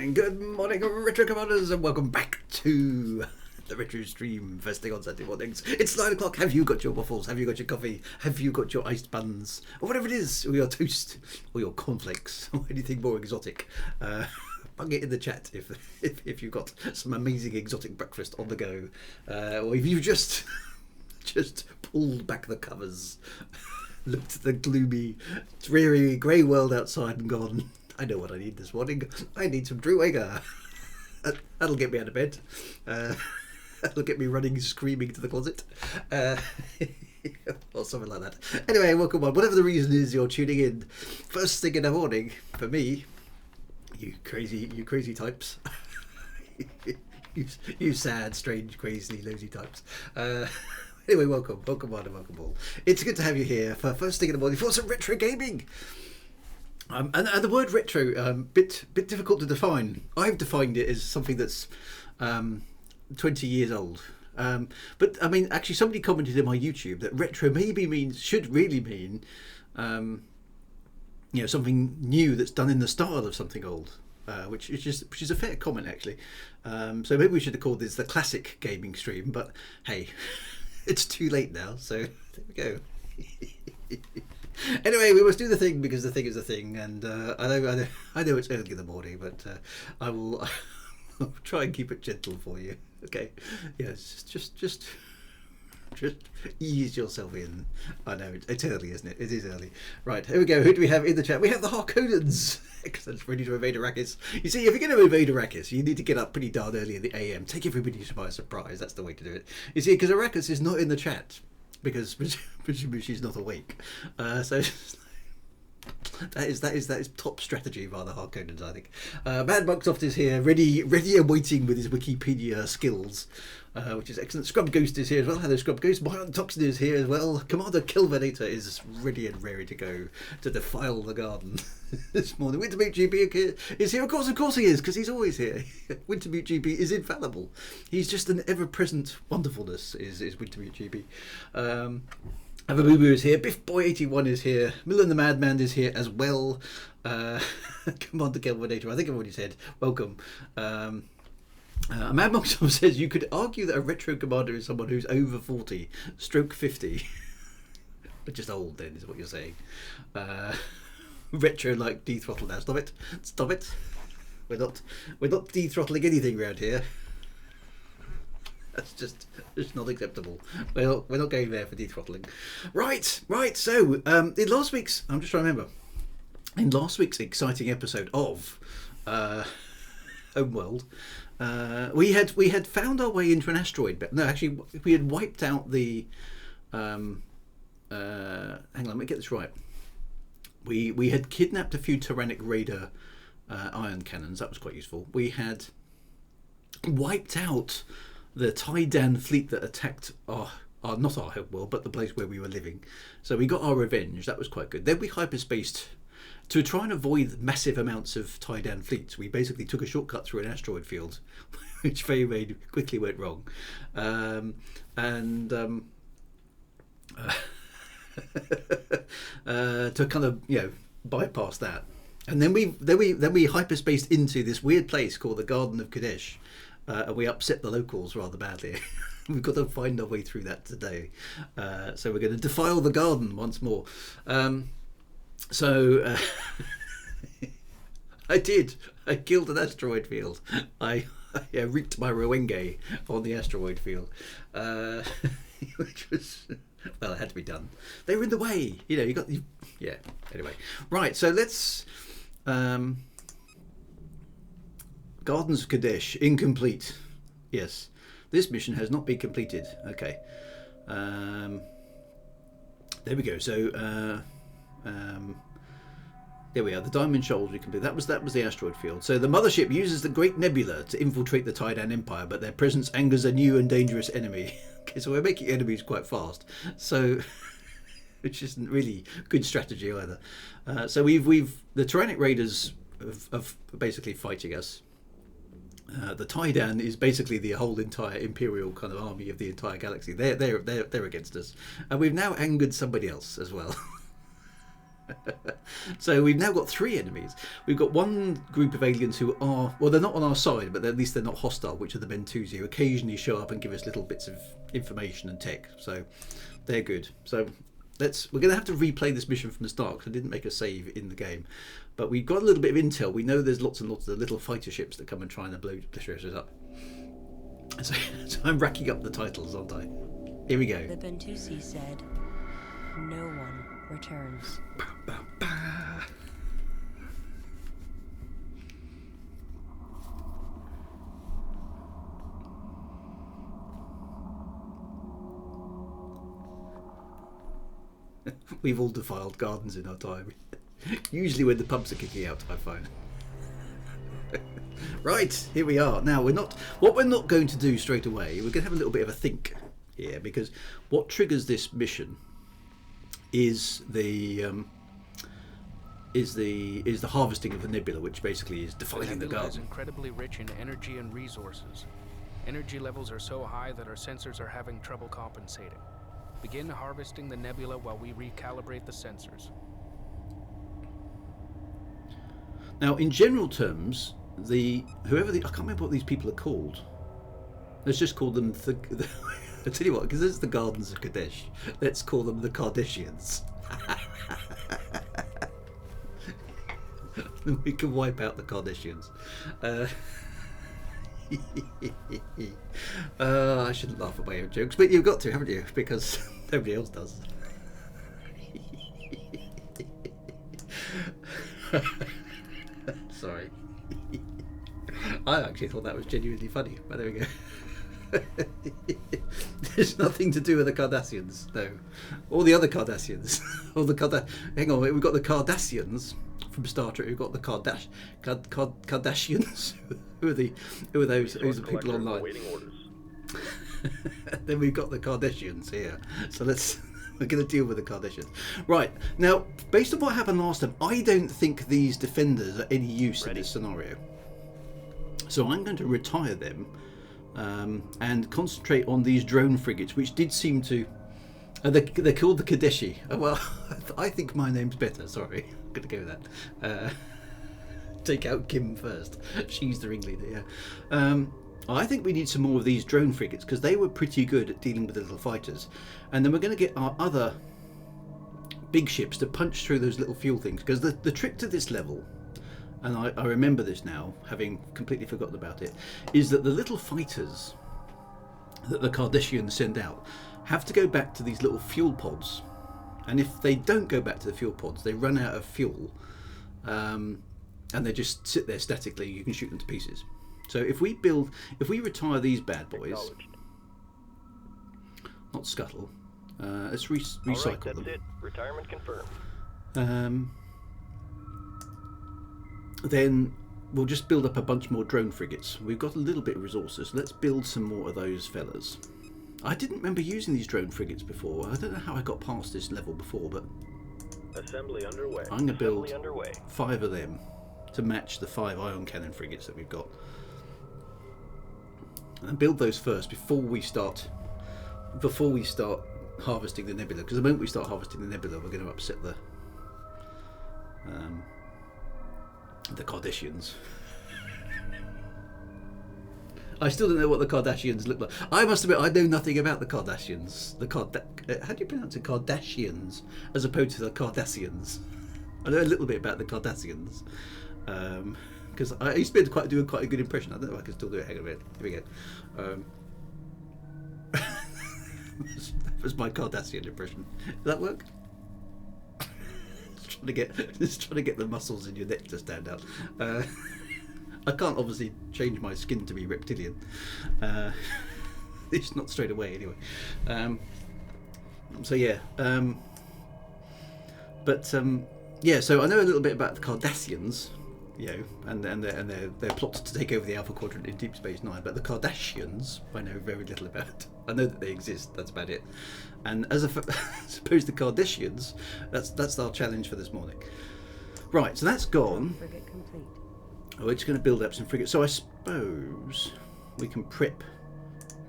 And good morning, Retro Commanders, and welcome back to the Retro Stream, first thing on Saturday mornings. It's 9 o'clock. Have you got your waffles? Have you got your coffee? Have you got your iced buns? Or whatever it is, or your toast, or your cornflakes, or anything more exotic. Bung it in the chat if you've got some amazing exotic breakfast on the go. Or if you've just pulled back the covers, looked at the gloomy, dreary, grey world outside and gone, I know what I need this morning. I need some Drew Wager. That'll get me out of bed. That'll get me running, screaming to the closet. Or something like that. Anyway, welcome on. Whatever the reason is you're tuning in, first thing in the morning, for me, you crazy types. you sad, strange, crazy, lazy types. Anyway, welcome on and welcome all. It's good to have you here for first thing in the morning for some retro gaming. And the word retro, bit difficult to define. I've defined it as something that's 20 years old. But I mean, actually, somebody commented in my YouTube that retro should really mean, something new that's done in the style of something old, which is a fair comment actually. So maybe we should have called this the classic gaming stream. But hey, it's too late now. So there we go. Anyway, we must do the thing because the thing is the thing, and I know it's early in the morning, but I'll try and keep it gentle for you. Okay, yes, just ease yourself in. I know it's early, isn't it? It is early. Right, here we go. Who do we have in the chat? We have the Harkonnens. Excellent, ready to invade Arrakis. You see, if you're going to invade Arrakis, you need to get up pretty darn early in the AM. Take everybody by surprise. That's the way to do it. You see, because Arrakis is not in the chat. Because presumably she's not awake, so that is top strategy by the Harkonnens, I think. Mad Bucksoft is here, ready and waiting with his Wikipedia skills, which is excellent. Scrub Ghost is here as well. Hello, Scrub Ghost. Myron Toxin is here as well. Commander Kilvenator is ready and raring to go to defile the garden this morning. Wintermute GP is here. Of course he is, because he's always here. Wintermute GP is infallible. He's just an ever-present wonderfulness. Is Wintermute GP. Avabubu is here. Biff Boy 81 is here. Millen the Madman is here as well. Commander Kilvenator, I think I've already said welcome. Mad Monk says you could argue that a retro commander is someone who's over 40, stroke 50. But just old then is what you're saying. Retro like de-throttle now. Stop it. We're not de-throttling anything around here. That's just not acceptable. We're not going there for de-throttling. Right. So in last week's, I'm just trying to remember. In last week's exciting episode of Homeworld, we had found our way into an asteroid belt. No, actually, we had wiped out the. Hang on, let me get this right. We had kidnapped a few Tyrannic Raider ion cannons. That was quite useful. We had wiped out the Taidan fleet that attacked not our homeworld, but the place where we were living. So we got our revenge. That was quite good. Then we hyperspaced to try and avoid massive amounts of Taidan fleets. We basically took a shortcut through an asteroid field, which very quickly went wrong, to kind of bypass that. And then we hyperspaced into this weird place called the Garden of Kadesh. And we upset the locals rather badly. We've got to find our way through that today. So we're going to defile the garden once more. I did. I killed an asteroid field. I wreaked my Rowenge on the asteroid field. Which was... Well, it had to be done. They were in the way. Anyway. Right, so let's... Gardens of Kadesh, incomplete. Yes, this mission has not been completed. Okay, there we go. So there we are. The Diamond Shoals we completed. That was the asteroid field. So the mothership uses the Great Nebula to infiltrate the Taidan Empire, but their presence angers a new and dangerous enemy. Okay, so we're making enemies quite fast. So. Which isn't really good strategy either. So the Tyrannic Raiders of basically fighting us. The Taidan is basically the whole entire Imperial kind of army of the entire galaxy. They're against us, and we've now angered somebody else as well. So we've now got 3 enemies. We've got one group of aliens who are, well, they're not on our side, but at least they're not hostile, which are the Bentusi, who occasionally show up and give us little bits of information and tech. So they're good. So we're going to have to replay this mission from the start because I didn't make a save in the game. But we've got a little bit of intel. We know there's lots and lots of little fighter ships that come and try and blow the ships up. So I'm racking up the titles, aren't I? Here we go. The Bentusi said, "No one returns." Ba, ba, ba. We've all defiled gardens in our time. Usually when the pubs are kicking out, I find. Right, here we are. Now what we're not going to do straight away, we're going to have a little bit of a think here, because what triggers this mission is the harvesting of the nebula, which basically is defiling the garden. Is incredibly rich in energy and resources. Energy levels are so high that our sensors are having trouble compensating. Begin harvesting the nebula while we recalibrate the sensors. Now, in general terms, I can't remember what these people are called. Let's just call them I tell you what, because it's the Gardens of Kadesh, let's call them the Kardashians. We can wipe out the Kardashians. I shouldn't laugh at my own jokes, but you've got to, haven't you? Because nobody else does. Sorry. I actually thought that was genuinely funny, but there we go. There's nothing to do with the Cardassians, no. Or the other Cardassians. Hang on, we've got the Cardassians from Star Trek. We've got the Kardashians. Who are those? Who's the people online? Then we've got the Kardashians here. So we're going to deal with the Kardashians. Right, now, based on what happened last time, I don't think these defenders are any use in this scenario. So I'm going to retire them and concentrate on these drone frigates, which did seem to... they're called the Kadeshi. Oh, well, I think my name's better, sorry. I'm going to go with that. Take out Kim first. She's the ringleader, yeah. I think we need some more of these drone frigates, because they were pretty good at dealing with the little fighters. And then we're going to get our other big ships to punch through those little fuel things, because the trick to this level, and I remember this now, having completely forgotten about it, is that the little fighters that the Kardashians send out have to go back to these little fuel pods. And if they don't go back to the fuel pods, they run out of fuel, and they just sit there statically. You can shoot them to pieces. So if we retire these bad boys, not scuttle, let's recycle right, that's them. it. Retirement confirmed. Then we'll just build up a bunch more drone frigates. We've got a little bit of resources. Let's build some more of those fellas. I didn't remember using these drone frigates before. I don't know how I got past this level before, but Assembly underway. I'm going to build 5 of them to match the 5 ion cannon frigates that we've got. And build those first before we start harvesting the nebula, because the moment we start harvesting the nebula, we're going to upset the Kardashians. I still don't know what the Kardashians look like. I must admit, I know nothing about the Kardashians. How do you pronounce it? Kardashians, as opposed to the Cardassians. I know a little bit about the Cardassians, because I used to be able to do quite a good impression. I don't know if I can still do it. Hang on a minute. Here we go. That was my Cardassian impression. Did that work? Just trying to get the muscles in your neck to stand out. I can't obviously change my skin to be reptilian. It's not straight away anyway. So yeah. Yeah. So I know a little bit about the Cardassians, you know, and their plot to take over the Alpha Quadrant in Deep Space Nine. But the Kardashians, I know very little about. I know that they exist. That's about it. And as opposed to Kardashians, that's our challenge for this morning. Right. So that's gone. Frigate complete. We're just going to build up some frigates. So I suppose we can prep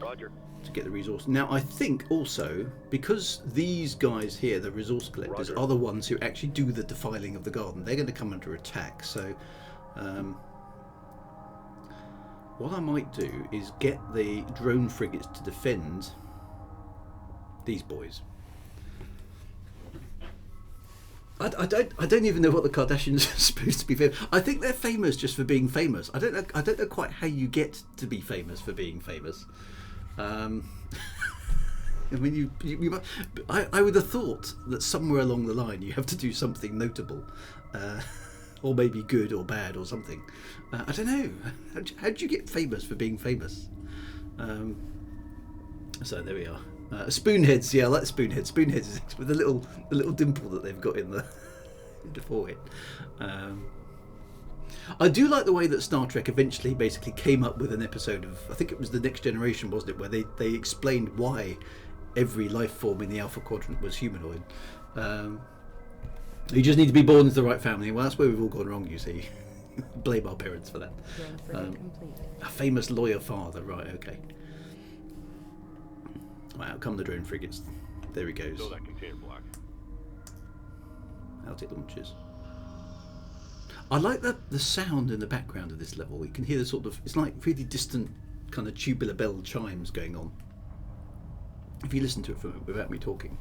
Roger. to get the resource. Now, I think also, because these guys here, the resource collectors, Roger. are the ones who actually do the defiling of the garden, they're going to come under attack. So, what I might do is get the drone frigates to defend these boys. I don't even know what the Kardashians are supposed to be famous. I think they're famous just for being famous. I don't know quite how you get to be famous for being famous. I mean, I would have thought that somewhere along the line you have to do something notable, or maybe good or bad or something. I don't know. How do you get famous for being famous? So there we are. Spoonheads, yeah, I like spoonheads. Spoonheads is with the little dimple that they've got in the forehead. I do like the way that Star Trek eventually basically came up with an episode of, I think it was The Next Generation, wasn't it, where they explained why every life form in the Alpha Quadrant was humanoid. You just need to be born into the right family. Well, that's where we've all gone wrong, you see. Blame our parents for that. A famous lawyer father, right? Okay. Wow, come the drone frigates. There he goes. Fill that container block. Out it launches. I like the sound in the background of this level. You can hear the sort of, it's like really distant kind of tubular bell chimes going on. If you listen to it without me talking.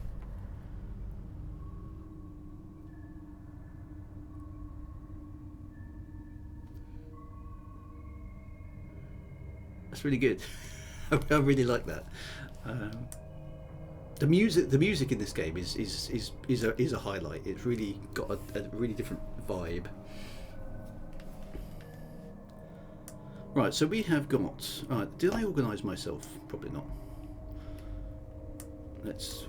That's really good. I really like that. The music in this game is a highlight. It's really got a really different vibe. Right, so we have got. Did I organise myself? Probably not. Let's.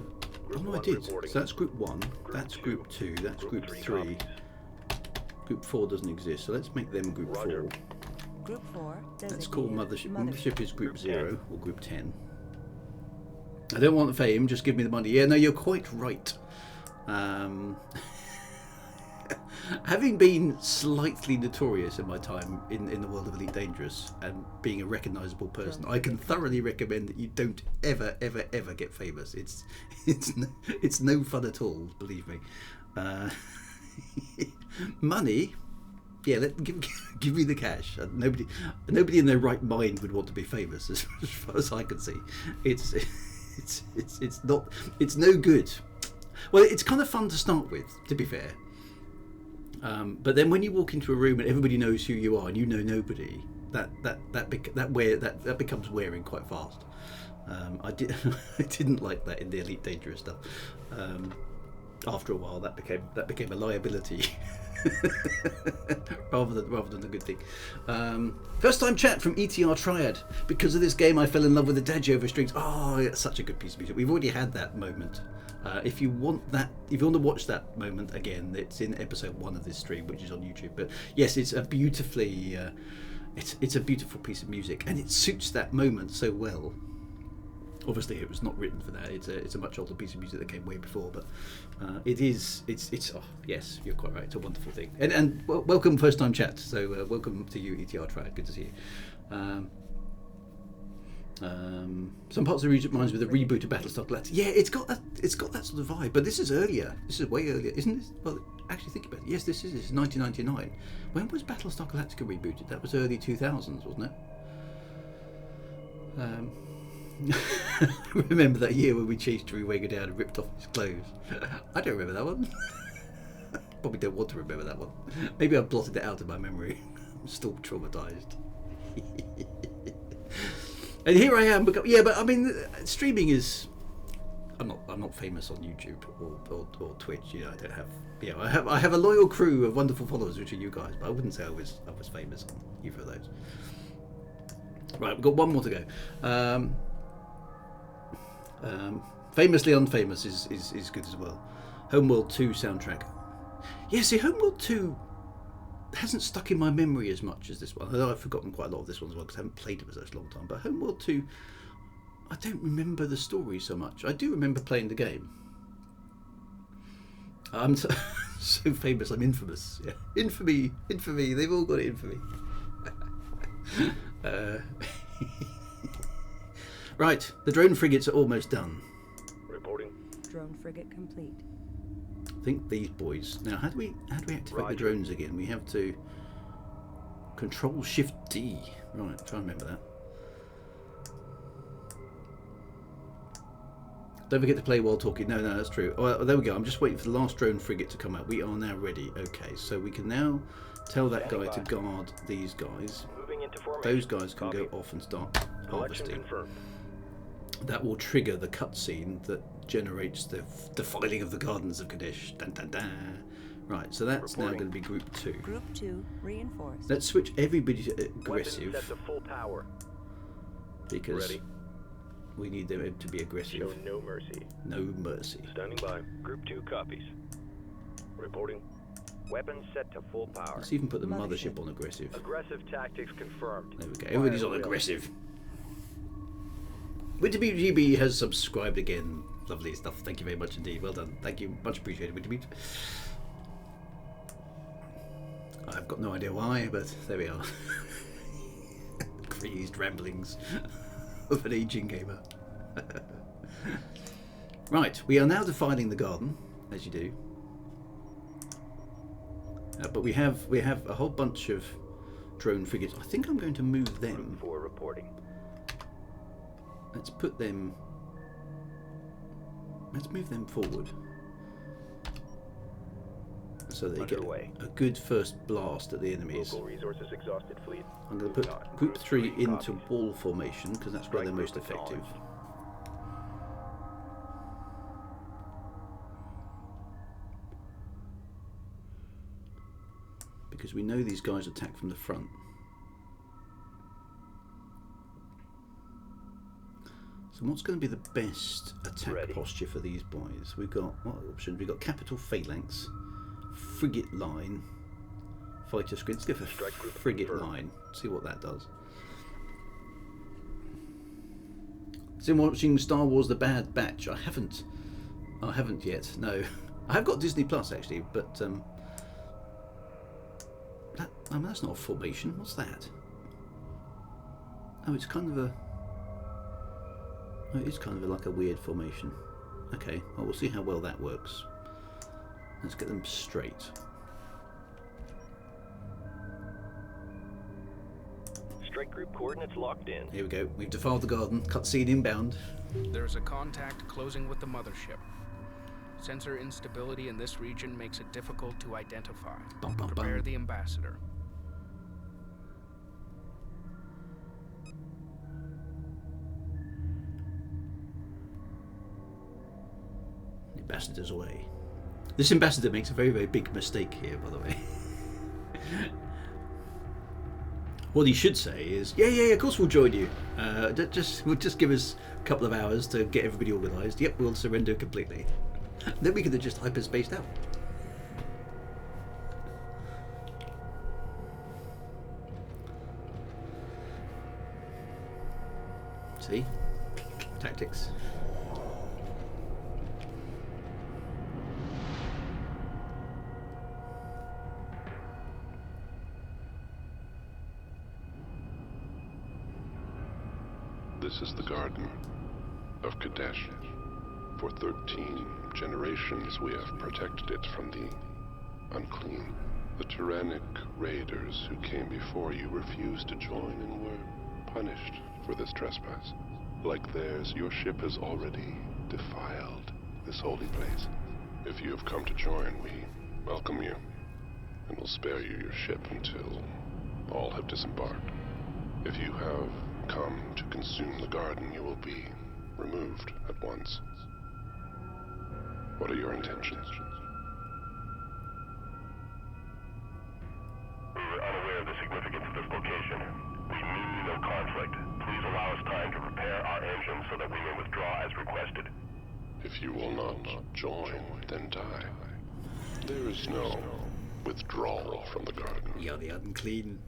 Oh no, I did. So that's group 1. That's group 2. That's group 3. Group 4 doesn't exist, so let's make them group 4. Group 4. Let's call Mothership. Mothership is group 0 or group 10. I don't want the fame, just give me the money. Yeah, no, you're quite right. Having been slightly notorious in my time in the world of Elite Dangerous and being a recognisable person, I can thoroughly recommend that you don't ever get famous. It's no fun at all, believe me. Money, yeah, give me the cash. Nobody in their right mind would want to be famous, as far as I can see. It's no good. Well, it's kind of fun to start with, to be fair. But then when you walk into a room and everybody knows who you are and you know nobody, that becomes wearing quite fast. I didn't like that in the Elite Dangerous stuff. After a while, that became a liability. rather than a good thing. First time chat from ETR Triad. Because of this game I fell in love with the Dadgy over strings. Oh, it's such a good piece of music. We've already had that moment. If you want to watch that moment again, it's in episode 1 of this stream, which is on YouTube. But yes, it's a beautifully it's a beautiful piece of music, and it suits that moment so well. Obviously, it was not written for that. It's a much older piece of music that came way before, but it's oh, yes, you're quite right. It's a wonderful thing. And welcome, first time chat. So welcome to you, ETR Triad. Good to see you. Some parts of the region reminds me of the reboot of Battlestar Galactica. Yeah, it's got that sort of vibe. But this is earlier. This is way earlier, isn't this? Well, actually think about it. Yes, this is 1999. When was Battlestar Galactica rebooted? That was early 2000s, wasn't it? Remember that year when we chased Drew Wager down and ripped off his clothes? I don't remember that one. Probably don't want to remember that one. Maybe I've blotted it out of my memory. I'm still traumatised. And here I am. Yeah, but I mean, streaming is. I'm not famous on YouTube or Twitch. You know, I don't have. You know, I have a loyal crew of wonderful followers, which are you guys. But I wouldn't say I was famous on either of those. Right, we've got one more to go. Famously Unfamous is good as well. Homeworld 2 soundtrack. Yeah, see, Homeworld 2 hasn't stuck in my memory as much as this one. Although I've forgotten quite a lot of this one as well because I haven't played it for such a long time. But Homeworld 2, I don't remember the story so much. I do remember playing the game. I'm so famous, I'm infamous. Yeah. Infamy, they've all got infamy. Right, the drone frigates are almost done. Reporting. Drone frigate complete. I think these boys. Now, how do we activate the drones again? We have to Control Shift D. Right, try and remember that. Don't forget to play while talking. No, that's true. Oh, there we go. I'm just waiting for the last drone frigate to come out. We are now ready. Okay, so we can now tell that guy to guard these guys. Moving into formation. Those guys can go off and start harvesting. That will trigger the cutscene that generates the defiling of the Gardens of Kadesh. Dun, dun, dun. Right, so that's now going to be Group 2. Group 2 reinforced. Let's switch everybody to aggressive. Weapons set to full power. Because Ready. we need them to be aggressive. Show no mercy. No mercy. Standing by. Group 2 copies. Reporting. Weapons set to full power. Let's even put the mothership on aggressive. Aggressive tactics confirmed. There we go. Everybody's on aggressive. WinterBeat has subscribed again. Lovely stuff. Thank you very much indeed. Well done. Thank you. Much appreciated, WinterBeat. I've got no idea why, but there we are. Crazed ramblings of an aging gamer. Right, we are now defiling the garden, as you do. But we have a whole bunch of drone frigates. I think I'm going to move them. Group 4 reporting. Let's put them. Let's move them forward, so they get a good first blast at the enemies. Local resources exhausted fleet. I'm going to put Group 3 into wall formation because that's where they're most effective. Because we know these guys attack from the front. So what's going to be the best attack posture for these boys? We've got, what options? We've got capital phalanx, frigate line, fighter screen. Let's go for frigate line. See what that does. So watching Star Wars: The Bad Batch. I haven't yet. No, I have got Disney Plus actually, but that's not a formation. What's that? Oh, it's kind of a. Oh, it's kind of like a weird formation. Okay, well, we'll see how well that works. Let's get them straight. Strike group coordinates locked in. Here we go. We've defiled the garden. Cutscene inbound. There's a contact closing with the mothership. Sensor instability in this region makes it difficult to identify. Bum, bum, Prepare bum. the ambassador. The ambassador's away. This ambassador makes a very, very big mistake here, by the way. What he should say is, yeah, of course we'll join you. Just give us a couple of hours to get everybody organised. Yep, we'll surrender completely. Then we could have just hyperspaced out. See? Tactics. This is the Garden of Kadesh. For 13 generations we have protected it from the unclean. The tyrannic raiders who came before you refused to join and were punished for this trespass. Like theirs, your ship has already defiled this holy place. If you have come to join, we welcome you, and will spare you your ship until all have disembarked. If you have come to consume the garden, you will be removed at once. What are your intentions? We were unaware of the significance of this location. We mean no conflict. Please allow us time to prepare our engines so that we may withdraw as requested. If you will not join, then die. There is no withdrawal from the garden. We are the unclean.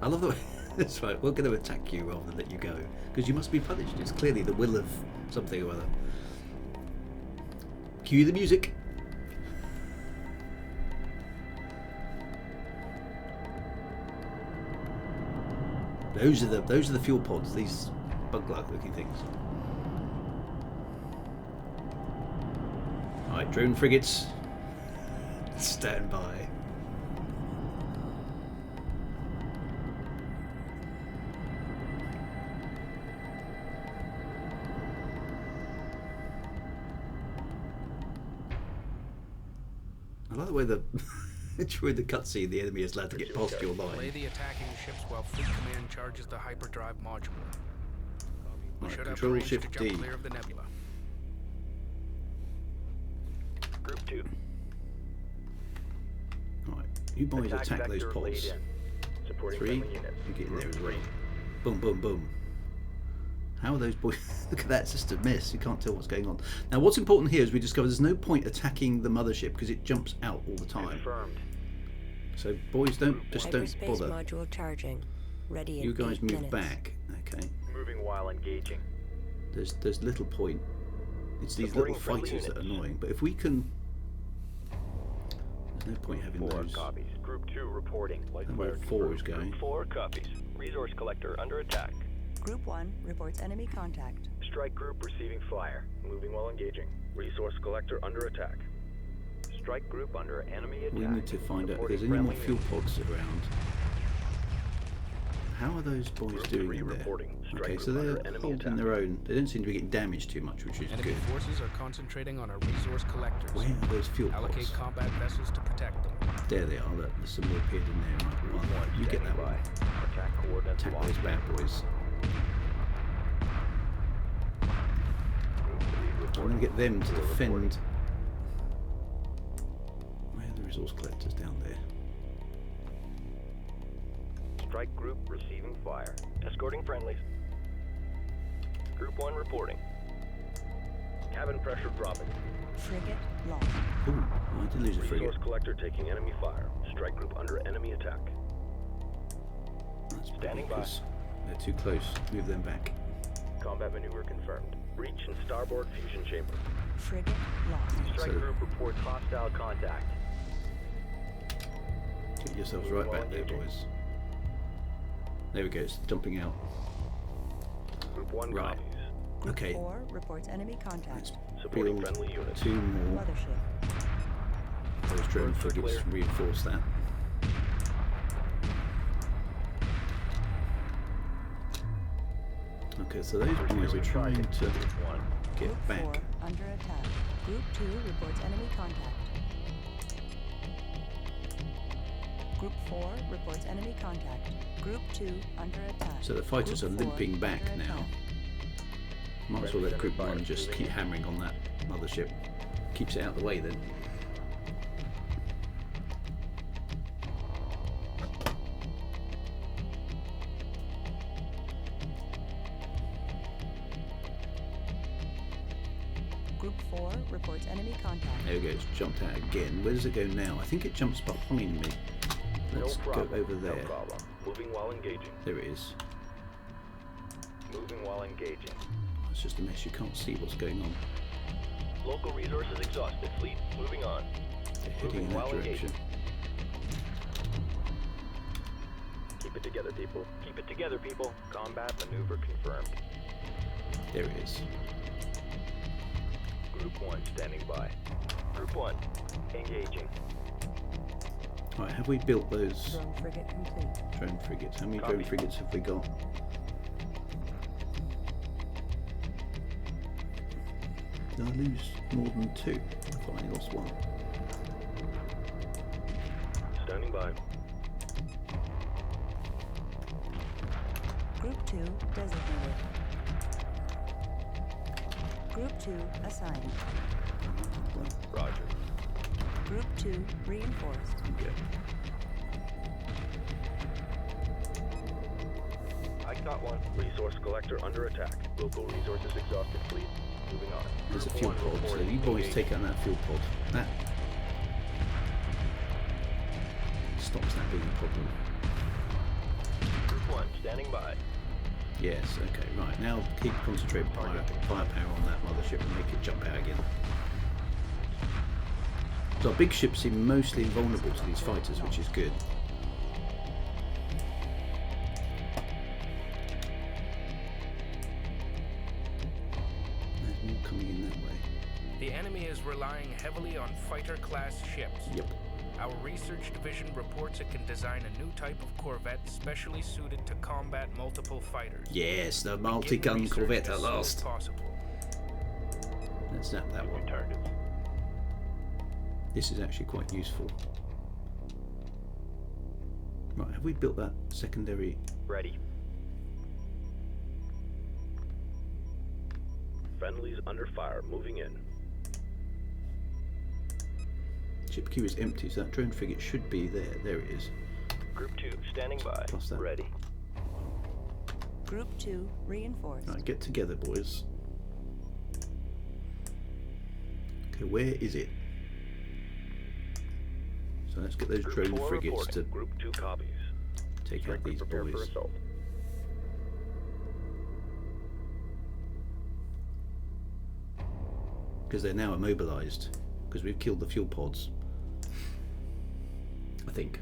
I love the way. That's right, we're going to attack you rather than let you go, because you must be punished. It's clearly the will of something or other. Cue the music. Those are the fuel pods. These bug-like looking things. All right, drone frigates, stand by. I like the way that during the cutscene the enemy is allowed to get past your Play line. the attacking ships while Fleet Command charges the hyperdrive module. We Right, should have Control range to Shift jump D. clear of the nebula. Group 2. Right, you boys attack those vector laid pods. in. Supporting 3, friendly units. you get in there and rain. Boom, boom, boom. How are those boys? Look at that, it's just a mess. You can't tell what's going on. Now, what's important here is we discover there's no point attacking the mothership because it jumps out all the time. Confirmed. So, boys, don't Hyperspace bother. module charging. Ready in You guys 8 move minutes. back. Okay. Moving while engaging. There's little point. It's these Supporting little friendly fighters that are units. annoying. But if we can, there's no point having 4 those. copies. Group 2 reporting. And where 4 is going. Group 4 copies. Resource collector under attack. Group 1 reports enemy contact. Strike group receiving fire. Moving while engaging. Resource collector under attack. Strike group under enemy attack. We need to find out if there's Reporting any more friendly fuel pods around. How are those boys Group doing 3 in there? reporting. Strike Okay, group so they're under enemy holding attack. their own. They don't seem to be getting damaged too much, which is Enemy good. forces are concentrating on our resource collectors. Where are those fuel Allocate pods? combat vessels to protect them. There they are. Look, there's some more appeared in there. Right, Group one. 1 You get standing that one. by. Attack coordinates Attack locked. those bad boys. Group 3 I'm reporting. going to get them to Four defend. reporting. Where are the resource collectors down there? Strike group receiving fire. Escorting friendlies. Group 1 reporting. Cabin pressure dropping. Frigate lost. Ooh, I did lose a frigate. Resource collector taking enemy fire. Strike group under enemy attack. That's Standing by. because they're too close. Move them back. Combat maneuver confirmed. Breach in starboard fusion chamber. Frigate lost. Strike So- group reports hostile contact. Get yourselves right back there, boys. There we go. It's jumping out. Group 1 Right. copies. Group Okay. 4 reports enemy contact. Let's Supporting build friendly units. 2 more. Mothership. Those drone Birds are frigates clear. reinforce that. Okay, so those boys are trying to Group 1. get Group 4 back. under attack. Group 2 reports enemy contact. Group 4 reports enemy contact. Group 2 under attack. So the fighters Group are 4 limping back under now. attack. Might as well let Group 1 just keep hammering on that mothership. Keeps it out of the way then. Group 4 reports enemy contact. There we go, it's jumped out again. Where does it go now? I think it jumps behind me. Let's no go problem. over there. No problem. Moving while engaging. There it is. Moving while engaging. It's just a mess, you can't see what's going on. Local resources exhausted. Fleet moving on. They're heading in Moving that while direction. engaging. Keep it together, people. Keep it together, people. Combat maneuver confirmed. There it is. Group 1 standing by. Group 1 engaging. Right, have we built those Drone frigate complete. drone frigates? How many Copy. drone frigates have we got? Did I lose more than 2? I thought I only lost 1. Standing by. Group 2 designated. Group 2 assigned. Roger. Group 2 reinforced. Okay. I got one. Resource collector under attack. Local resources exhausted. Fleet moving on. There's a Group fuel 1 pod, so reporting you boys engaged. take out that fuel pod. That stops that being a problem. Group 1 standing by. Yes, okay, right. Now keep concentrating firepower on that mothership and make it jump out again. So our big ships seem mostly invulnerable to these fighters, which is good. The enemy is relying heavily on fighter-class ships. Yep. Our research division reports it can design a new type of corvette specially suited to combat multiple fighters. Yes, the Begin multi-gun research corvette at as soon as last. possible. Let's snap that one. Targets. This is actually quite useful. Right, have we built that secondary? Ready. Friendlies under fire, moving in. Ship queue is empty, so that drone frigate should be there. There it is. Group 2, standing by. Plus that. Ready. Group 2 reinforced. Right, get together, boys. Okay, where is it? So let's get those Group drone 4 frigates reporting. to Group 2 copies. take out Strike group these prepare for boys. assault. Because they're now immobilized. Because we've killed the fuel pods. I think.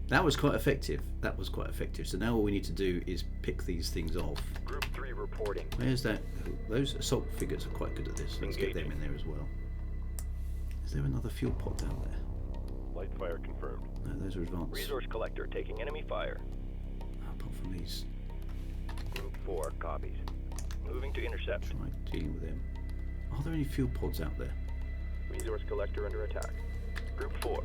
That was quite effective. That was quite effective. So now all we need to do is pick these things off. Group 3 reporting. Where's that? Those assault frigates are quite good at this. Let's get them in there as well. Is there another fuel pod down there? Light fire confirmed. No, those are advanced. Resource collector taking enemy fire. Apart from these, Group 4 copies. Moving to intercept. try dealing with them. Are there any fuel pods out there? Resource collector under attack. Group 4.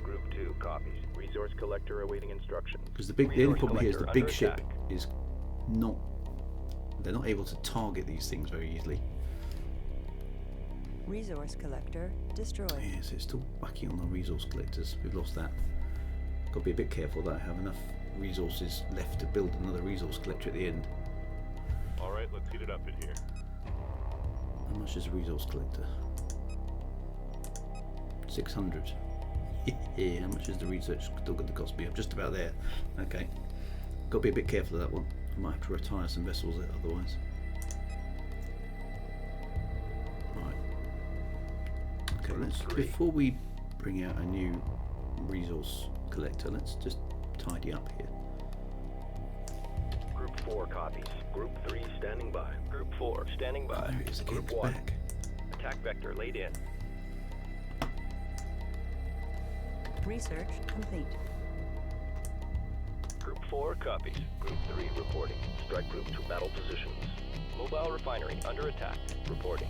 Group 2 copies. Resource collector awaiting instructions. Because the only Resource problem here is the collector big under ship attack. is not. They're not able to target these things very easily. Resource collector destroyed. Yes, it's still whacking on our resource collectors. We've lost that. Got to be a bit careful that I have enough resources left to build another resource collector at the end. All right, let's heat it up in here. How much is a resource collector? 600. Yeah, how much is the research still going to cost me? I'm just about there. Okay. Got to be a bit careful of that one. I might have to retire some vessels otherwise. Right. Okay, let's, before we bring out a new resource collector, let's just tidy up here. Group 4 copies. Group 3 standing by. Group 4 standing by. Oh, there it is again. Group It's 1. back. Attack vector laid in. Research complete. Group 4 copies. Group 3 reporting. Strike group to battle positions. Mobile refinery under attack. Reporting.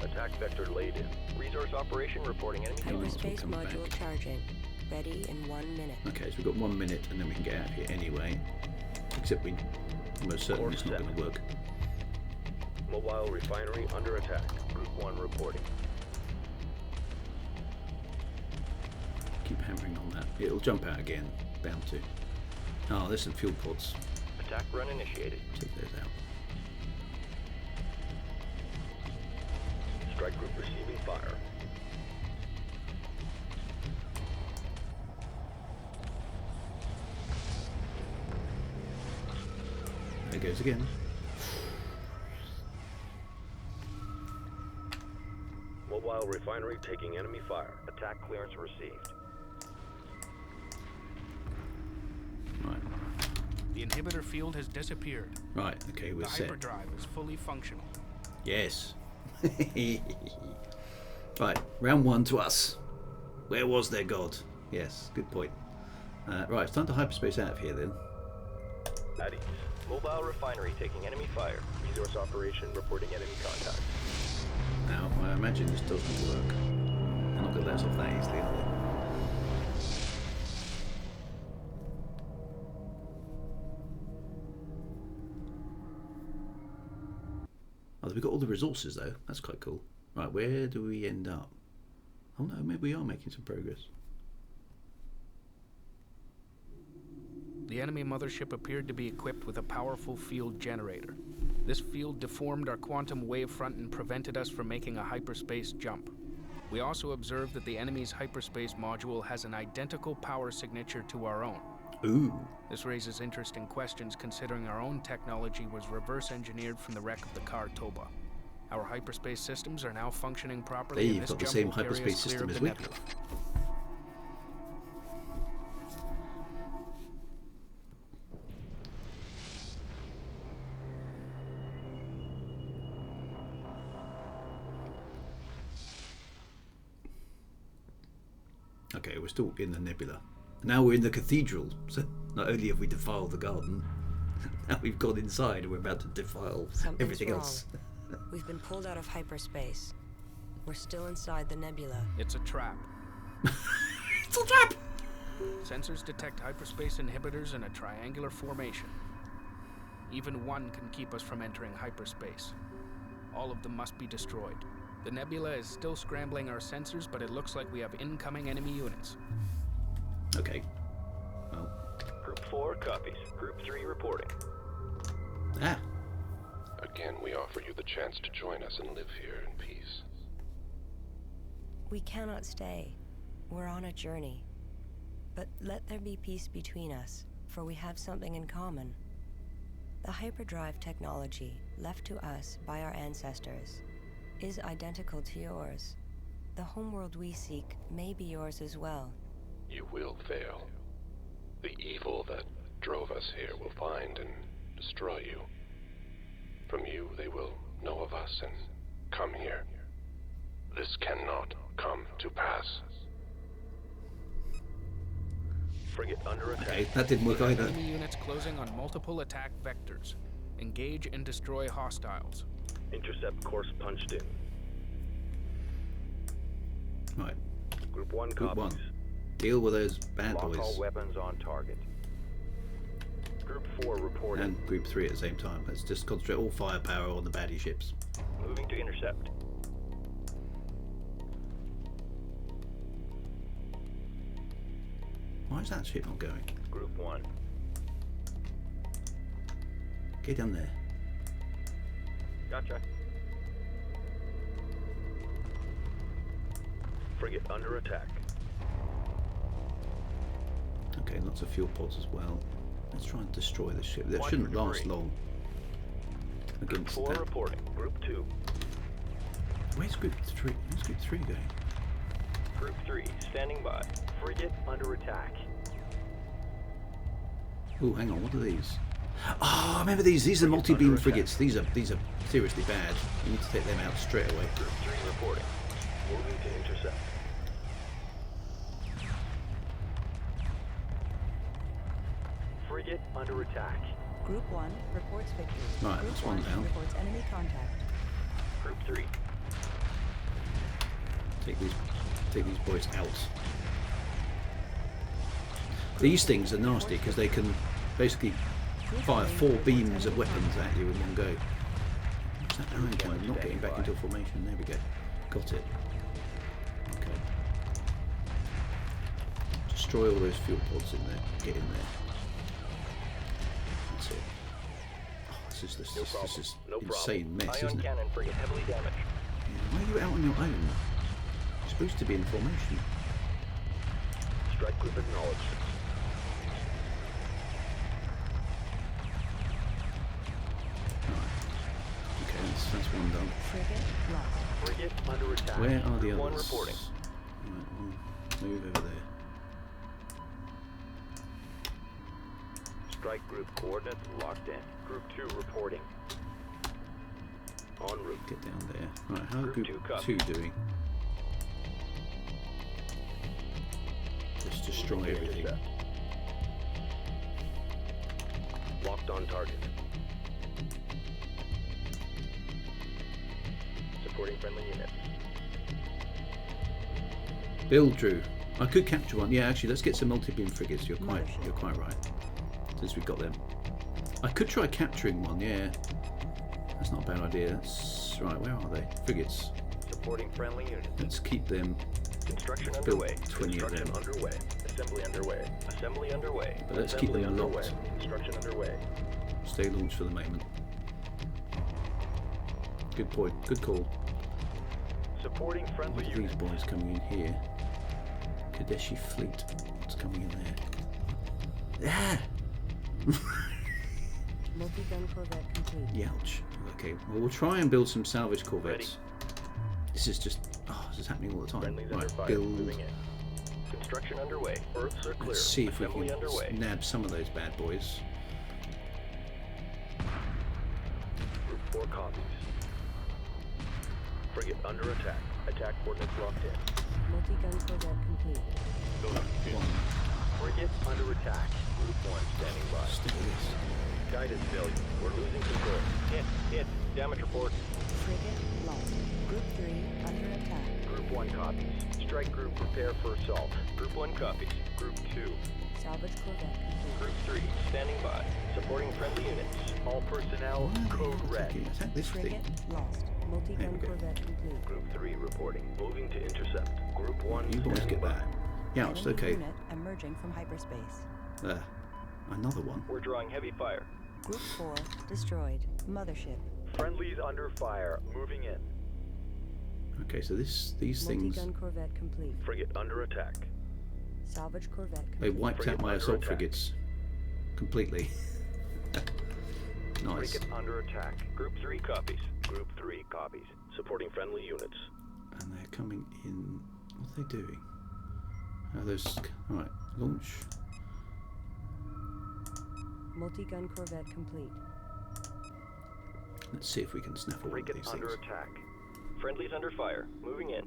Attack vector laid in. Resource operation reporting enemy Hang on. units. Hyperspace come module back. charging. Ready in 1 minute. Okay, so we've got 1 minute and then we can get out of here anyway. Except we most certainly Course it's not going to set. work. Mobile refinery under attack. Group 1 reporting. Keep hammering on that. It'll jump out again. Bound to. Oh, there's some fuel pods. Attack run initiated. Take those out. Strike group receiving fire. There it goes again. Mobile refinery taking enemy fire. Attack clearance received. Right. The inhibitor field has disappeared. Right, okay, we're The set. hyperdrive is fully functional. Yes. Right, round 1 to us. Where was their god? Yes, good point. Right, it's time to hyperspace out of here then. At ease. Mobile refinery taking enemy fire. Resource operation reporting enemy contact. Now, I imagine this doesn't work. They're not going to let us off that easily, are they? Oh, we've got all the resources though. That's quite cool. Right, where do we end up? Oh no, maybe we are making some progress. The enemy mothership appeared to be equipped with a powerful field generator. This field deformed our quantum wavefront and prevented us from making a hyperspace jump. We also observed that the enemy's hyperspace module has an identical power signature to our own. Ooh. This raises interesting questions considering our own technology was reverse engineered from the wreck of the car Toba. Our hyperspace systems are now functioning properly. They've and this got the jump same will carry us hyperspace clear system of as the we nebula. have. Okay, we're still in the nebula. Now we're in the cathedral. So not only have we defiled the garden, now we've gone inside and we're about to defile Something's everything wrong. else. We've been pulled out of hyperspace. We're still inside the nebula. It's a trap. It's a trap! Sensors detect hyperspace inhibitors in a triangular formation. Even one can keep us from entering hyperspace. All of them must be destroyed. The nebula is still scrambling our sensors, but it looks like we have incoming enemy units. Okay. Well. Group 4 copies. Group 3 reporting. Ah. Again, we offer you the chance to join us and live here in peace. We cannot stay. We're on a journey. But let there be peace between us, for we have something in common. The hyperdrive technology left to us by our ancestors is identical to yours. The homeworld we seek may be yours as well. You will fail. The evil that drove us here will find and destroy you. From you, they will know of us and come here. This cannot come to pass. Frigate under attack. Okay, that didn't work either. Enemy units closing on multiple attack vectors. Engage and destroy hostiles. Intercept course punched in. Right. Group 1 Group copies. 1. Deal with those bad Lock all boys. weapons on target. Group 4 reporting. And Group 3 at the same time. Let's just concentrate all firepower on the baddie ships. Moving to intercept. Why is that ship not going? Group 1. Get down there. Gotcha. Frigate under attack. Okay, lots of fuel pods as well. Let's try and destroy the ship. That Watch shouldn't for last debris. long Group against 4 that. reporting. Group 2. Where's Group 3? Where's Group 3 going? Group 3 standing by. Frigate under attack. Oh, hang on. What are these? Oh, I remember these. These are multi-beam frigates. These are seriously bad. You need to take them out straight away. Group 3 reporting. Moving to intercept. Frigate under attack. Group 1 reports victory. Right, Group that's one down. reports enemy contact. Group 3. Take these boys out. These things are nasty because they can basically fire 4 beams of weapons at you in one go. What's that iron cannon? Not getting back into formation. There we go. Got it. Okay. Destroy all those fuel pods in there. Get in there. That's it. Oh, this is No problem. insane mess, Ion isn't it? cannon frigate heavily damaged. Yeah, why are you out on your own? You're supposed to be in formation. Strike group acknowledged. Right. Okay, that's one done. Frigate lost. Frigate under attack. Where are the Group 1 others? reporting. Right, we'll move over there. Strike group coordinates locked in. Group 2 reporting. En route. Get down there. Right, how are Group Group 2 copy. 2 doing? Just destroy Moving to everything. intercept. Locked on target. Supporting friendly units. Build, Drew. I could capture one. Yeah, actually, let's get some multi-beam frigates. You're quite right. Since we've got them, I could try capturing one. Yeah, that's not a bad idea. That's right. Where are they? Frigates. Supporting friendly units. Let's keep them. Construction Build underway. 20 of Construction them. underway. Assembly underway. Assembly underway. But let's keep Assembly them underway. locked. Construction underway. Stay launched for the moment. Good point. Good call. Supporting friendly What are these units. boys coming in here? Kadeshi fleet. What's coming in there? Ah! Multi-gun corvette complete. Youch. Okay, well, we'll try and build some salvage corvettes. This is just. Oh, this is happening all the time. Friendlies under Right, fire. build. Moving in. Construction underway. Earths are clear. Let's see if we Assembly can underway. nab some of those bad boys. Group 4 copies. Frigate under attack. Attack coordinates locked in. Multi-gun corvette complete. Frigate under attack. Group 1 standing by. Stick with this. Guidance failure. We're losing control. Hit. Damage report. Frigate lost. Group 3 under attack. Group 1 copies. Strike group prepare for assault. Group 1 copies. Group 2. Salvage corvette complete. Group 3 standing by. Supporting friendly units. All personnel code red. Okay, attack this thing. Frigate lost. Multi-gun There we go. corvette complete. Group 3 reporting. Moving to intercept. Group 1 You boys standing get by. that. Yeah, it's Enemy okay. unit emerging from hyperspace. There. Another one. We're drawing heavy fire. Group 4 destroyed. Mothership. Friendlies under fire. Moving in. Okay, so these things, Multi-gun corvette complete. Frigate under attack. Salvage corvette complete. they wiped Frigate out my under assault attack. frigates completely. Nice. Frigate under attack. Group 3 copies. Group 3 copies. Supporting friendly units. And they're coming in. What are they doing? Oh, those. Alright, launch. Multi-gun corvette complete. Let's see if we can snaffle one of Frigate these under things. attack. Friendlies under fire. Moving in.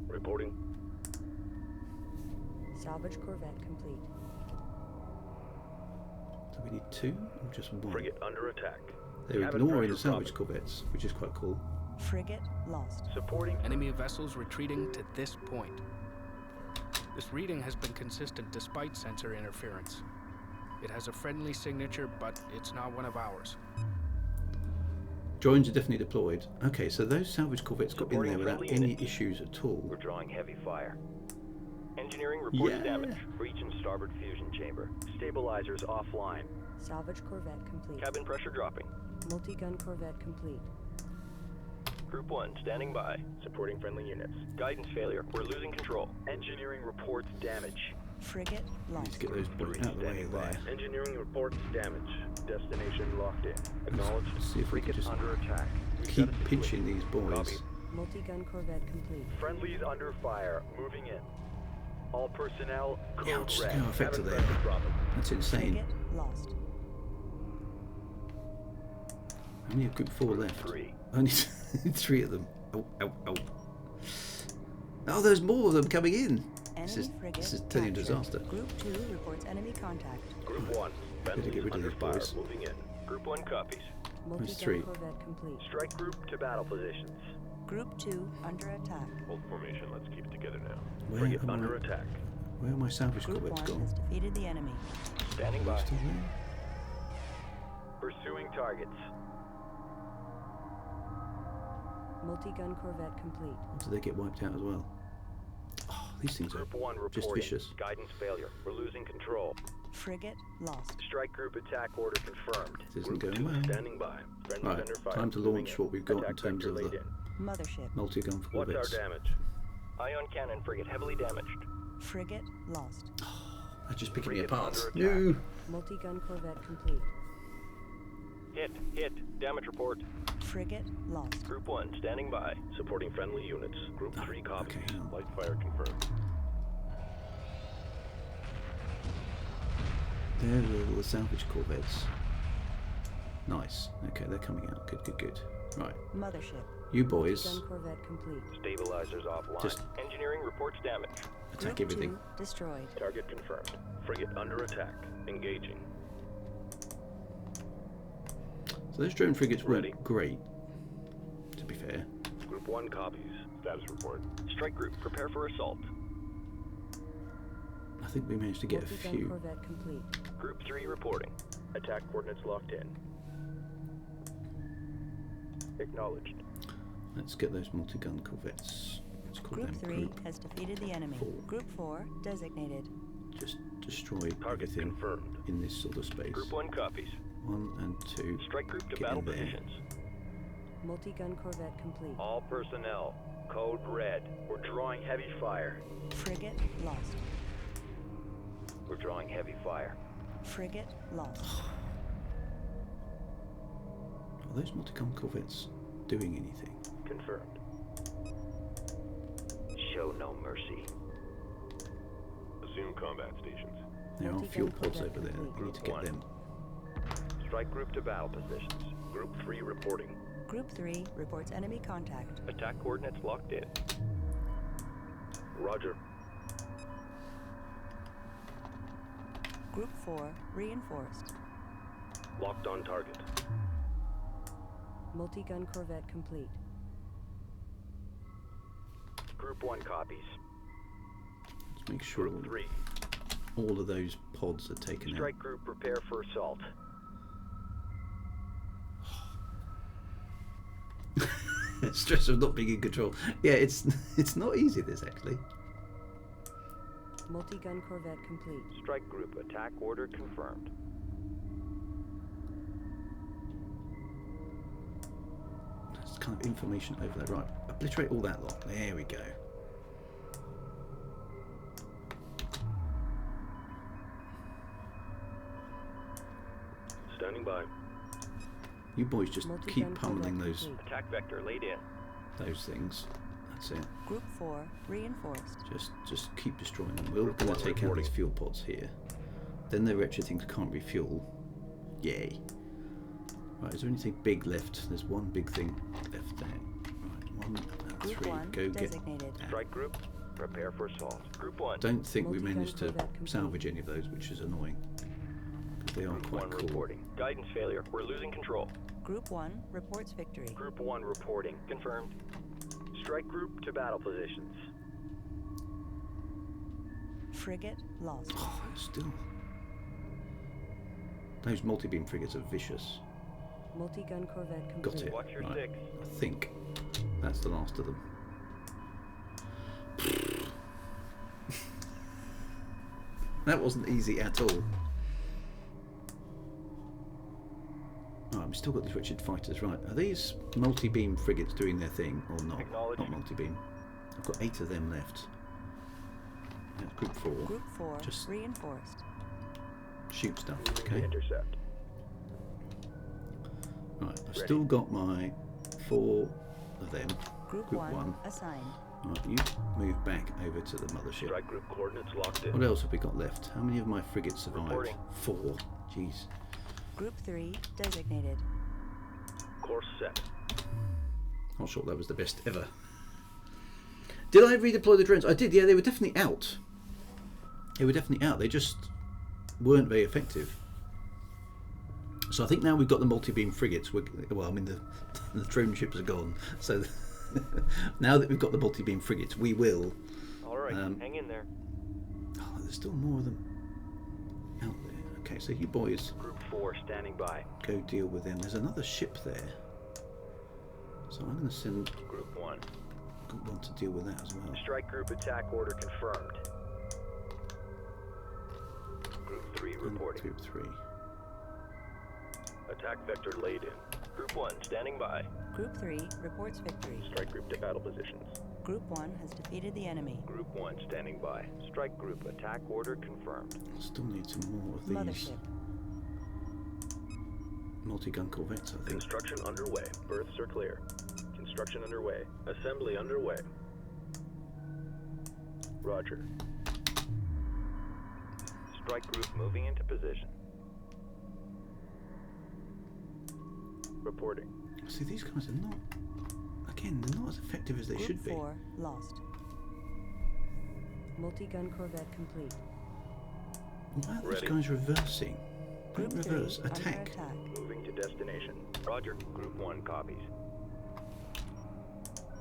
Reporting. Salvage corvette complete. So we need two or just one? Frigate under attack. They're Cabin ignoring the pressure salvage dropping. corvettes, which is quite cool. Frigate lost. Supporting. Enemy vessels retreating to this point. This reading has been consistent despite sensor interference. It has a friendly signature, but it's not one of ours. Drones are definitely deployed. Okay, so those salvage corvettes got in Supporting there without friendly any units. issues at all. We're drawing heavy fire. Engineering reports Yeah. damage. Breach in starboard fusion chamber. Stabilizers offline. Salvage corvette complete. Cabin pressure dropping. Multi-gun corvette complete. Group 1 standing by. Supporting friendly units. Guidance failure. We're losing control. Engineering reports damage. Frigate Need lost. to get those boys out of the way there. Engineering reports damage. Destination locked in. Acknowledged. Let's see if we can Frigate just under attack. We've Keep got a pinching situation. these boys. Copy. Multi-gun corvette complete. Friendlies under fire. Moving in. All personnel code Ouch, red. how effective Cabin they pressure are. dropping. That's insane. Frigate lost. How many of Group 4 left? 3. Only 3 of them. Oh, ow, ow. Oh, there's more of them coming in. Enemy frigate This is turning into captured. disaster. Group 2 reports enemy contact. Group 1. Better get Friendlies rid of under these fire. boys. Moving in. Group 1 copies. Multi-gun three. corvette complete. Strike group to battle positions. Group 2 under attack. Hold formation. Let's keep it together now. Where Frigate am I? under attack. Where are my salvage Group corvettes 1 gone? has defeated the enemy. Standing Are by. they still there? Pursuing targets. Multi-gun corvette complete. Or did they get wiped out as well? Oh, these things are Group 1 reporting. just vicious. Guidance failure. We're losing control. Frigate lost. Strike group attack order confirmed. This isn't Group going 2 well. standing by. Friendlies Right, under fire. time to Moving launch in. what we've got in Attack terms vector of the laid in. Mothership. multi-gun What's our corvettes. damage? Ion cannon frigate heavily damaged. Frigate lost. They're just picking me Frigate apart. under attack. No! Multi-gun corvette complete. Hit. Damage report. Frigate lost. Group 1 standing by. Supporting friendly units. Group 3 copies. okay, hang on. Light fire confirmed. They're the salvage corvettes. Nice. Okay, they're coming out. Good. Right. Mothership. You boys, Gun corvette complete. Stabilizers offline. Just- Engineering reports damage. attack Group everything. 2 destroyed. Target confirmed. Frigate under attack. Engaging. So those drone frigates Ready. weren't great, to be fair. Group 1 copies. Status report. Strike group, prepare for assault. I think we managed to get a Multi-gun few. corvette complete. Group 3 reporting. Attack coordinates locked in. Acknowledged. Let's get those multi-gun corvettes. Let's call Group them 3 Group. has defeated the enemy. 4. Group 4 designated. Just destroy Target everything confirmed. in this sort of space. Group 1 copies. 1 and 2. Strike group to Get battle in there. positions. Multi-gun corvette complete. All personnel. Code red. We're drawing heavy fire. Frigate lost. We're drawing heavy fire. Frigate lost. Are those multi-gun corvettes doing anything? Confirmed. Show no mercy. Assume combat stations. There are Multi-gun fuel pods corvette over there. complete. We need to get One. them. Strike group to battle positions. Group 3 reporting. Group 3 reports enemy contact. Attack coordinates locked in. Roger. Group 4 reinforced. Locked on target. Multi-gun corvette complete. Group 1 copies. Let's make sure Group 3. all of those pods are taken Strike group prepare for assault. out. Stress of not being in control. Yeah, it's not easy, this, actually. Multi-gun corvette complete. Strike group attack order confirmed. That's kind of information overload. Right, obliterate all that lot. There we go. Standing by. You boys just keep Multi-gun pummeling corvette those complete. Attack vector laid in. things. That's it. Group 4 reinforced. Just keep destroying them. We're Group going one to take out reporting. these fuel pods here. Then the wretched things can't refuel. Yay. Right, is there anything big left? There's one big thing left there. Right, 1 and Group 3. 1 Go get designated. that. Strike group prepare for assault. Group 1. Don't think we Multi-gun managed to corvette complete. salvage any of those, which is annoying. Because they are Group quite 1 cool. reporting. Guidance failure. We're losing control. Group 1 reports victory. Group 1 reporting. Confirmed. Strike group to battle positions. Frigate lost. Oh, still. Those multi-beam frigates are vicious. Multi-gun corvette complete. Got it. Watch your Right. six. I think that's the last of them. That wasn't easy at all. Right, we've still got these wretched fighters. Right, are these multi-beam frigates doing their thing or not? Acknowledge. Not multi-beam. I've got 8 of them left. That's group 4. Group 4 Just reinforced. shoot stuff. Moving to Okay. intercept. Right, I've Ready. still got my 4 of them. Group Group 1 one. assigned. Right, you move back over to the mothership. Strike group coordinates locked in. What else have we got left? How many of my frigates survived? Reporting. 4. Jeez. Group 3 designated. Course set. Not sure that was the best ever. Did I redeploy the drones? I did, yeah, they were definitely out. They were definitely out. They just weren't very effective. So I think now we've got the multi-beam frigates. Well, I mean, the drone ships are gone. So now that we've got the multi-beam frigates, we will... All right, hang in there. Oh, there's still more of them out there. Okay, so you boys Group 4 standing by. go deal with them. There's another ship there. So I'm going to send Group 1. Group 1 to deal with that as well. Strike group attack order confirmed. Group 3 And reporting. Group 3. Attack vector laid in. Group 1 standing by. Group 3 reports victory. Strike group to battle positions. Group 1 has defeated the enemy. Group 1 standing by. Strike group attack order confirmed. Still need some more of these Mothership. multi-gun corvettes, I think. Construction underway. Berths are clear. Construction underway. Assembly underway. Roger. Strike group moving into position. Reporting. See, these guys are not... Again, they're not as effective as they Group should be. 4 lost. Multi-gun corvette complete. Why are those Ready. guys reversing? Group Don't 3 reverse. under Attack. attack. Moving to destination. Roger. Group 1 copies.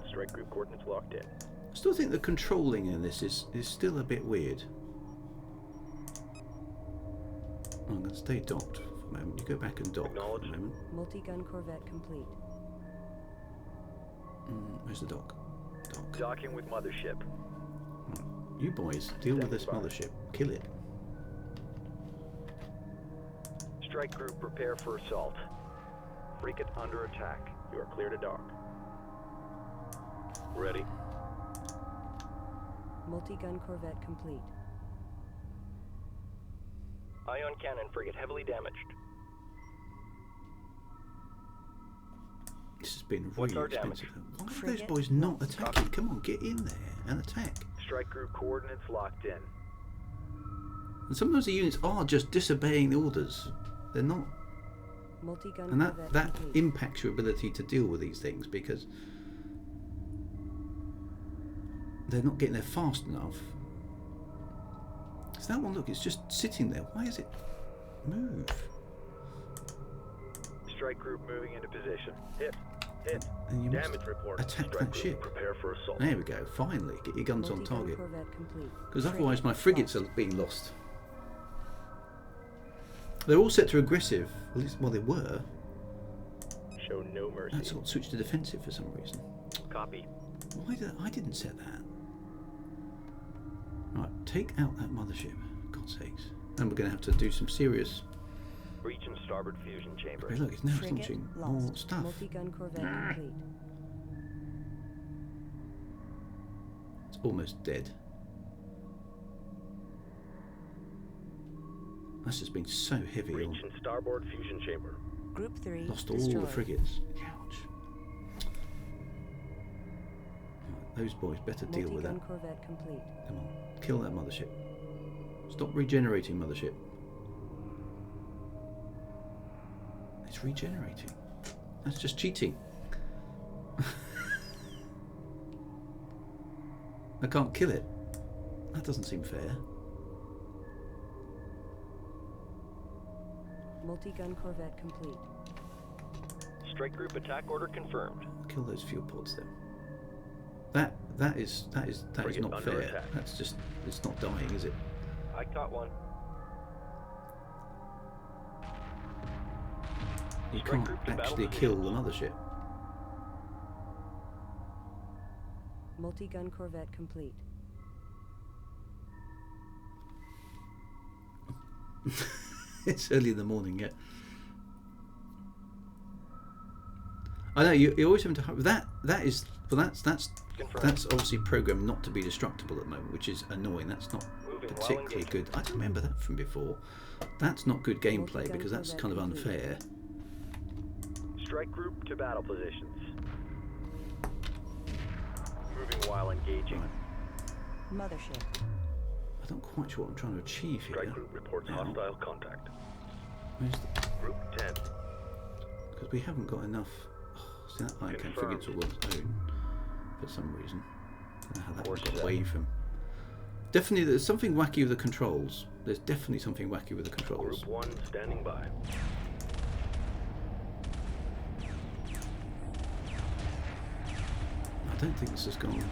Strike group coordinates locked in. I still think the controlling in this is still a bit weird. I'm going to stay docked for a moment. You go back and dock for a Acknowledge. moment. Multi-gun corvette complete. Where's the dock? Dock. Docking with mothership. You boys, deal with this Standing by. mothership. Kill it. Strike group prepare for assault. Frigate under attack. You are clear to dock. Ready. Multi-gun corvette complete. Ion cannon frigate heavily damaged. This has been What's really our damage? expensive. Why are those Frigate boys not lost. attacking? Come on, get in there and attack. Strike group coordinates locked in. And sometimes the units are just disobeying the orders. They're not. Multi-gun And corvette that complete. impacts your ability to deal with these things because they're not getting there fast enough. Because that one, look, it's just sitting there. Why is it move? Strike group moving into position. Hit. Hit. And you Damage must report. attack Strike that group, ship. prepare for assault. There we go. Finally, get your guns on Multi-gun target. corvette complete. Because otherwise my Frigate frigates lost. are being lost. They're all set to aggressive. At least, well, they were. Show no mercy. That's all switched to defensive for some reason. Copy. Why did I didn't set that? Right, take out that mothership. God's sakes. And we're going to have to do some serious. Breach in starboard fusion chamber. Okay, look, it's now Frigate launching lost. more stuff. Multi-gun corvette complete. It's almost dead. That's just been so heavy on. Breach in starboard fusion chamber. Group 3 Lost all destroyed. the frigates. Ouch. Right, those boys better deal with that. Multi-gun corvette complete. Come on, kill that mothership. Stop regenerating, mothership. It's regenerating. That's just cheating. I can't kill it. That doesn't seem fair. Multi-gun corvette complete. Strike group attack order confirmed. Kill those fuel pods then. That is Frigate not under fair. attack. That's just, it's not dying, is it? I caught one. You Strike can't group to battle actually position. kill the mothership. Multi-gun corvette complete. It's early in the morning yet. I know you always have to hurry. That's Confirmed. that's obviously programmed not to be destructible at the moment, which is annoying. That's not Moving while particularly engaged. good. I don't remember that from before. That's not good gameplay Multi-gun because that's corvette kind of complete. unfair. Strike group to battle positions. Moving while engaging. Right. Mothership. I'm not quite sure what I'm trying to achieve here. Strike group reports now. hostile contact. Where's Group 10. because we haven't got enough. Oh, see that icon Confirmed. frigates all on its own for some reason. I don't know how that Force got set. away from. Definitely, there's something wacky with the controls. There's definitely something wacky with the controls. Group 1 standing by. I don't think this has gone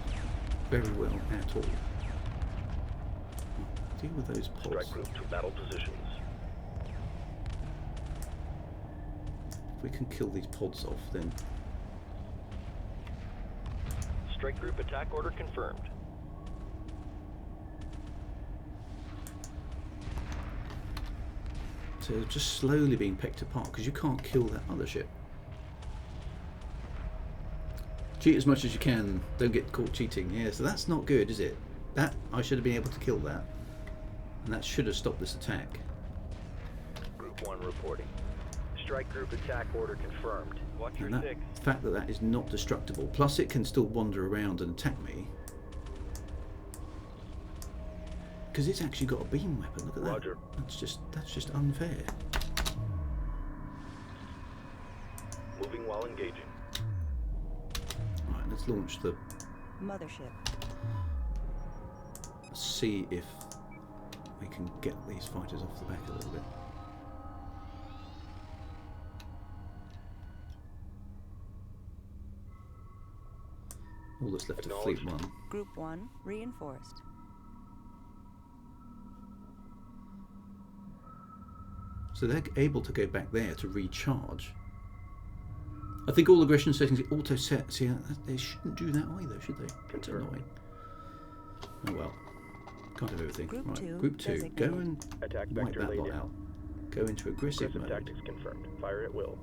very well at all. Deal with those pods. Strike group to battle positions. If we can kill these pods off, then Strike group attack order confirmed. so they're just slowly being picked apart because you can't kill that other ship. Cheat as much as you can. Don't get caught cheating. Yeah, so that's not good, is it? That I should have been able to kill that, and that should have stopped this attack. Group 1 reporting. Strike group attack order confirmed. Watch your And that 6. fact that that is not destructible, plus it can still wander around and attack me, because it's actually got a beam weapon. Look at that. Roger. That's just unfair. Moving while engaging. Right, let's launch the. Mothership. See if we can get these fighters off the back a little bit. All that's left of Fleet 1. Group 1 reinforced. So they're able to go back there to recharge. I think all aggression settings are auto set. See, they shouldn't do that either, should they? That's annoying. Oh well. Can't have everything. Group Right, 2 Group 2. Go designated. and Attack wipe vector that laid lot in. out. Go into aggressive Aggressive mode. tactics confirmed. Fire at will.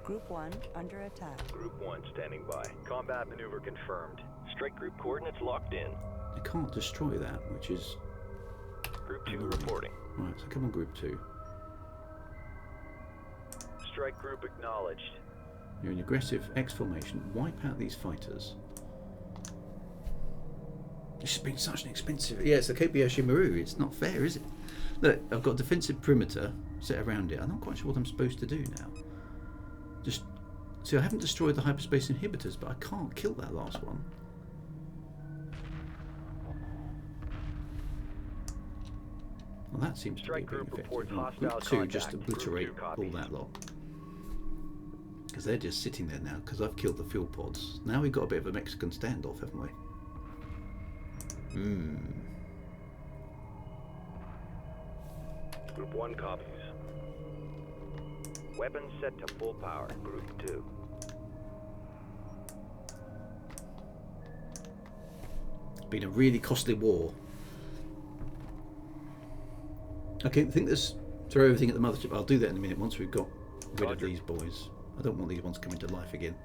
Group 1 under attack. Group 1 standing by. Combat maneuver confirmed. Strike group coordinates locked in. You can't destroy that, which is Group 2 annoying. reporting. Right, so come on, Group 2. Strike group acknowledged. You're in aggressive X formation. Wipe out these fighters. This has been such an expensive. Yeah, it's the Kobayashi Maru. It's not fair, is it? Look, I've got defensive perimeter set around it. I'm not quite sure what I'm supposed to do now. Just see, I haven't destroyed the hyperspace inhibitors, but I can't kill that last one. Well, that seems Strike to be group effective. reports Right, hostile Group 2 contact. just Group obliterate 2 all copies. that lot. Because they're just sitting there now, because I've killed the fuel pods. Now we've got a bit of a Mexican standoff, haven't we? Group 1 copies. Weapons set to full power. Group 2. Been a really costly war. Okay, I think there's throw everything at the mothership. I'll do that in a minute once we've got rid of these boys. I don't want these ones coming to life again.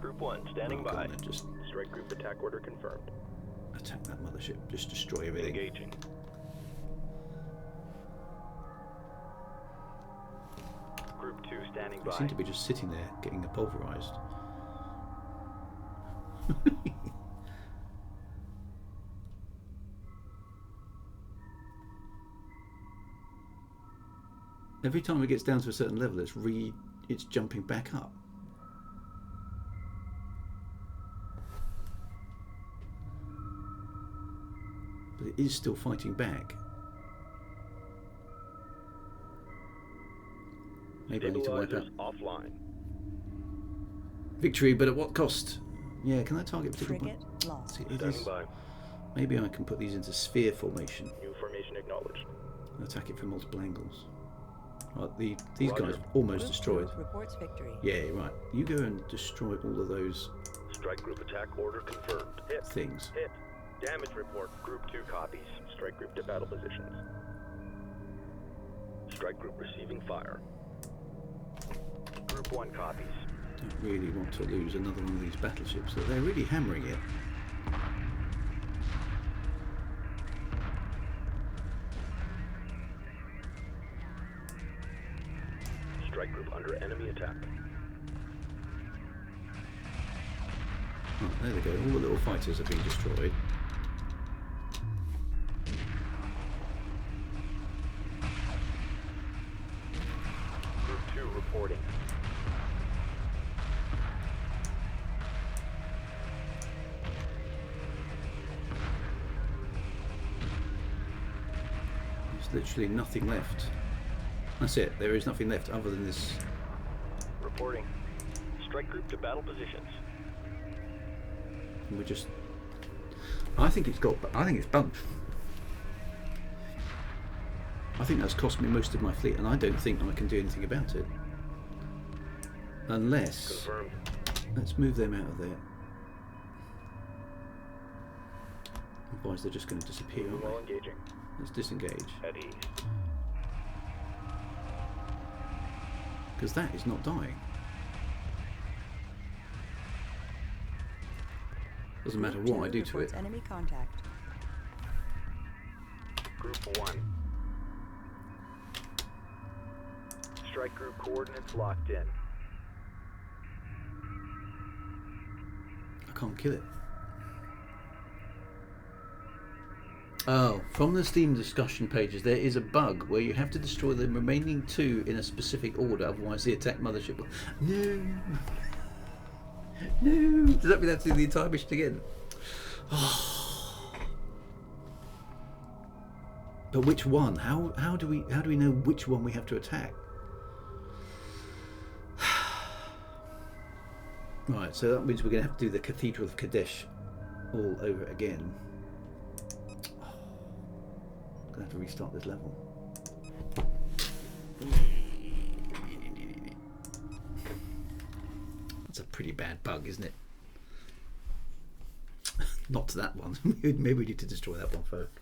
Group 1 standing Oh, by. God, just Strike group attack order confirmed. attack that mothership. Just destroy everything. Engaging. Group 2 standing They by. seem to be just sitting there getting pulverized. Every time it gets down to a certain level, it's jumping back up. But it is still fighting back. Maybe I need to wipe out Stabilizers offline. victory, but at what cost? Yeah, can I target particular Frigate point? lost. See, it Standing is. by. Maybe I can put these into sphere formation New formation acknowledged. and attack it from multiple angles. Right, these Roger. guys almost Group destroyed. 2 reports victory. Yeah, right. You go and destroy all of those Strike group attack order confirmed. Hit. things. Hit. Damage report. Group 2 copies. Strike group to battle positions. Strike group receiving fire. Group 1 copies. Don't really want to lose another one of these battleships. They're really hammering it. Strike group under enemy attack. Right, there they go. All the little fighters are being destroyed. Group 2 reporting. There's literally nothing left. That's it. There is nothing left other than this. Reporting. Strike group to battle positions. And we just. I think it's bugged. I think that's cost me most of my fleet, and I don't think I can do anything about it. Unless. Confirmed. Let's move them out of there. Otherwise, they're just going to disappear, aren't While they? engaging. Let's disengage. At ease. Because that is not dying. Doesn't matter Group what I 2 do to it. reports enemy contact. Group 1. Strike group coordinates locked in. I can't kill it. Oh, from the Steam discussion pages, there is a bug where you have to destroy the remaining 2 in a specific order, otherwise the attack mothership will... No! No! Does that mean I have to do the entire mission again? But which one? How do we know which one we have to attack? Right, so that means we're going to have to do the Cathedral of Kadesh all over again. I'm going to have to restart this level. That's a pretty bad bug, isn't it? Not to that one. Maybe we need to destroy that one first.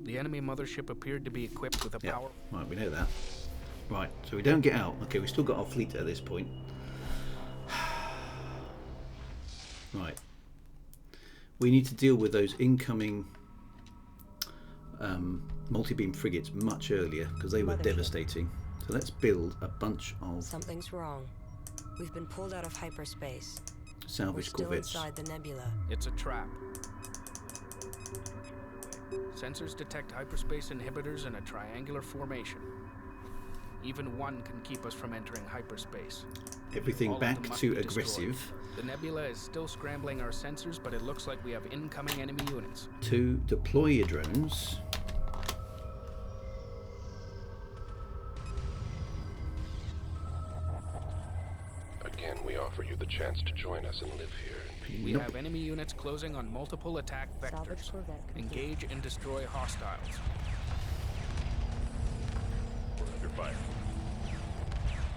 The enemy mothership appeared to be equipped with a Yeah, power. right, we know that. Right, so we don't get out. Okay, we've still got our fleet at this point. Right. We need to deal with those incoming multi-beam frigates much earlier because they were Mothership. devastating. So let's build a bunch of Something's wrong. We've been pulled out of hyperspace. We're salvage still corvettes. inside the nebula. It's a trap. Sensors detect hyperspace inhibitors in a triangular formation. Even one can keep us from entering hyperspace. Everything All of back them must to be destroyed. aggressive. The nebula is still scrambling our sensors, but it looks like we have incoming enemy units. 2, deploy your drones. Again, we offer you the chance to join us and live here in peace. We Nope. have enemy units closing on multiple attack Salvage vectors. corvette complete. Engage and destroy hostiles. We're under fire.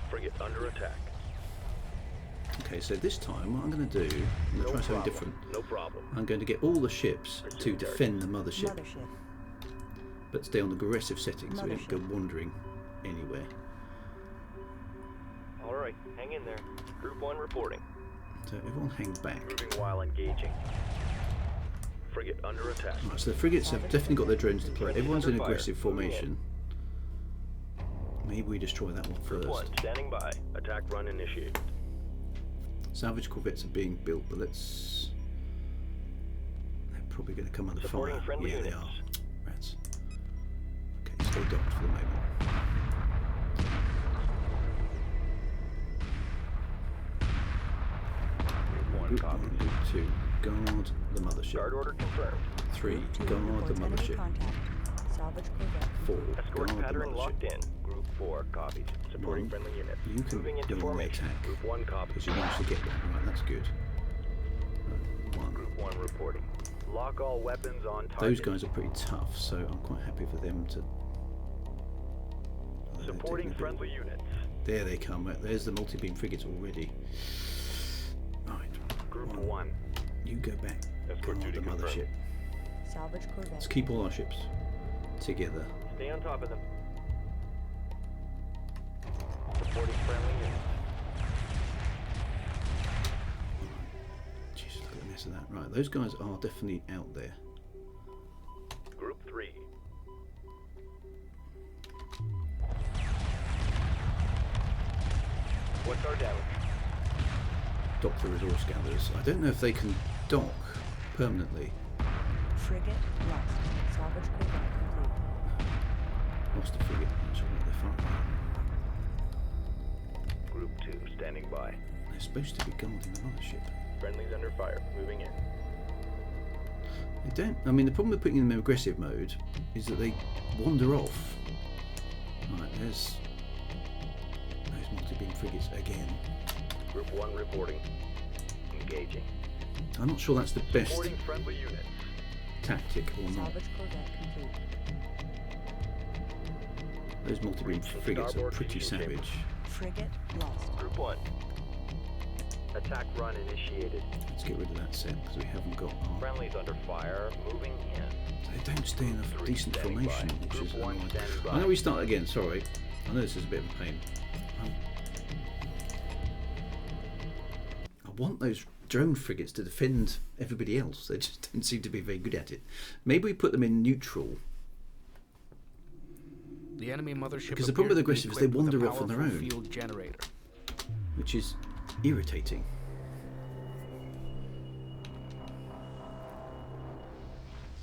Frigate under attack. Okay, so this time what I'm going to do, I'm going to try something different. No problem. I'm going to get all the ships to defend the mothership, Mothership. but stay on aggressive settings so we don't go Mothership. wandering anywhere. All right, hang in there. Group 1 reporting. So everyone hang back. Moving while engaging. Frigate under attack. Right, so the frigates have definitely got their drones deployed. Everyone's in aggressive formation. Maybe we destroy that one Group 1 first. standing by. Attack run initiated. Salvage corvettes are being built, but let's... They're probably going to come under Supporting fire. friendly Yeah, they units. are. Rats. Okay, stay docked for the moment. Group 1 Group copies. 1, Group 2, guard the mothership. Guard order confirmed. 3, Group 2 guard the reports enemy mothership. contact. Salvage corvette. 4, Escort guard the pattern locked mothership. in. Group 4 copies. Supporting 1. friendly units. You can Moving into bring the formation. attack. Group 1 copies. Because you managed to get one. Right, that's good. Right, 1. Group 1 reporting. Lock all weapons on target. Those guys are pretty tough, so I'm quite happy for them to... they're Supporting taking a bit- friendly units. There they come. Right, there's the multi-beam frigates already. Right. Group 1. You go back. Escort Guard duty the confirmed. mothership. Salvage corvette. Let's keep all our ships together. Stay on top of them. Supporting friendly units. Jesus, look at the mess of that. Right, those guys are definitely out there. Group 3. What's our damage? Dock the resource gatherers. I don't know if they can dock permanently. Frigate lost. Salvage corvette complete. Lost the frigate. That's what they're firing. Group 2 standing by. They're supposed to be guarding the mothership. Friendlies under fire. Moving in. They don't. I mean, the problem with putting them in aggressive mode is that they wander off. Right, there's those multi-beam frigates again. Group 1 reporting. Engaging. I'm not sure that's the best Supporting friendly units. tactic or not. Salvage corvette complete. Those multi-beam Reaching frigates are starboard pretty fusion chamber. savage. Frigate lost. Group 1. Attack run initiated. Let's get rid of that set because we haven't got our... Friendlies under fire. Moving in. They don't stay in a 3 decent standing by. formation, which Group is 1 annoying. standing by. I know we start again, sorry. I know this is a bit of a pain. I want those drone frigates to defend everybody else. They just don't seem to be very good at it. Maybe we put them in neutral. The enemy mothership Because the problem with appears to be aggressive is they equipped with a wander off on their powerful own. field generator. Which is irritating.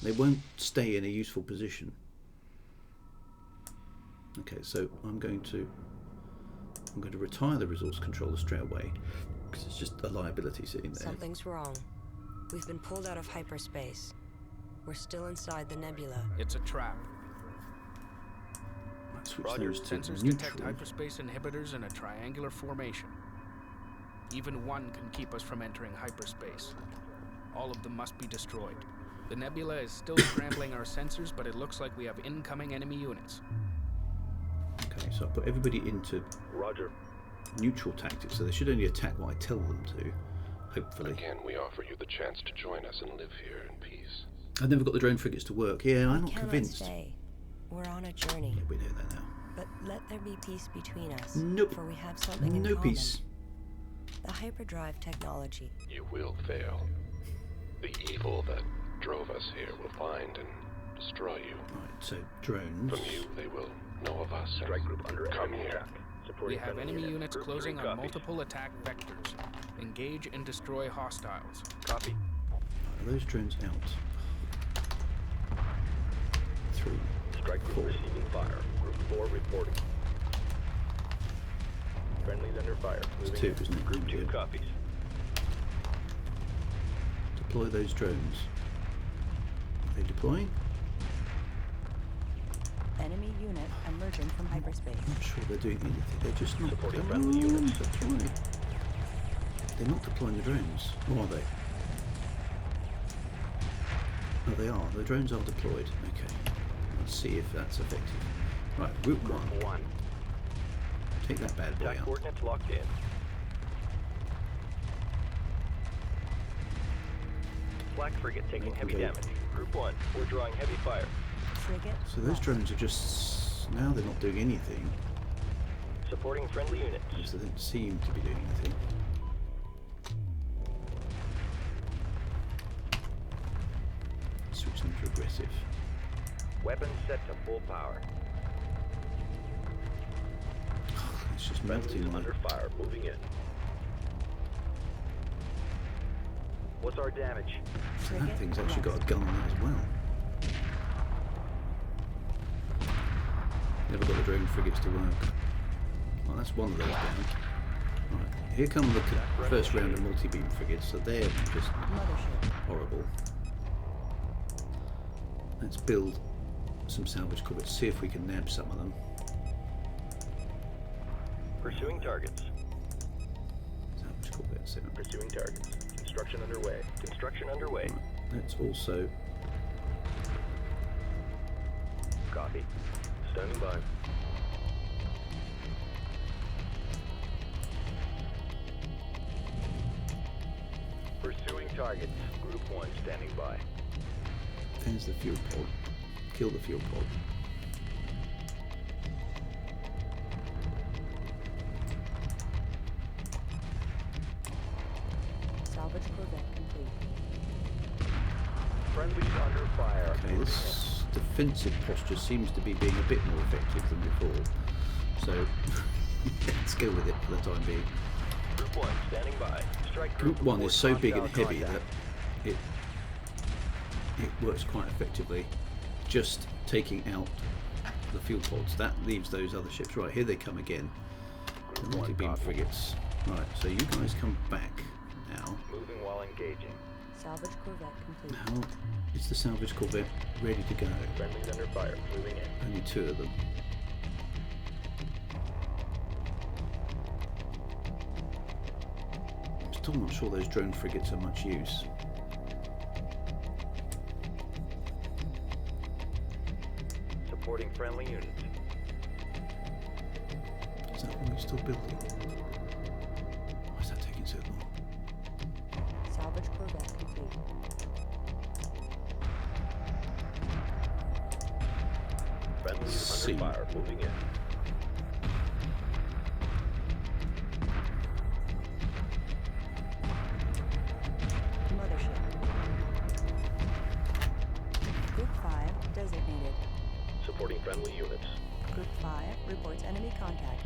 They won't stay in a useful position. Okay, so I'm going to retire the resource controller straight away because it's just a liability sitting there. Something's wrong. We've been pulled out of hyperspace. We're still inside the nebula. It's a trap. Let's switch Roger. those to Sensors detect neutral. hyperspace inhibitors in a triangular formation. Even one can keep us from entering hyperspace. All of them must be destroyed. The nebula is still scrambling our sensors, but it looks like we have incoming enemy units. Okay, so I put everybody into Roger. neutral tactics, so they should only attack what I tell them to, hopefully. Again, we offer you the chance to join us and live here in peace. I've never got the drone frigates to work. Yeah, I'm not Cannot convinced. stay. We're on a journey. Yeah, we know that now. But let there be peace between us. Nope. For we have something in No common. peace. The hyperdrive technology. You will fail. The evil that drove us here will find and destroy you. Right, so drones. From you, they will know of us. Strike group under Come enemy here. attack. We Supporting have friendly enemy units Group closing 3 on copies. multiple attack vectors. Engage and destroy hostiles. Copy. Are those drones out? 3. Strike group receiving fire. Group 4 reporting. Friendlies under fire. It's Moving 2, in. isn't it? Group 2 Yeah. copies. Deploy those drones. Are they deploying? Enemy unit emerging from hyperspace. I'm not sure they're doing anything. They're just not. Supporting Come friendly on, units. deploy. They're not deploying the drones. Or are they? Oh, they are. The drones are deployed. Okay. Let's see if that's effective. Right, Group 1. Group 1. Take that bad boy Attack out. coordinates locked in. Flak frigate taking heavy Okay. damage. Group 1, we're drawing heavy fire. Frigate So those lost. drones are just... Now they're not doing anything. Supporting friendly units. At least they don't seem to be doing anything. Switch them to aggressive. Weapons set to full power. It's just Friendlies melting my... under fire. Moving in. What's our damage? So that Frigate thing's actually got lost. a gun on it as well. Never got the drone frigates to work. Well, that's one of those down. Right, here come the first round of multi-beam frigates, so they're just Mothership. horrible. Let's build some salvage corvettes, see if we can nab some of them. Pursuing targets. Salvage corvettes, they don't- Pursuing targets. Construction underway. Construction underway. Right, let's also... Copy. Standing by. Pursuing targets. Group 1 standing by. There's the fuel pod. Kill the fuel pod. Salvage corvette complete. Friendlies under fire. Okay, this defensive posture seems to be being a bit more effective than before. So, let's go with it for the time being. Group 1 standing by. Strike Group 1 is so big and hostile heavy that contact. it works quite effectively. Just taking out the fuel pods, that leaves those other ships. Right, here they come again. The Group 1 multi-beam copy. frigates. Right, so you guys come back now. Moving while engaging. Salvage corvette complete. How is the salvage corvette ready to go? Friendlies under fire. Moving in. Only 2 of them. I'm still not sure those drone frigates are much use. Supporting friendly units. Is that one you're still building? Why is that taking so long? Salvage corvette complete. Friendlies See. under fire. Moving in. Mothership. Group 5 designated. Supporting friendly units. Group 5 reports enemy contact.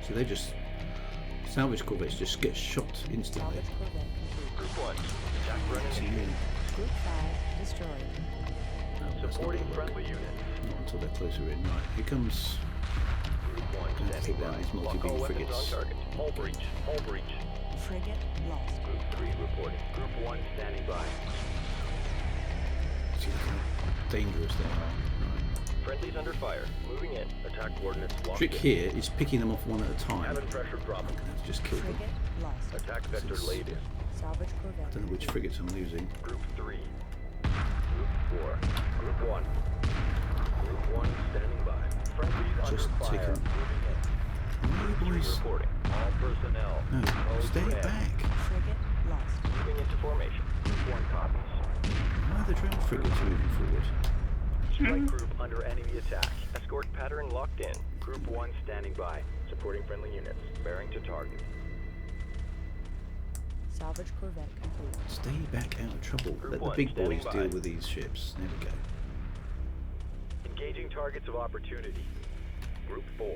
So they just... Salvage corvettes just get shot instantly. Salvage corvette complete. Group 1. Attack run See, initiated. Group 5 destroyed. no, that's not Supporting gonna work. friendly units. Not until they're closer in. Right, here comes... Group 1 Let's standing take down by. these Lock multi-beam all weapons frigates. on target. Hull breach. Hull breach. Frigate lost. Group 3 reporting. Group 1 standing by. See look how dangerous they are. Right. Friendlies under fire. Moving in. Attack coordinates locked Trick in. here is picking them off one at a time. Cabin pressure dropping. Let's just kill them. Frigate lost. Attack vector This is- laid in. Salvage corvette. I don't know which frigates I'm losing. Group 3. Group 4. Group 1. Group 1 standing by. Friendlies Just under take fire. them. Moving in. No, Group 3 boys. reporting. All personnel. No, Code stay red. back. Frigate lost. Moving into formation. Group 1 copies. Why are the drone frigates moving forward? Strike group under enemy attack. Escort pattern locked in. Group 1 standing by. Supporting friendly units. Bearing to target. Salvage corvette complete. Stay back out of trouble. Group Let the one, big standing boys by. deal with these ships. There we go. Engaging targets of opportunity. Group 4.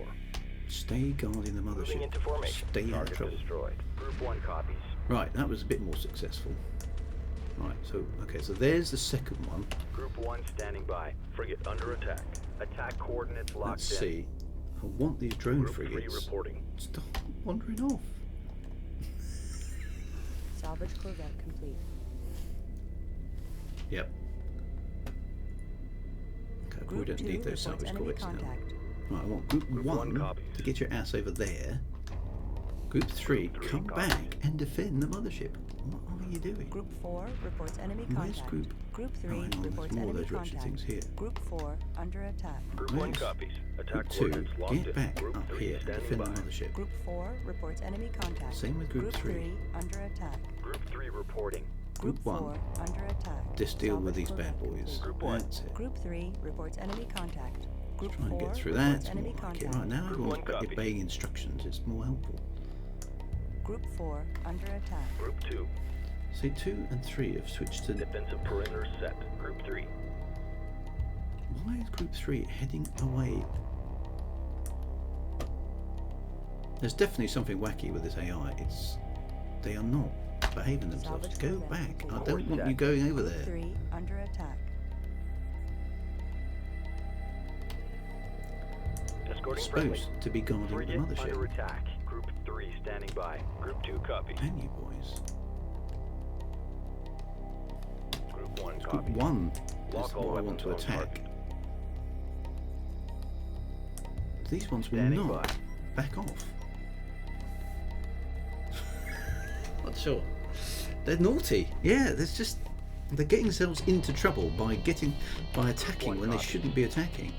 Stay guarding the Moving mothership. into formation. Stay out of Target trouble. destroyed. Group 1 copies. Right, that was a bit more successful. Right, so okay, so there's the second one. Group 1 standing by. Frigate under attack. Attack coordinates locked Let's in. see. I want these drone Group 3 frigates. reporting. Stop wandering off. Salvage corvette complete. Yep. Okay, we Group don't 2 need those reports salvage enemy corvettes now. contact. Right, I want Group Group 1 1 copies. to get your ass over there. Group 3, Group 3 come copies. back and defend the mothership. What are you doing? Group 4 reports enemy Where's contact. Group? Group 3 Oh, hang on, reports there's more of enemy those wretched contact. things here. Group 4 under attack. Group 1 Where's copies. Group Attack 2, coordinates locked in. get back Group up 3 here and standing defend by. the mothership. Group 4 reports enemy contact. Same with Group 3. under attack. Group 3 reporting. Group 1, 4 under attack. just deal with Salvage these bad corvette boys. complete. Group 1. That's it. Group 3 reports enemy contact. Group Try and 4 get through reports that. enemy More like it. contact. Right, now Group everyone's 1 back copy. obeying instructions. It's more helpful. Group 4 under attack. Group 2. See, 2 and 3 have switched to... Defensive perimeter set. Group 3. Why is Group 3 heading away? There's definitely something wacky with this AI. They are not behaving themselves. Salvage Go corvette back. complete. I don't want you going over Group there. 3 under attack. Escorting Supposed friendly. to be guarding the Frigate under mothership. attack. Group 3 standing by. Group 2 copies. Can you boys? Group 1 Group copies. 1 is Lock all what I want to weapons on attack. target. These ones will Standing not by. back off. Not sure. They're naughty. Yeah, they're getting themselves into trouble by attacking when they shouldn't be attacking.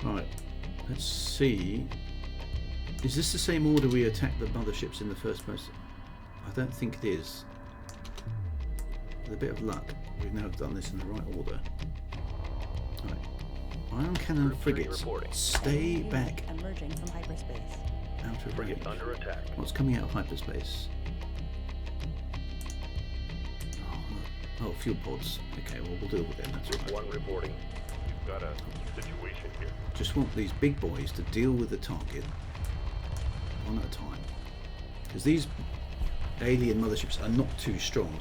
Right, let's see. Is this the same order we attacked the motherships in the first place? I don't think it is. With a bit of luck, we've now done this in the right order. Right. Ion cannon Group 3 frigates, reporting. stay Enemy back unit emerging from hyperspace. out of range. Frigate under attack. What's coming out of hyperspace? Oh, fuel pods. Okay, well we'll deal with them. That's Group right. 1 reporting. We've got a situation here. Just want these big boys to deal with the target one at a time, because these alien motherships are not too strong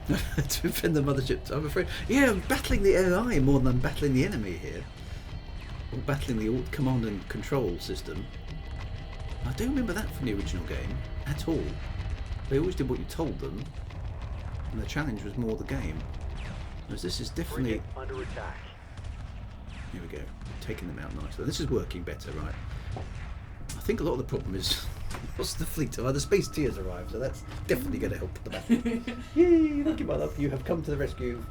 to defend the motherships. I'm afraid. Yeah, I'm battling the AI more than I'm battling the enemy here, or battling the command and control system. I don't remember that from the original game at all. They always did what you told them, and the challenge was more the game. Whereas this is definitely. Frigate under attack. Here we go, taking them out nicely. This is working better, right? I think a lot of the problem is what's the fleet? Oh, the space tea has arrived, so that's definitely going to help the battle. Yay! Thank you, my love. You have come to the rescue.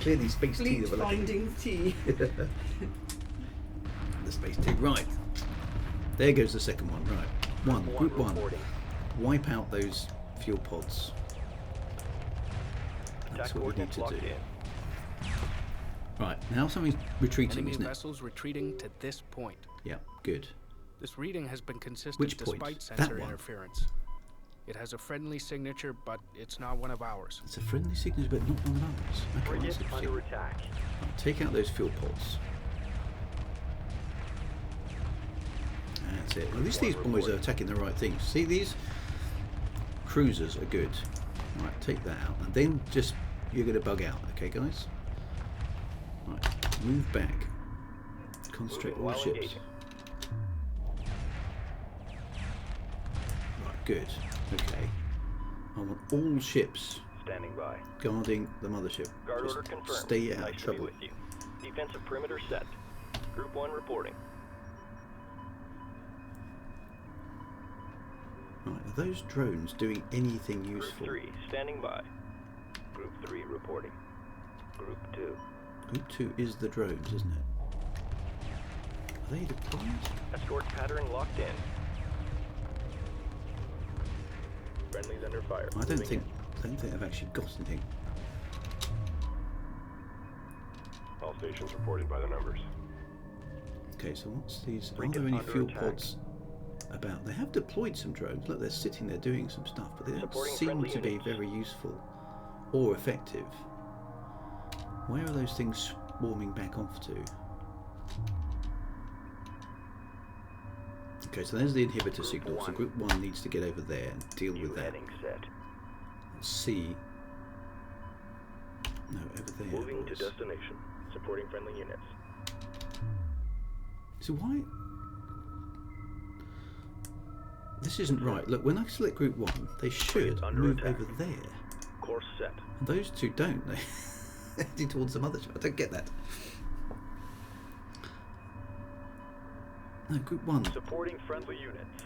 Clearly, space tea Fleet that we're looking. finding tea. The space tea, right? There goes the second one. Right, Group 1. reporting. Wipe out those fuel pods. That's Attack what we need coordinates to locked do. in. Right, now something's retreating, Enemy isn't it? vessels retreating to this point. Yeah, good. This reading has been consistent Which point? despite That sensor one? interference. It has a friendly signature, but it's not one of ours. It's a friendly signature, but not one of ours. Okay, Frigate that's interesting. under attack. Right, take out those fuel pods. That's it. Well, at least these boys are attacking the right things. See, these cruisers are good. Right, take that out, and then just you're going to bug out. Okay, guys. Right, move back. Concentrate Moving all while ships. engaging. Right, good. Okay. I want all ships Standing by. guarding the mothership. Guard Just order confirmed. stay out nice of to be trouble. with you. Defensive perimeter set. Group 1 reporting. Right, are those drones doing anything Group useful? 3 standing by. Group 3 reporting. Group 2. Group 2 is the drones, isn't it? Are they deployed? Escort pattern locked in. Friendlies under fire. I don't Moving think I've actually got anything. All stations reported by the numbers. Okay, so what's these? Are Frigate there any under fuel attack. pods about? They have deployed some drones. Look, they're sitting there doing some stuff, but they don't Supporting seem friendly to be units. very useful or effective. Where are those things swarming back off to? Okay, so there's the inhibitor Group signal. So 1. Group 1 needs to get over there and deal New with that. heading set. C. No, over there. Moving to boys. destination. Supporting friendly units. So why? This isn't right. Look, when I select Group 1, they should move over there. Course set. And those two don't. They're heading towards some other ship. I don't get that. No, Group 1. Supporting friendly units.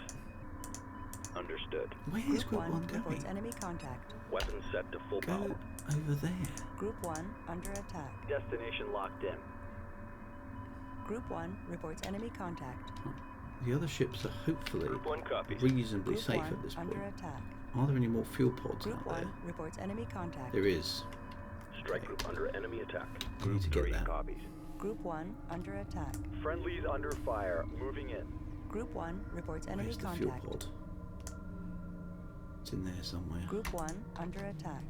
Understood. Where is Group 1 reports going? enemy contact. Weapons set to full Go power. over there. Group 1 under attack. Destination locked in. Group 1 reports enemy contact. The other ships are hopefully Group 1 copies. reasonably Group safe 1 at this point. under attack. Are there any more fuel pods Group out 1 there? reports enemy contact. There is. Strike group under enemy attack. We need to get 3 that. copies. Group 1 under attack. Friendlies under fire. Moving in. Group 1 reports enemy Where's the fuel contact. pod? It's in there somewhere. Group 1 under attack.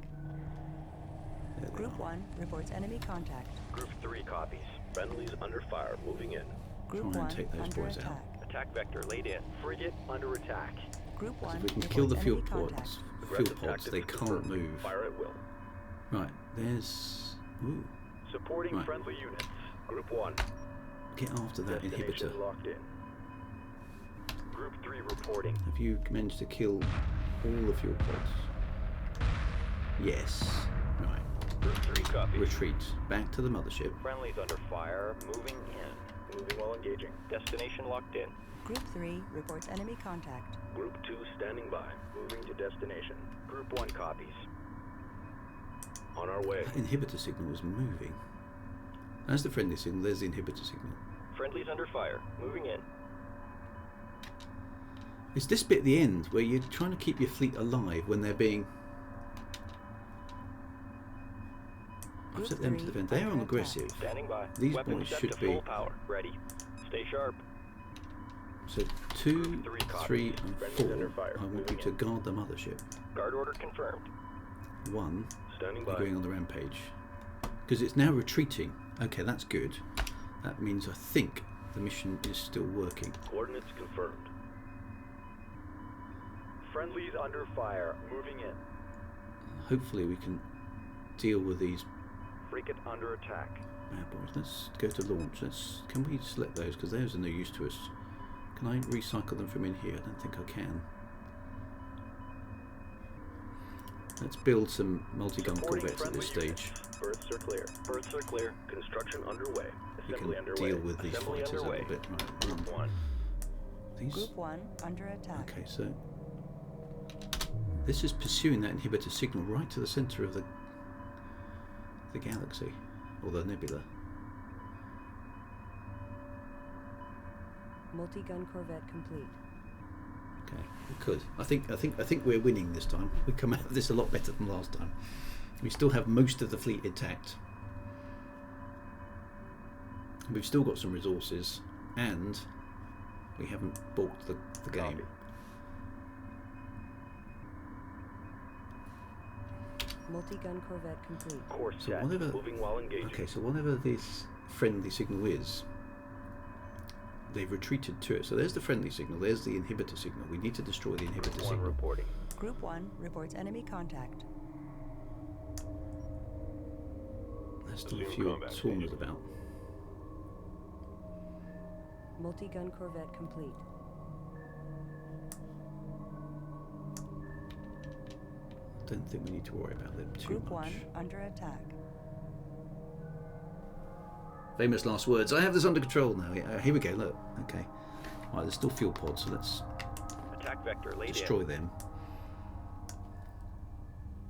There they Group are. 1 reports enemy contact. Group 3 copies. Friendlies under fire. Moving in. Group Try and 1 take those under boys attack. out. Attack vector laid in. Frigate under attack. Group 1 So if we can reports kill the fuel enemy pods, contact. Aggressive they tactics can't confirmed. move. Fire at will. Right, there's... Ooh, Supporting Right. friendly units. Group 1. get after that Destination inhibitor. locked in. Group 3 reporting. Have you managed to kill all the fuel pods? Yes. Right, Group 3 copies. retreat. Back to the mothership. Friendlies under fire. Moving in. Moving while engaging. Destination locked in. Group 3 reports enemy contact. Group 2 standing by. Moving to destination. Group 1 copies. On our way. That inhibitor signal was moving. That's the friendly signal, there's the inhibitor signal. Friendlies under fire. Moving in. It's this bit at the end where you're trying to keep your fleet alive when they're being... I've Group set them to 3 defend. They're on under aggressive. Standing by. These Weapons boys set should to be... full power. Ready. Stay sharp. So 2, Three 3 copies. and Friendlies under 4, fire. I want you Moving to in. guard the mothership. Guard order confirmed. 1, Standing you're by. going on the rampage. Because it's now retreating. Okay, that's good. That means I think the mission is still working. Coordinates confirmed. Friendlies under fire. Moving in. Hopefully we can deal with these Frigate under attack. bad boys. Let's go to launch. Can we select those? Because those are no use to us. Can I recycle them from in here? I don't think I can. Let's build some multi-gun Supporting corvettes at this friendly stage. units. Berths are clear. Berths are clear. Construction underway. We Assembly can underway. deal with these Assembly fighters a underway. little bit. Right. Group 1. These. Group 1 under attack. Okay, so this is pursuing that inhibitor signal right to the centre of the galaxy, or the nebula. Multi-gun corvette complete. Okay, we could. I think we're winning this time. We come out of this a lot better than last time. We still have most of the fleet intact. We've still got some resources, and we haven't balked the game. Copy. Multi-gun corvette complete. Course So set. whatever- Moving while engaging. Okay, so whatever this friendly signal is, they've retreated to it. So there's the friendly signal, there's the inhibitor signal. We need to destroy the inhibitor Group 1 signal. reporting. Group 1 reports enemy contact. There's still a Assume few combat swarmers stage. about. Multi-gun corvette complete. Don't think we need to worry about them too Group much. 1 under attack. Famous last words. I have this under control now. Here we go, look. Okay. Right, there's still fuel pods, so let's Attack vector laid destroy in. them.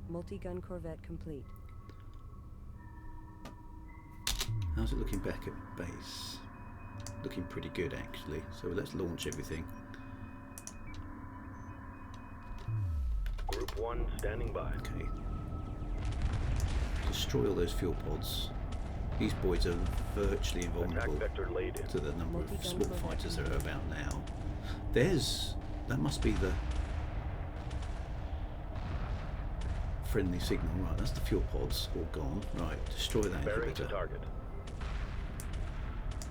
Multi-gun corvette complete. How's it looking back at base? Looking pretty good, actually. So let's launch everything. Group 1 standing by. Okay. Destroy all those fuel pods. These boys are virtually Attack invulnerable vector laid in. to the number of Multi-gun small corvette fighters that are about now. That must be the friendly signal. Right, that's the fuel pods all gone. Right, destroy that Bearing to inhibitor. target.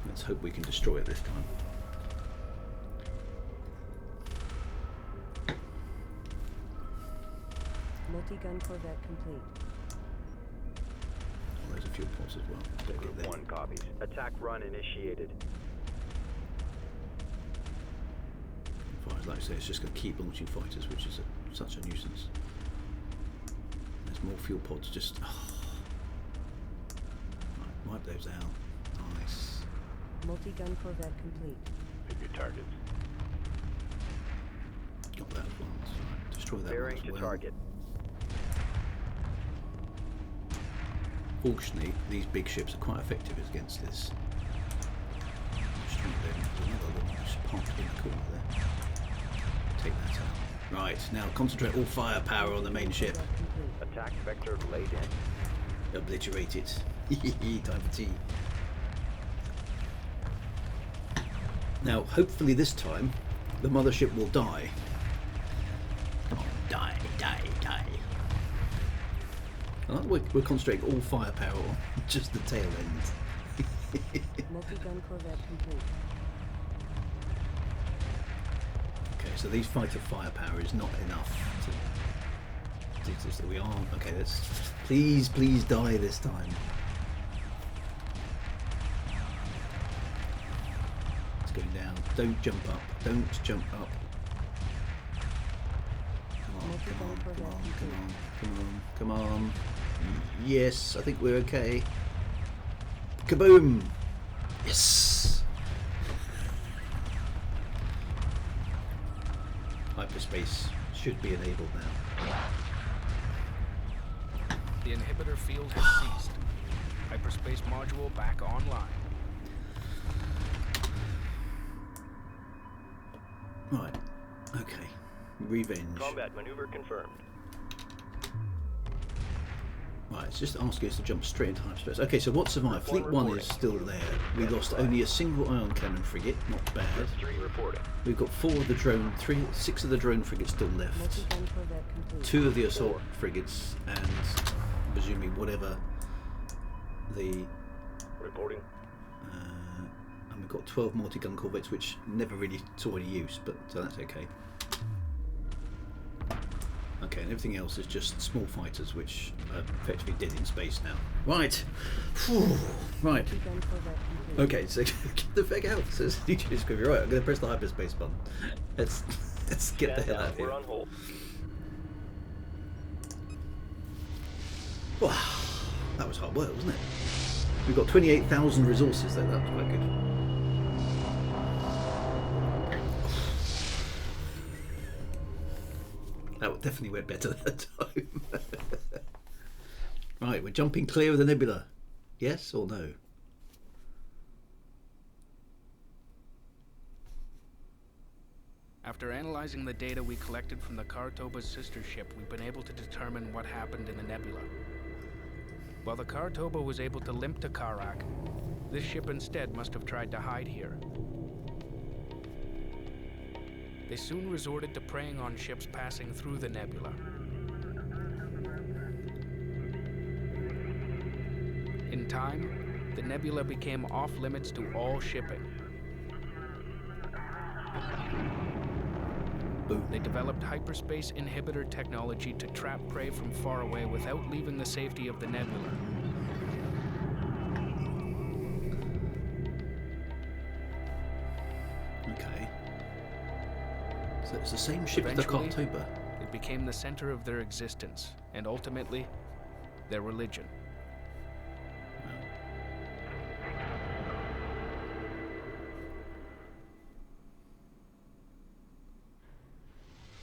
Let's hope we can destroy it this time. Multi-gun corvette complete. All those loads of fuel pods as well. Don't Group get them. 1 copies. Attack run initiated. Fighters, like I say, it's just going to keep launching fighters, which is such a nuisance. There's more fuel pods. Just right, wipe those out. Nice. Multi-gun corvette complete. Pick your targets. Got that as well. Right, destroy that Bearing one to as well. target. Fortunately, these big ships are quite effective against this. Destroy them. There's another one just parked in the corner there. Take that out. Right, now concentrate all firepower on the main ship. Attack vector laid in. Obliterate it. Time for tea. Now, hopefully this time, the mothership will die. Come on, die, die, die. I like we're concentrating all firepower on just the tail end. Multi-gun corvette complete. Okay, so these fighter firepower is not enough to do this. We are okay. Let's please die this time. It's going down. Don't jump up. Don't jump up. Come on, come on, come on, come on, come on, come on. Yes, I think we're okay. Kaboom! Yes! Hyperspace should be enabled now. The inhibitor field has ceased. Hyperspace module back online. Right. Okay. Revenge. Combat maneuver confirmed. Right, it's just asking us to jump straight into hyperspace. Okay, so what survived? Fleet 1 is still there. We lost only a single ion cannon frigate, not bad. 3 reporting. We've got 6 of the drone frigates still left. Multi-gun corvette complete. 2 of the assault frigates, and presumably whatever the... Reporting. and we've got 12 multi-gun corvettes, which never really saw any use, but so that's okay. Okay, and everything else is just small fighters, which are effectively dead in space now. Right. Whew. Right. Multi-gun corvette complete. Okay, so get the fuck out. Says DJ Scribbly. Right, I'm going to press the hyperspace button. Let's get the hell out of here. We're on hold. Wow, that was hard work, wasn't it? We've got 28,000 resources though. That was quite good. That definitely went better that time. Right, we're jumping clear of the nebula. Yes or no? After analyzing the data we collected from the Kartoba's sister ship, we've been able to determine what happened in the nebula. While the Kartoba was able to limp to Karak, this ship instead must have tried to hide here. They soon resorted to preying on ships passing through the nebula. In time, the nebula became off-limits to all shipping. Boom. They developed hyperspace inhibitor technology to trap prey from far away without leaving the safety of the nebula. Okay. So it's the same ship as the Eventually, Kartoba. It became the center of their existence, and ultimately, their religion.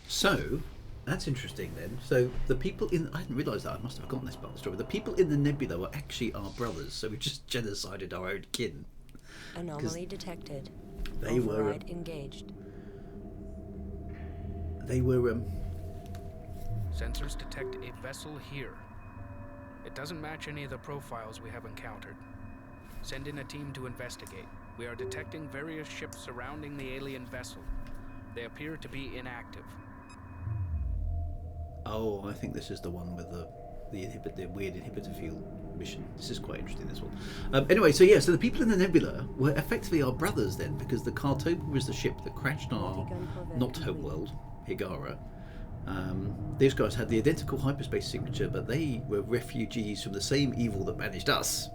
So, that's interesting then. So, the people in... I didn't realise that. I must have forgotten this part of the story. The people in the nebula were actually our brothers, so we just genocided our own kin. Anomaly detected. They were... Override engaged. They were... Sensors detect a vessel here. It doesn't match any of the profiles we have encountered. Send in a team to investigate. We are detecting various ships surrounding the alien vessel. They appear to be inactive. Oh, I think this is the one with the weird inhibitor field mission. This is quite interesting, this one. Anyway, so yeah, so the people in the nebula were effectively our brothers then, because the Kartoba was the ship that crashed on our, not Homeworld, Higara, These guys had the identical hyperspace signature, but they were refugees from the same evil that banished us.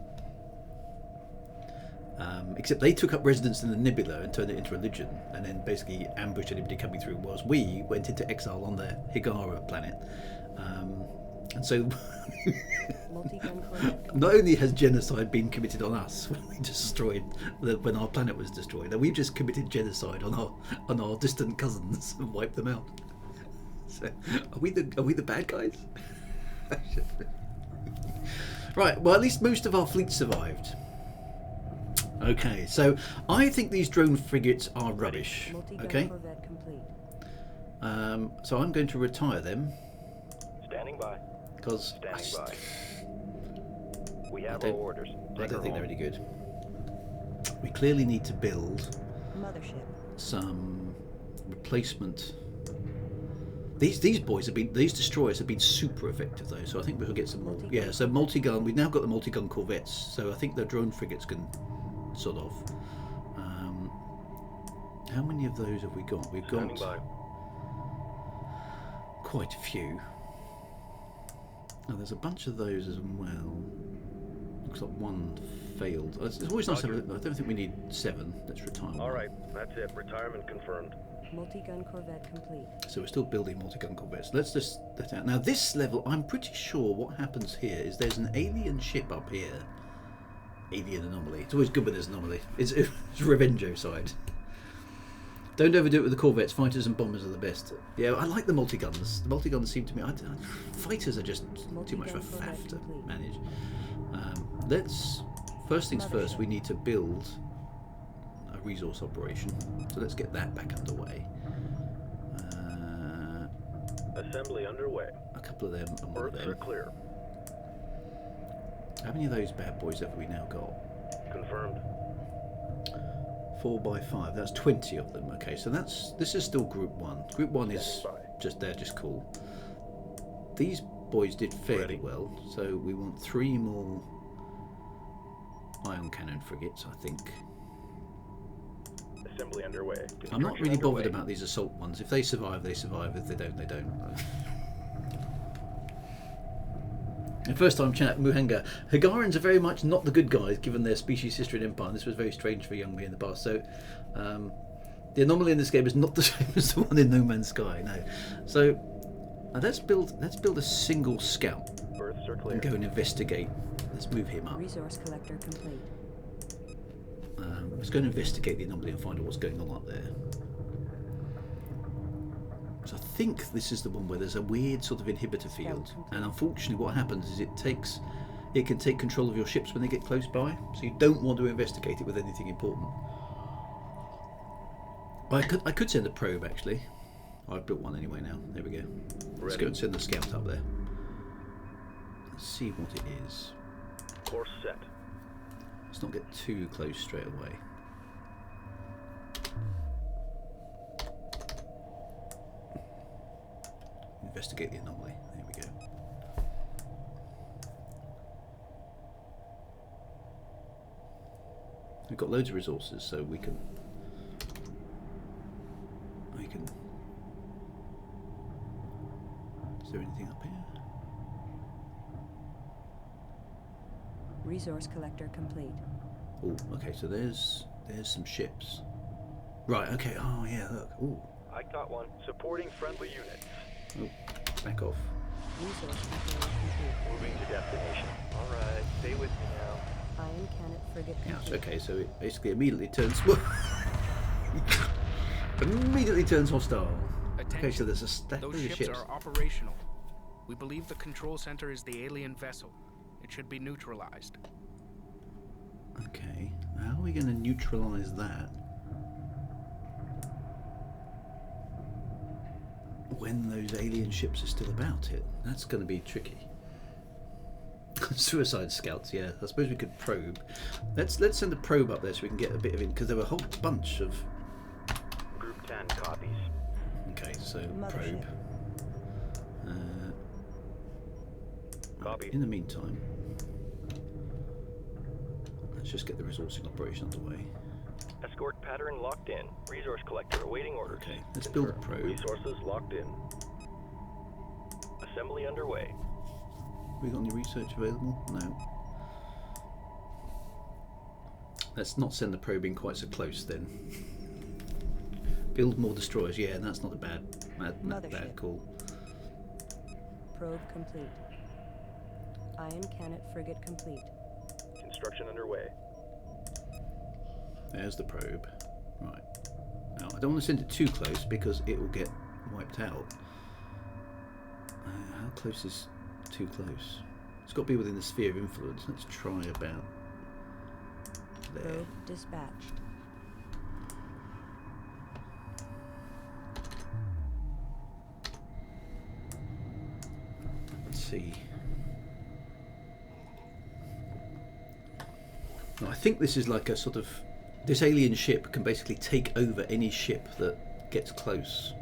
Except they took up residence in the nebula and turned it into religion, and then basically ambushed anybody coming through, whilst we went into exile on the Higara planet. And so not only has genocide been committed on us when we destroyed when our planet was destroyed, and we've just committed genocide on our distant cousins and wiped them out. So are we the bad guys? Right, well, at least most of our fleet survived. Okay, so I think these drone frigates are rubbish. Okay, so I'm going to retire them. Standing by. Because we have our orders. I don't think they're any good. We clearly need to build Mothership. some replacement. These destroyers have been super effective though, so I think we'll get some more. Yeah, so multi-gun. We've now got the multi-gun corvettes, so I think the drone frigates can sort of. How many of those have we got? We've got quite a few. Now there's a bunch of those as well. Looks like one failed. It's always nice to have. I don't think we need 7. Let's retire one. All right, that's it. Retirement confirmed. Multi-gun corvette complete. So we're still building multi-gun corvettes. Let's just let out. Now this level, I'm pretty sure what happens here is there's an alien ship up here. Alien anomaly. It's always good when there's an anomaly. It's Revenjo side. Don't overdo it with the corvettes. Fighters and bombers are the best. Yeah, I like the multi-guns. The multi-guns seem to me... fighters are just too much of a faff to manage. First things first, we need to build a resource operation. So let's get that back underway. Assembly underway. A couple of them and one of Berths them. are clear. How many of those bad boys have we now got? Confirmed. 4 by 5. That's 20 of them. Okay, so this is still Group 1. Group 1 is just cool. These boys did fairly well, so we want 3 more ion cannon frigates, I think. Assembly underway. I'm not really bothered about these assault ones. If they survive, they survive. If they don't, they don't. And first time chat, Muhanga. Higarans are very much not the good guys, given their species history and empire. This was very strange for young me in the past. So, the anomaly in this game is not the same as the one in No Man's Sky. No. So, let's build a single scout and go and investigate. Let's move him up. Resource collector complete. Let's go and investigate the anomaly and find out what's going on up there. So I think this is the one where there's a weird sort of inhibitor field, and unfortunately what happens is it can take control of your ships when they get close by, so you don't want to investigate it with anything important. I could send a probe actually. I've built one anyway now. There we go. Let's go and send the scout up there. Let's see what it is. Course set. Let's not get too close straight away. Investigate the anomaly. There we go. We've got loads of resources, so we can. Is there anything up here? Resource collector complete. Oh, okay. So there's some ships. Right. Okay. Oh yeah. Look. Ooh. I got one. Supporting friendly units. Oh, back off. Resource control complete. Moving to destination. All right. Stay with me now. Ion cannon frigate Yeah. complete. Okay. So it basically immediately turns. immediately turns hostile. Attention. Okay. So there's a stack of Those ships ships. are operational. We believe the control center is the alien vessel. It should be neutralized. Okay. How are we going to neutralize that? When those alien ships are still about it, that's going to be tricky. Suicide scouts, yeah. I suppose we could probe. Let's send a probe up there so we can get a bit of it, because there were a whole bunch of. Group 10 copies. Okay, so Mothership. probe. Copy. In the meantime, let's just get the resourcing operation underway. Escort pattern locked in. Resource collector awaiting orders. Okay, let's build a probe. Resources locked in. Assembly underway. We got any research available? No. Let's not send the probe in quite so close then. Build more destroyers, yeah, and that's not a bad call. Probe complete. Ion cannon frigate complete. Construction underway. There's the probe. Right. Now, I don't want to send it too close because it will get wiped out. How close is too close? It's got to be within the sphere of influence. Let's try about there. Probe dispatched. Let's see. Now, I think this is like a sort of... This alien ship can basically take over any ship that gets close.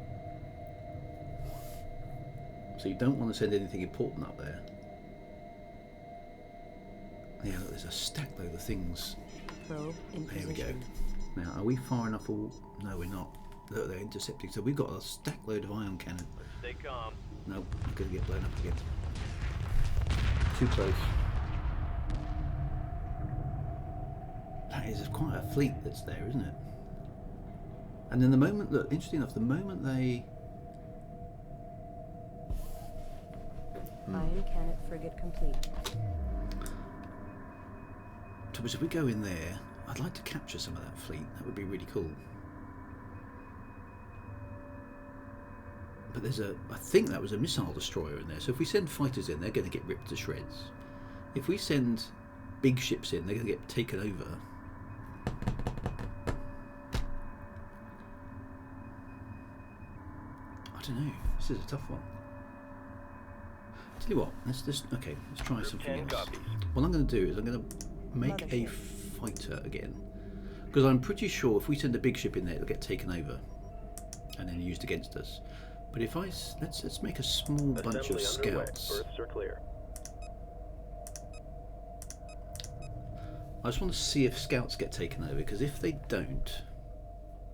So you don't want to send anything important up there. Yeah, look, there's a stack load of things. Probe in There we go. position. Now, are we far enough? No, we're not. Look, they're intercepting. So we've got a stack load of ion cannon. Stay calm. Nope, I'm going to get blown up again. Too close. That is quite a fleet that's there, isn't it? And then the moment, look, interesting enough, the moment they... Ion cannon frigate complete. So if we go in there, I'd like to capture some of that fleet. That would be really cool. But there's a... I think that was a missile destroyer in there. So if we send fighters in, they're going to get ripped to shreds. If we send big ships in, they're going to get taken over. I don't know. This is a tough one. Tell you what, let's try something else. Copies. What I'm going to do is I'm going to make a fighter again, because I'm pretty sure if we send a big ship in there, it'll get taken over and then used against us. But if let's make a small bunch of Assembly underway. scouts. Berths are clear. I just want to see if scouts get taken over, because if they don't,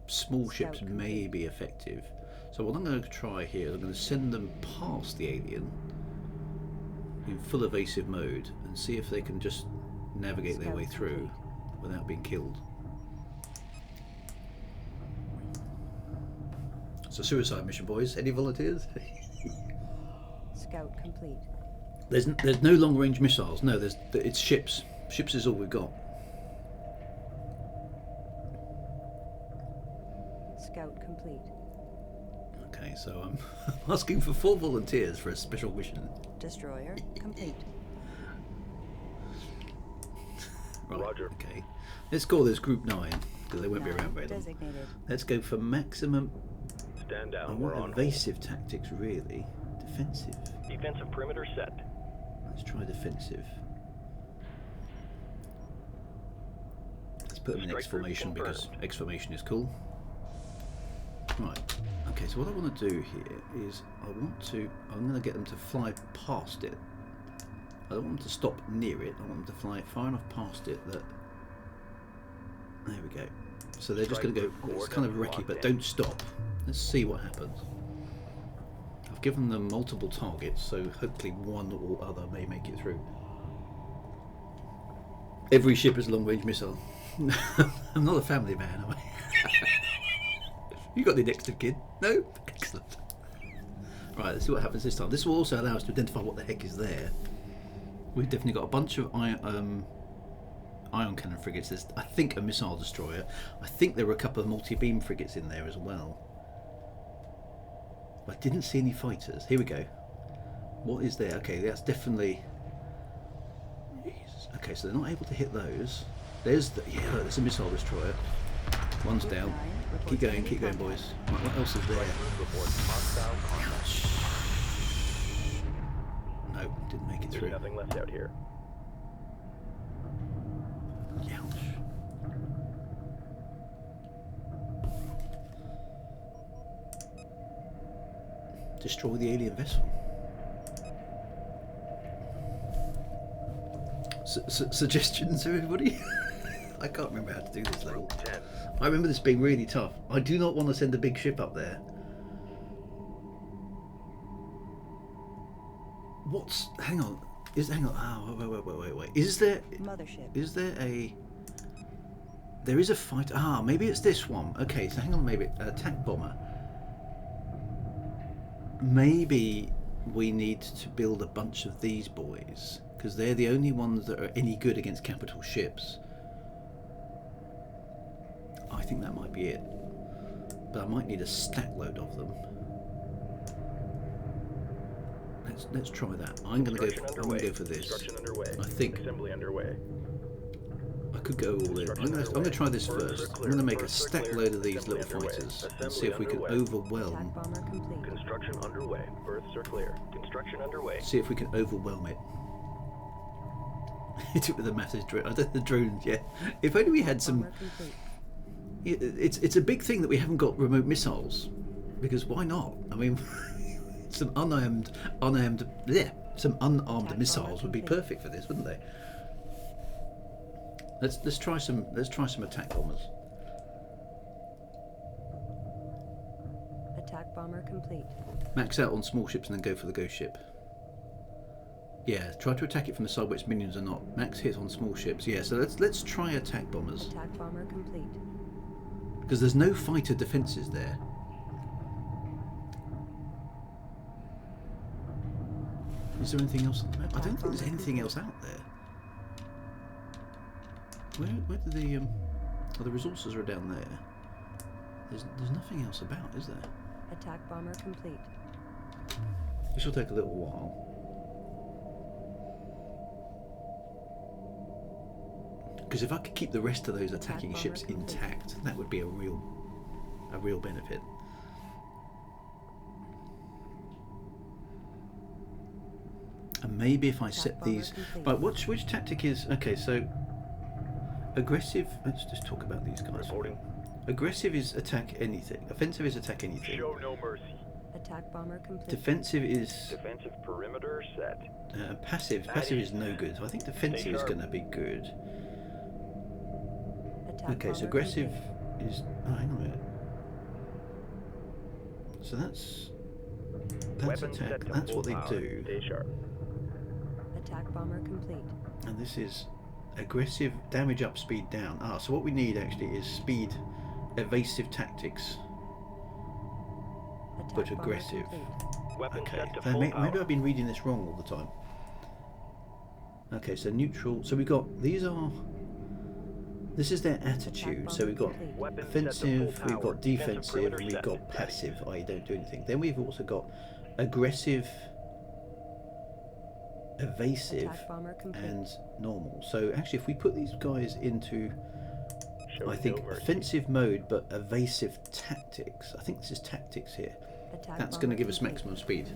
small ships may be effective. So what I'm going to try here is I'm going to send them past the alien in full evasive mode and see if they can just navigate their way through without being killed. It's a suicide mission, boys. Any volunteers? Scout complete. There's no long range missiles. No, it's ships. Ships is all we've got. Scout complete. Okay, so I'm asking for 4 volunteers for a special mission. Destroyer complete. Right, Roger. okay. Let's call this Group 9, because they won't be 9 around very long. designated. Let's go for maximum... Stand I down. We're want on. evasive tactics, really. Defensive. Defensive perimeter set. Let's try defensive. Let's put them in Strike X formation group because confirmed. X formation is cool. Right. Okay, so what I want to do here is I'm going to get them to fly past it. I don't want them to stop near it. I want them to fly far enough past it that... There we go. So they're just going to go... It's kind of wrecky, but don't stop. Let's see what happens. I've given them multiple targets, so hopefully one or other may make it through. Every ship is a long-range missile. I'm not a family man, am I? You got the next of kin? No? Excellent. Right, let's see what happens this time. This will also allow us to identify what the heck is there. We've definitely got a bunch of ion cannon frigates. There's, I think, a missile destroyer. I think there were a couple of multi-beam frigates in there as well. I didn't see any fighters. Here we go. What is there? Okay, that's definitely... Jesus. Okay, so they're not able to hit those. There's there's a missile destroyer. One's down. Keep going, boys. Right, what else is there? Ouch. No, didn't make it There's through. nothing left out here. Ouch. Destroy the alien vessel. Suggestions, everybody? I can't remember how to do this level. 10. I remember this being really tough. I do not want to send a big ship up there. What's... Hang on. Hang on. Oh, wait. Is there... Mothership. Is there a... There is a fight... Ah, maybe it's this one. Okay, so hang on, maybe... Attack bomber. Maybe we need to build a bunch of these boys, because they're the only ones that are any good against capital ships. I think that might be it. But I might need a stack load of them. Let's try that. I'm gonna go for this. I think Assembly underway. I could go all in. I'm gonna try this first. I'm gonna make a stack load of these little fighters and see if we can overwhelm. Attack bomber complete. Construction underway. Berths are clear. Construction underway. See if we can overwhelm it. Hit it with a massive drone. I don't the drones yet. If only we had some. Bomber complete. It's a big thing that we haven't got remote missiles, because why not? I mean, some unarmed missiles would be perfect for this, wouldn't they? Let's try some attack bombers. Attack bomber complete. Max out on small ships and then go for the ghost ship. Yeah, try to attack it from the side where its minions are not. Max hit on small ships. Yeah, so let's try attack bombers. Attack bomber complete. Because there's no fighter defences there. Is there anything else on the map? I don't think there's anything else out there. Where do the the resources are down there? There's nothing else about, is there? Attack bomber complete. This will take a little while. Because if I could keep the rest of those attacking ships intact, that would be a real benefit. And maybe if I set these... Right, which tactic is... Okay, so... Aggressive... Let's just talk about these guys. Reporting. Aggressive is attack anything. Offensive is attack anything. Show no mercy. Attack bomber complete. Defensive is... Defensive perimeter set. Passive. Passive is no good. So I think defensive is going to be good. Attack Okay, so bomber aggressive complete. is... Oh, hang on a minute. So that's Weapons set attack. to That's full what they power. do. Stay sharp. Attack bomber complete. And this is aggressive, damage up, speed down. Ah, so what we need actually is speed, evasive tactics, Attack but bomber aggressive. complete. Weapons Okay, set to so full maybe power. I've been reading this wrong all the time. Okay, so neutral. So we've got, these are, this is their attitude. So we've got Weapons set to offensive, full we've power. got defensive, perimeter and we've set. got passive, i.e. don't do anything. Then we've also got aggressive, evasive, Attack bomber complete. and normal. So actually if we put these guys into, Show I think, no mercy. offensive mode but evasive tactics. I think this is tactics here. Attack That's bomber going to give us complete. maximum speed.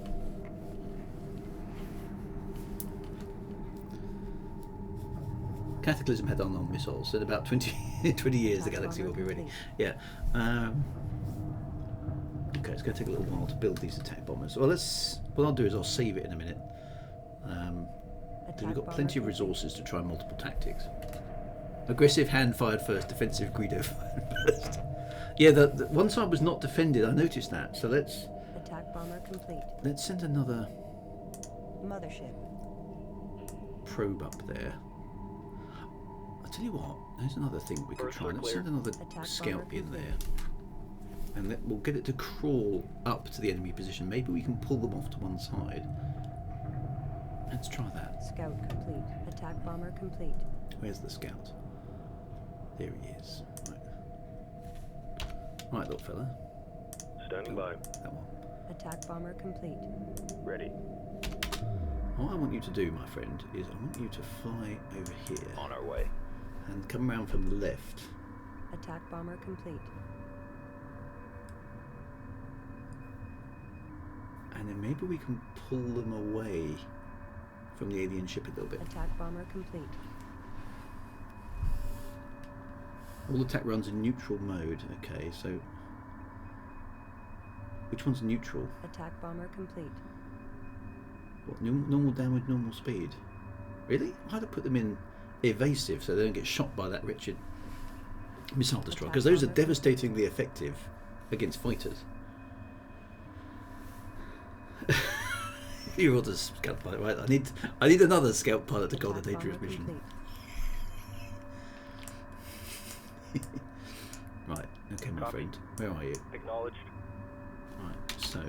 Cataclysm had unarmed missiles, so in about 20 years the Attack galaxy will bomber be ready. complete. Yeah. Okay, it's going to take a little while to build these attack bombers. Well, what I'll do is I'll save it in a minute. Because we've got plenty of resources to try multiple tactics. Aggressive hand fired first, defensive Greedo fired first. Yeah, the one side was not defended. I noticed that. So let's Attack bomber complete. send another Mothership. probe up there. I'll tell you what. There's another thing we could Birds try. are Let's clear. send another Attack scout bomber in complete. there, and we'll get it to crawl up to the enemy position. Maybe we can pull them off to one side. Let's try that. Scout complete. Attack bomber complete. Where's the scout? There he is. Right, little fella. Standing by. That one. Attack bomber complete. Ready. What I want you to do, my friend, is I want you to fly over here On our way. and come around from the left. Attack bomber complete. And then maybe we can pull them away from the alien ship a little bit. Attack bomber complete. All attack runs in neutral mode. Okay, so which one's neutral? Attack bomber complete. What, normal damage, normal speed? Really? I'd have put them in evasive so they don't get shot by that wretched missile destroyer, because those are devastatingly effective against fighters. You're the scout pilot, right? I need another scout pilot to go on the Attack dangerous bomber mission. complete. Right, okay, my Copy. friend. Where are you? Acknowledged. Right, so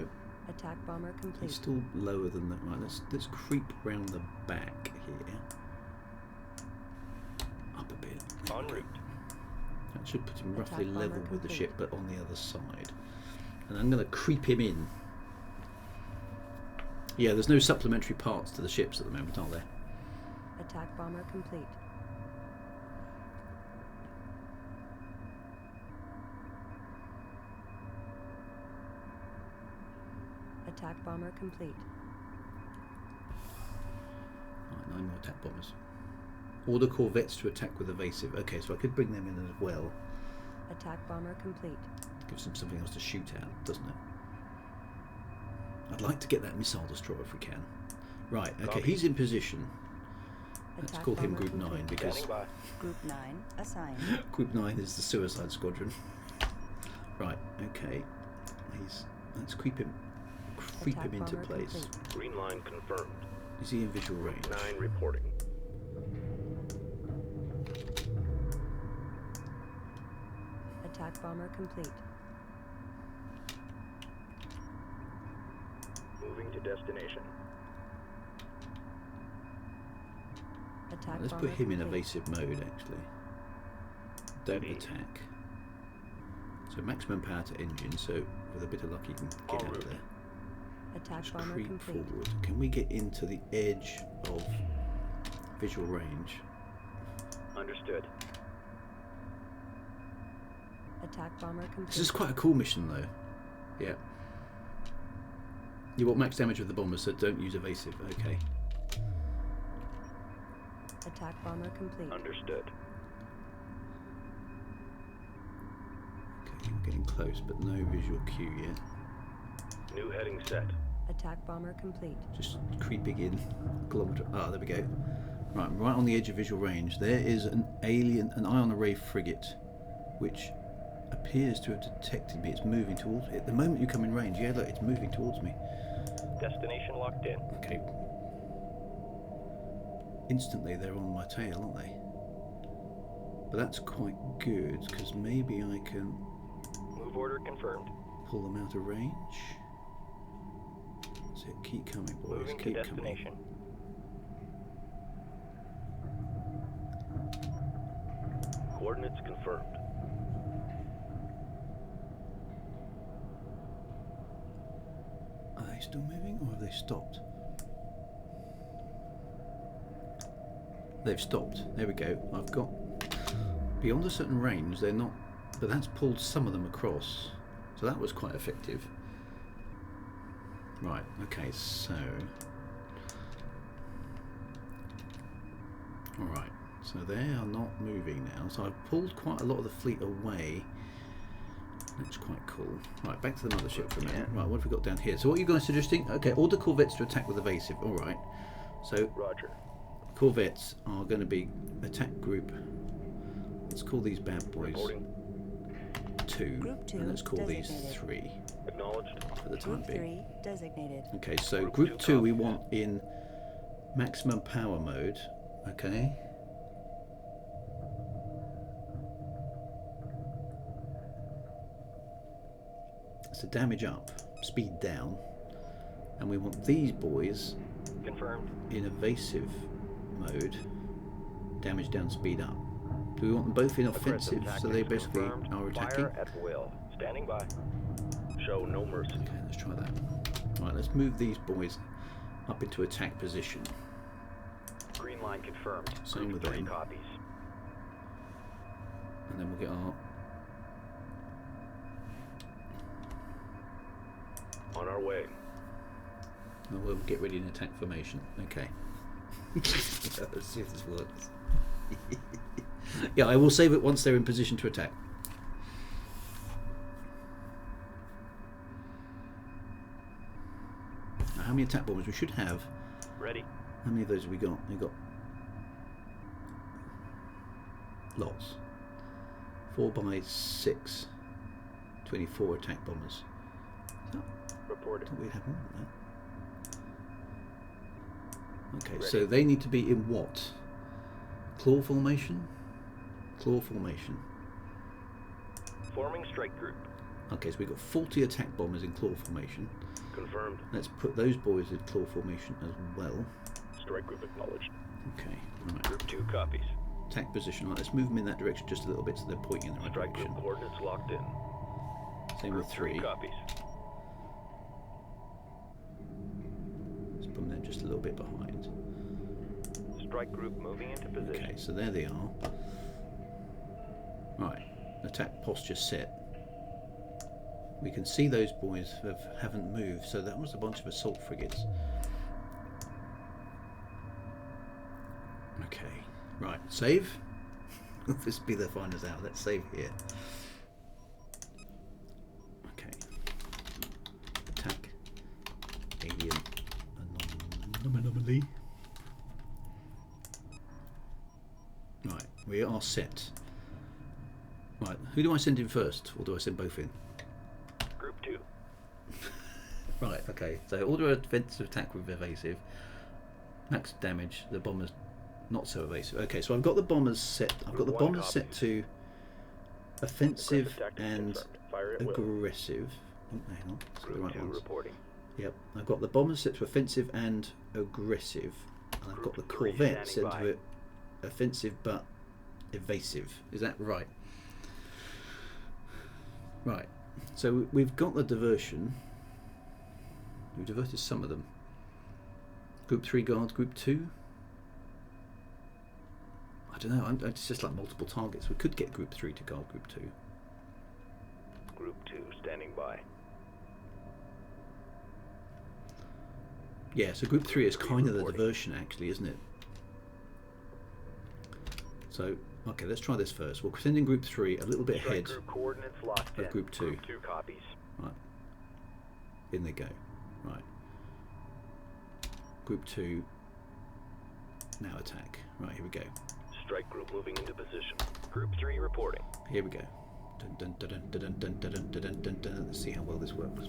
Attack bomber complete. he's still lower than that. Right, let's creep round the back here. Up a bit. En route. That should put him roughly Attack bomber level with the complete. ship, but on the other side. And I'm going to creep him in. Yeah, there's no supplementary parts to the ships at the moment, are there? Attack bomber complete. Attack bomber complete. Right, 9 more attack bombers. Order corvettes to attack with evasive. Okay, so I could bring them in as well. Attack bomber complete. Gives them something else to shoot at, doesn't it? I'd like to get that missile destroyer if we can. Right, okay, Copy. he's in position. Let's Attack call him bomber Group 9 complete. because Standing by. Group 9 assigned. Group 9 is the Suicide Squadron. Right, okay. Let's creep him Attack into bomber place. complete. Green line confirmed. Is he in visual range? 9 reporting. Attack bomber complete. Moving to destination. Attack Let's put bomber him in complete. evasive mode actually. Don't Ready. attack. So maximum power to engine, so with a bit of luck you can get En out of route. there. Attack Just bomber creep complete. forward. Can we get into the edge of visual range? Understood. Attack bomber complete. This is quite a cool mission though. Yeah. You want max damage with the bomber, so don't use evasive. Okay. Attack bomber complete. Understood. Okay, we're getting close, but no visual cue yet. New heading set. Attack bomber complete. Just creeping in. Kilometre. Ah, there we go. Right, I'm right on the edge of visual range. There is an ion array frigate, which appears to have detected me. It's moving towards me. At the moment you come in range, yeah, look, it's moving towards me. Destination locked in. Okay. Instantly they're on my tail, aren't they? But that's quite good, because maybe I can Move order confirmed. pull them out of range. So keep coming, boys. Moving to Keep coming. destination. Coordinates confirmed. Are they still moving, or have they stopped? They've stopped. There we go. I've got beyond a certain range. They're not, but that's pulled some of them across. So that was quite effective. Right. Okay. So. All right. So they are not moving now. So I've pulled quite a lot of the fleet away. That's quite cool. Right, back to the mothership for a minute. Right, what have we got down here? So what are you guys suggesting? Okay, order corvettes to attack with evasive. All right. So Roger. corvettes are going to be attack group. Let's call these bad boys Reporting. 2. Group 2 And let's call these designated. 3 Acknowledged. for the time Group being. 3 designated. Okay, so Group group 2 2 we copies. want in maximum power mode. Okay. So damage up, speed down, and we want these boys Confirmed. in evasive mode, damage down, speed up. Do we want them both in offensive, Aggressive so they tactics basically confirmed. are attacking? Fire at will. Standing by. Show no mercy. Okay, let's try that. Right, let's move these boys up into attack position. Green line confirmed. Same Group with 3 them. copies. And then we'll get our... On our way. and we'll get ready in attack formation. Okay. Let's see if this works. Yeah, I will save it once they're in position to attack. Now, how many attack bombers we should have? Ready. How many of those have we got? We got lots. 4 by 6. 24 attack bombers. I Reported. thought we'd have more than Okay, so they need to be in what? Claw formation? Claw formation. Forming strike group. Okay, so we've got 40 attack bombers in claw formation. Confirmed. Let's put those boys in claw formation as well. Strike group acknowledged. Okay, right. Group 2 copies. Attack position. Right, let's move them in that direction just a little bit so they're pointing in the right Strike direction. group coordinates locked in. Same with 3. Copies. Let's put them there just a little bit behind. Strike group moving into position. Okay, so there they are. Right, attack posture set. We can see those boys haven't moved, so that was a bunch of assault frigates. Okay, right, save. This will be the find us out. Let's save here. Okay. Attack. Alien anomaly. Right, we are set. Right, who do I send in first, or do I send both in? Group 2. Right, okay. So order a defensive attack with evasive. Max damage. The bomber's not so evasive. Okay, so I've got the bombers set. I've got the bombers set to offensive and aggressive. Oh, hang on. That's the Group right 2 ones. reporting. Yep. I've got the bombers set to offensive and aggressive, and I've got the Group 3 corvette set standing to offensive but evasive. Is that right? Right. So we've got the diversion. We've diverted some of them. Group 3 guard, Group 2. I don't know. It's just like multiple targets. We could get Group 3 to guard Group 2. Group 2 standing by. Yeah, so Group 3 is kind of the diversion, actually, isn't it? So, okay, let's try this first. We'll send in Group 3 a little bit ahead Group coordinates locked of in. Group 2. Group 2 copies. Right. In they go. Right. Group 2. Now attack. Right, here we go. Strike group moving into position. Group 3 reporting. Here we go. Dun, dun, dun, dun, dun, dun, dun, dun, dun, dun, dun. Let's see how well this works.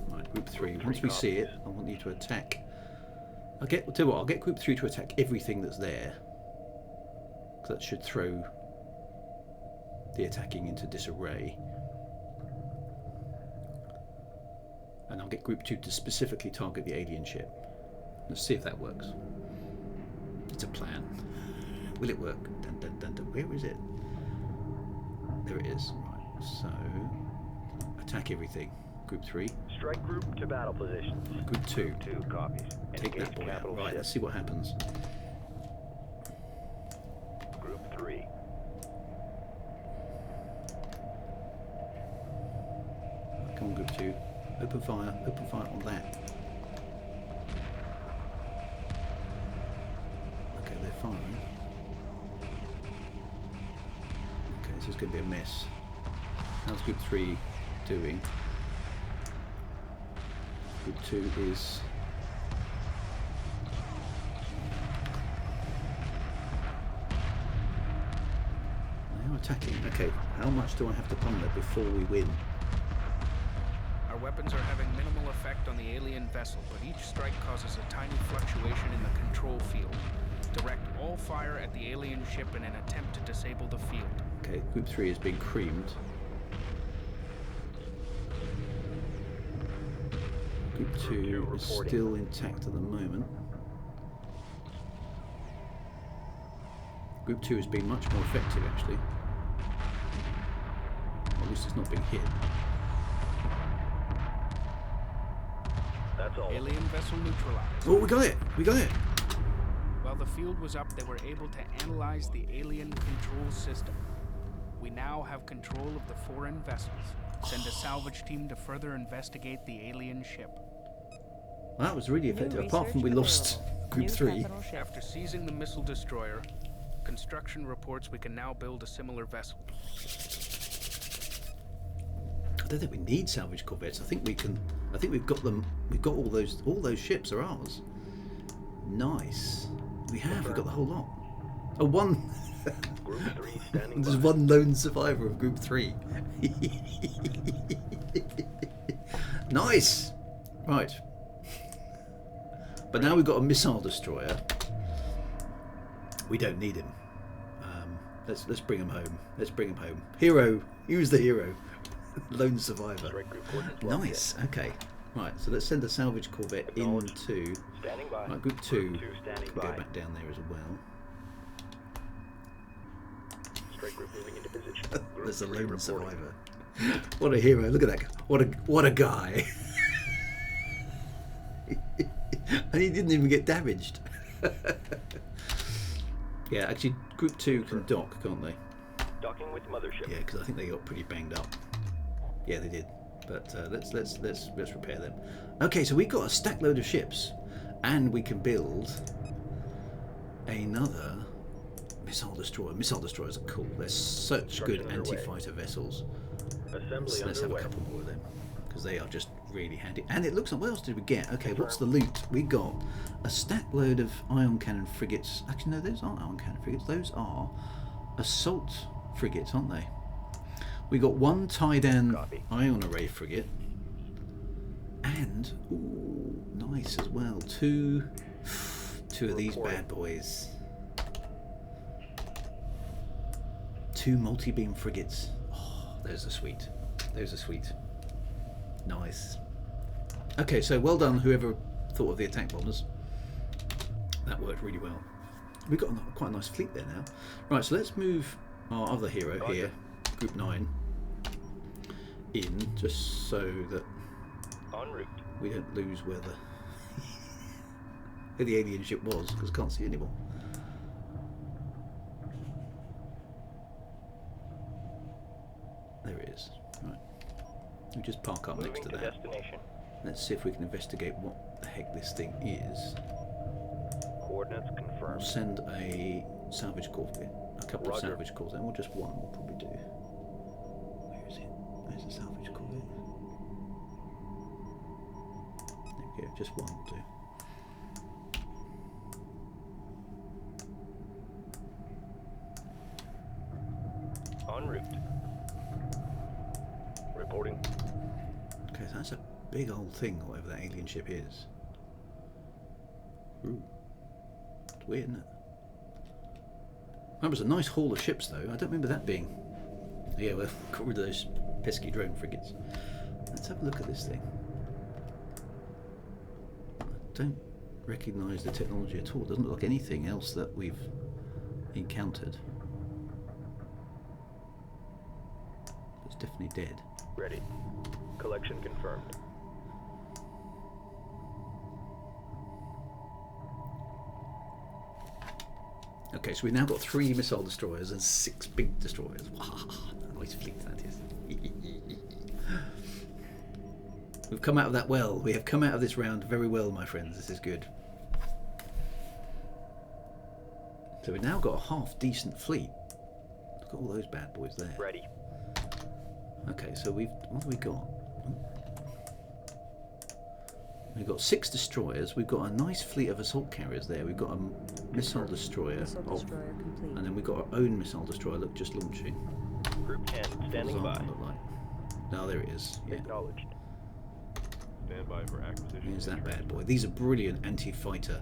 Right, Group 3. Once we see it, I want you to attack. I'll tell you what, I'll get Group 3 to attack everything that's there. Because that should throw the attacking into disarray. And I'll get Group 2 to specifically target the alien ship. Let's see if that works. It's a plan. Will it work? Dun, dun, dun, dun. Where is it? There it is. Right. So, attack everything. Group 3. Strike group to battle positions. Group 2. Group 2 copies. Take Engage that boy out. capital Right, ship. let's see what happens. Group 3. Come on, Group 2. Open fire. Open fire on that. Okay, they're firing. Okay, this is going to be a mess. How's Group 3 doing? Group 2 is... They are attacking. Okay, how much do I have to pump it before we win? Our weapons are having minimal effect on the alien vessel, but each strike causes a tiny fluctuation in the control field. Direct all fire at the alien ship in an attempt to disable the field. Okay, Group 3 is being creamed. Group 2 is still intact at the moment. Group 2 has been much more effective, actually. At least it's not being hit. That's all. Alien vessel neutralized. Oh, we got it! We got it! While the field was up, they were able to analyze the alien control system. We now have control of the foreign vessels. Send a salvage team to further investigate the alien ship. Well, that was really New effective, apart from we research lost available. Group New 3. capital ship. After seizing the missile destroyer, construction reports we can now build a similar vessel. I don't think we need salvage corvettes. I think we can. I think we've got them. We've got all those ships are ours. Nice. We have. We've got the whole lot. Oh, one. Group 3 standing There's by. one lone survivor of Group 3. Nice. Right. But now we've got a missile destroyer. We don't need him. Let's bring him home. Let's bring him home. Hero. Who's the hero? Lone survivor. Strike group coordinates locked Nice. Okay. Right. So let's send a salvage corvette Acknowledged. into. in. Standing by. Right, group 2. Group 2 standing Can go by. back down there as well. Strike group moving into position. Group There's a 3 lone reporting. survivor. What a hero! Look at that. What a guy. And he didn't even get damaged. Yeah, actually, Group 2 can dock, can't they? Docking with mothership. Yeah, because I think they got pretty banged up. Yeah, they did. But let's repair them. Okay, so we got a stack load of ships, and we can build another missile destroyer. Missile destroyers are cool. They're such good Construction underway. anti-fighter vessels. Assembly Let's have a underway. couple more of them because they are just really handy. And it looks like, what else did we get? Okay, what's the loot? We got a stack load of ion cannon frigates. Actually, no, those aren't ion cannon frigates. Those are assault frigates, aren't they? We got one tie-down Copy. ion array frigate. And, ooh, nice as well. Two of these bad boys. 2 multi-beam frigates. Oh, those are sweet. Those are sweet. Nice. Okay, so well done whoever thought of the attack bombers. That worked really well. We've got quite a nice fleet there now. Right, so let's move our other hero here, Group 9, in, just so that En route. we don't lose where the alien ship was, because I can't see anymore. There it is. Right. We just park up Moving next to to that. destination. Let's see if we can investigate what the heck this thing is. Coordinates We'll confirmed. send a salvage corvette, a couple Roger. of salvage corvettes, or just one we'll probably do. Where is it? Where's the salvage corvette? There we go, just one will do. En route. Reporting. Okay, so that's a big old thing, whatever that alien ship is. Ooh. It's weird, isn't it? That was a nice haul of ships, though. I don't remember that being. Yeah, well, got rid of those pesky drone frigates. Let's have a look at this thing. I don't recognise the technology at all. It doesn't look like anything else that we've encountered. It's definitely dead. Ready. Collection confirmed. Okay, so we've now got 3 missile destroyers and 6 big destroyers. Wow, nice fleet that is. We've come out of that well. We have come out of this round very well, my friends. This is good. So we've now got a half decent fleet. Look at all those bad boys there. Ready. Okay, so what have we got? We've got 6 destroyers. We've got a nice fleet of assault carriers there. We've got a missile destroyer. Missile destroyer complete. And then we've got our own missile destroyer. Look, just launching. Group 10 standing What by. does that look like? No, there it is. Yeah. Acknowledged. Stand by for acquisition. Here's that bad boy. These are brilliant anti-fighter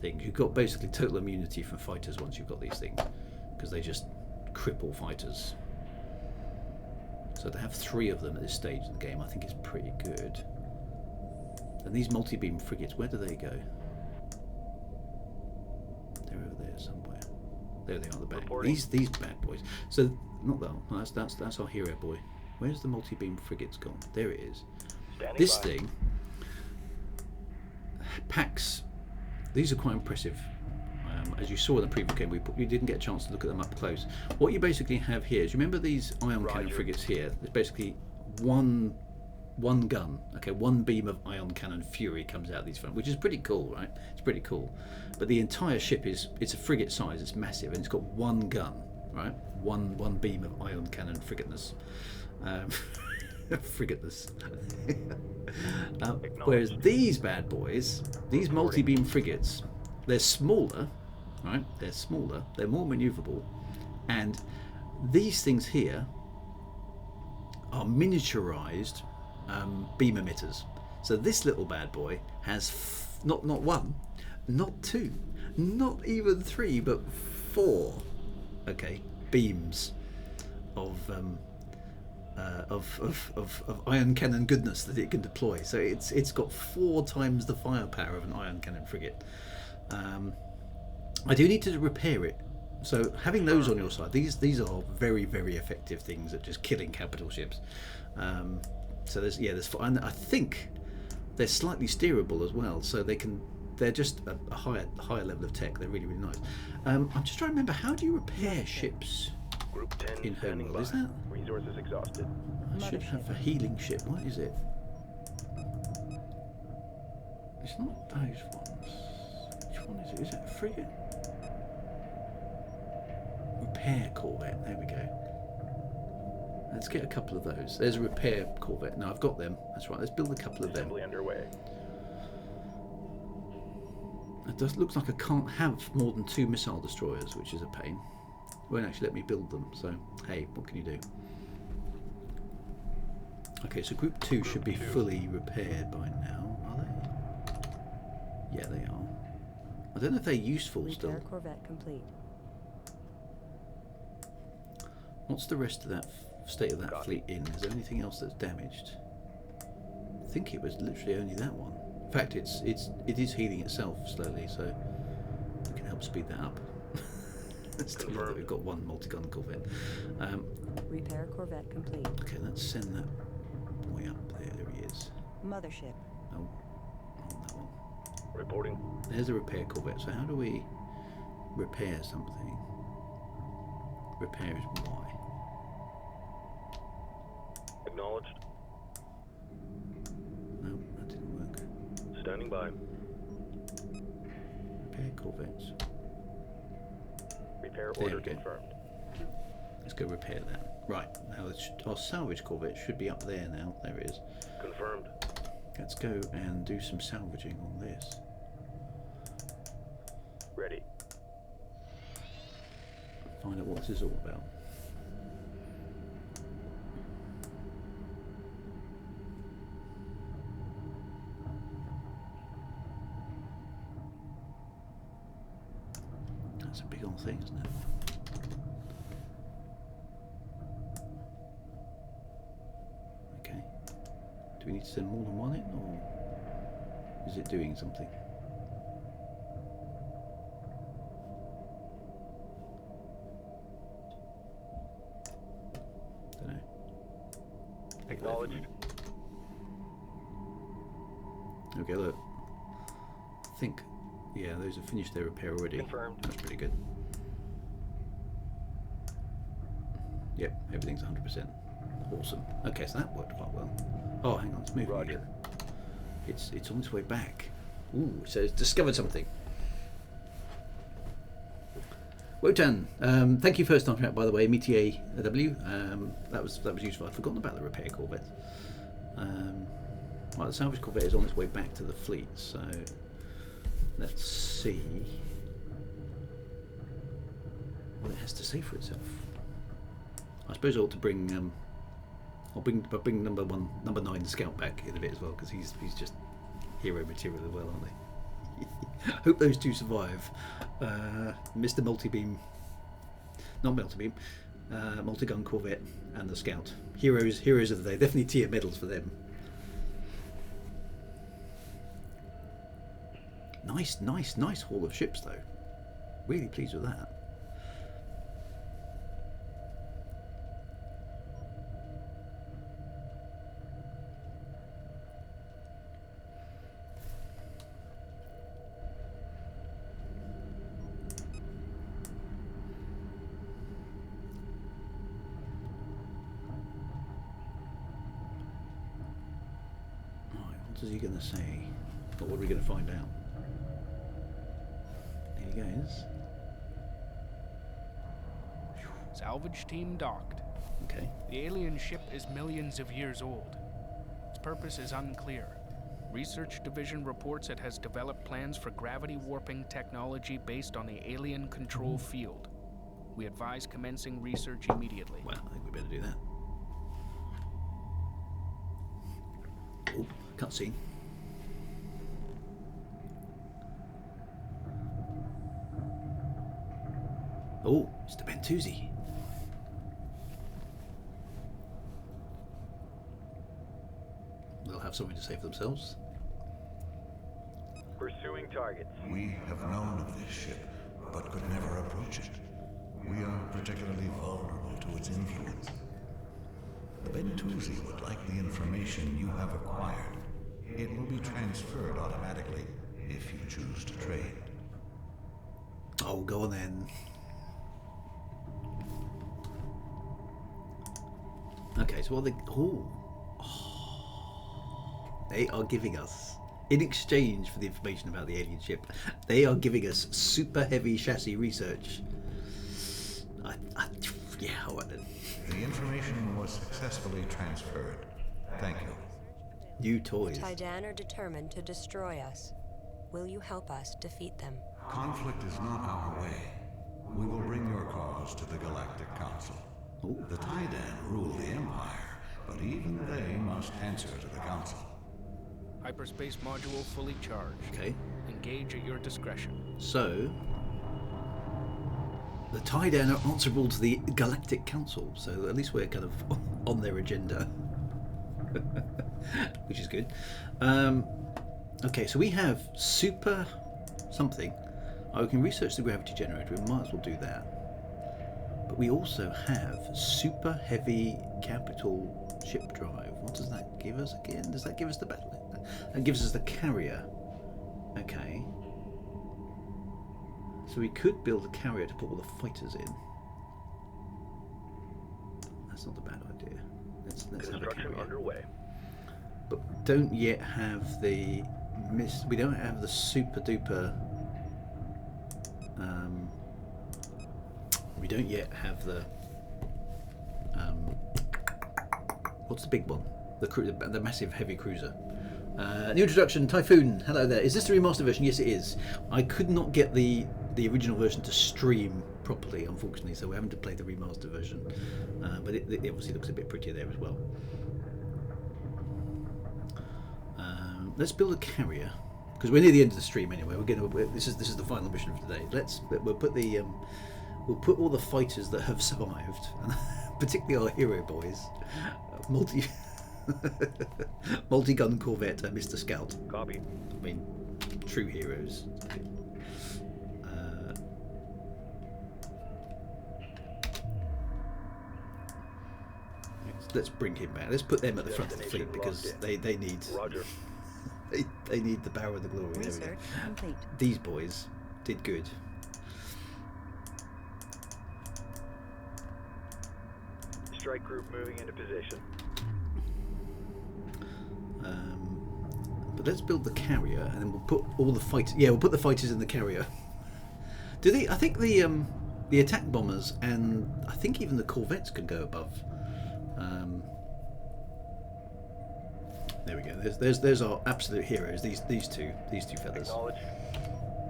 things. You've got basically total immunity from fighters once you've got these things, because they just cripple fighters. So to have 3 of them at this stage of the game, I think is pretty good. And these multi-beam frigates, where do they go? They're over there somewhere. There they are, the bad. Reporting. These bad boys. So not that. No, that's our hero boy. Where's the multi-beam frigates gone? There it is. Standing This by. thing packs. These are quite impressive. As you saw in the preview game, we didn't get a chance to look at them up close. What you basically have here is, you remember these ion cannon Roger. frigates here? There's basically one gun. Okay, one beam of ion cannon fury comes out of these front, which is pretty cool, right? It's pretty cool. But the entire ship it's a frigate size. It's massive, and it's got one gun, right? One beam of ion cannon frigateness. Frigateness. Whereas these bad boys, these multi-beam frigates, they're smaller, right? They're smaller, they're more maneuverable, and these things here are miniaturized beam emitters. So this little bad boy has not one, not two, not even three, but 4. Okay, beams of ion cannon goodness that it can deploy. So it's got 4 times the firepower of an ion cannon frigate. I do need to repair it. So having those on your side, these are very, very effective things at just killing capital ships. So there's and I think they're slightly steerable as well. So they're just a higher level of tech. They're really, really nice. I'm just trying to remember, how do you repair ships Group 10 in standing Homeworld? Is by. that? Resources exhausted. I should have a healing ship. What is it? It's not those ones. Which one is it? Is it a frigate? Repair corvette. There we go. Let's get a couple of those. There's a repair corvette. No, I've got them. That's right. Let's build a couple of them. Assembly underway. It does looks like I can't have more than 2 missile destroyers, which is a pain. It won't actually let me build them. So hey, what can you do? Okay, so Group 2 should be fully repaired by now, are they? Yeah, they are. I don't know if they're useful still. Repair corvette complete. What's the rest of that state of that fleet in? Is there anything else that's damaged? I think it was literally only that one. In fact, it is healing itself slowly, so we can help speed that up. Still love that we've got 1 multi-gun corvette. Repair corvette complete. Okay, let's send that boy up there. There he is. Mothership. No, not that one. Reporting. There's a repair corvette. So how do we repair something? Repair is Y. Acknowledged. No, that didn't work. Standing by. Repair corvettes. Repair There order we go. confirmed. Let's go repair that. Right, now our salvage corvette should be up there now. There it is. Confirmed. Let's go and do some salvaging on this. Ready. Find out what this is all about. That's a big old thing, isn't it? Okay. Do we need to send more than one in, or is it doing something? Don't know. Acknowledged. Okay, look. I think, yeah, those have finished their repair already. Confirmed. That's pretty good. Yep, everything's 100%. Awesome. Okay, so that worked quite well. Oh, hang on, it's moving Roger. again. It's on its way back. Ooh, so it's discovered something. Wotan, thank you first time out, by the way, Metier W. That was useful. I'd forgotten about the repair corvette. Right, the salvage corvette is on its way back to the fleet, so let's see what it has to say for itself. I suppose I ought to bring I'll bring number 9 scout back in a bit as well, because he's just hero material as well, aren't they? Hope those two survive. Mr. Multi-beam, not multi-beam, multi-gun corvette and the scout. Heroes of the day. Definitely tier medals for them. Nice haul of ships though. Really pleased with that. What is he going to say? Or what are we going to find out? Here he goes. Salvage team docked. Okay. The alien ship is millions of years old. Its purpose is unclear. Research Division reports it has developed plans for gravity warping technology based on the alien control field. We advise commencing research immediately. Well, I think we better do that. Oh, cutscene. Oh, it's the Bentuzzi. They'll have something to say for themselves. Pursuing targets. We have known of this ship, but could never approach it. We are particularly vulnerable to its influence. The Bentuzzi would like the information you have acquired. It will be transferred automatically if you choose to trade. Oh, go on then. Okay, so what are they... Oh. They are giving us, in exchange for the information about the alien ship, they are giving us super heavy chassis research. Yeah, all right then. The information was successfully transferred. Thank you. New toys. Taidan are determined to destroy us. Will you help us defeat them? Conflict is not our way. We will bring your cause to the Galactic Council. Ooh. The Taidan rule the Empire, but even they must answer to the Council. Hyperspace module fully charged. Okay. Engage at your discretion. So, the Taidan are answerable to the Galactic Council, so at least we're kind of on their agenda. Which is good. Okay, so we have super something. Oh, we can research the gravity generator, we might as well do that. But we also have super heavy capital ship drive. What does that give us again? Does that give us the battle? That gives us the carrier. Okay. So we could build a carrier to put all the fighters in. That's not a bad idea. Let's have a Construction carrier. underway. But we don't yet have the we don't have the super duper. We don't yet have the. What's the big one? The massive heavy cruiser. New introduction, Typhoon. Hello there. Is this the remastered version? Yes, it is. I could not get the original version to stream properly, unfortunately, so we're having to play the remastered version. But it obviously looks a bit prettier there as well. Let's build a carrier because we're near the end of the stream anyway. This is the final mission of today. We'll put all the fighters that have survived, and particularly our hero boys, multi-gun corvette and Mr. Scout. Copy. I mean, true heroes. Let's bring him back. Let's put them at the front of the fleet because they need. Roger. They need the power of the glory. There we go. Research complete. These boys did good. Strike group moving into position. But let's build the carrier, and then we'll put all the fighters. Yeah, we'll put the fighters in the carrier. Do they? I think the attack bombers and I think even the corvettes can go above. There we go. There's our absolute heroes. These two fellas. Acknowledged.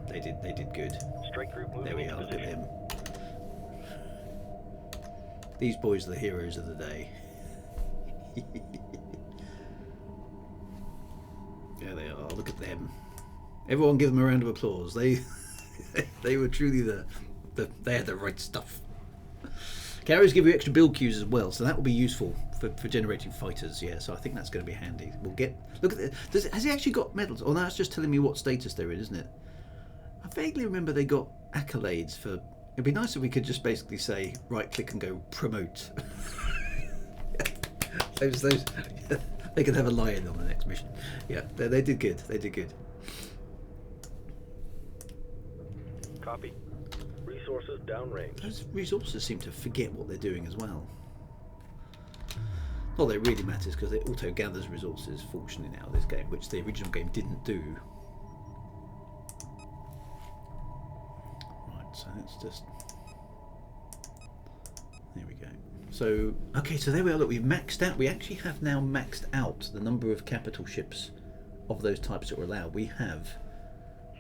They did good. Strike group moving There we into are. Look at position. them. These boys are the heroes of the day. There they are. Look at them. Everyone give them a round of applause. They were truly they had the right stuff. Carriers give you extra build queues as well, so that will be useful for generating fighters. Yeah, so I think that's going to be handy. We'll look at it. Has he actually got medals? Oh, that's just telling me what status they're in, isn't it? I vaguely remember they got accolades for. It'd be nice if we could just basically say right click and go promote. those they could have a lion on the next mission. Yeah, they did good. They did good. Copy. Resources downrange. Those resources seem to forget what they're doing as well. Not that it really matters because it auto gathers resources, fortunately now this game, which the original game didn't do. Right, so let's just. There we go. So okay, so there we are. Look, we've maxed out. We actually have now maxed out the number of capital ships of those types that we're allowed. We have.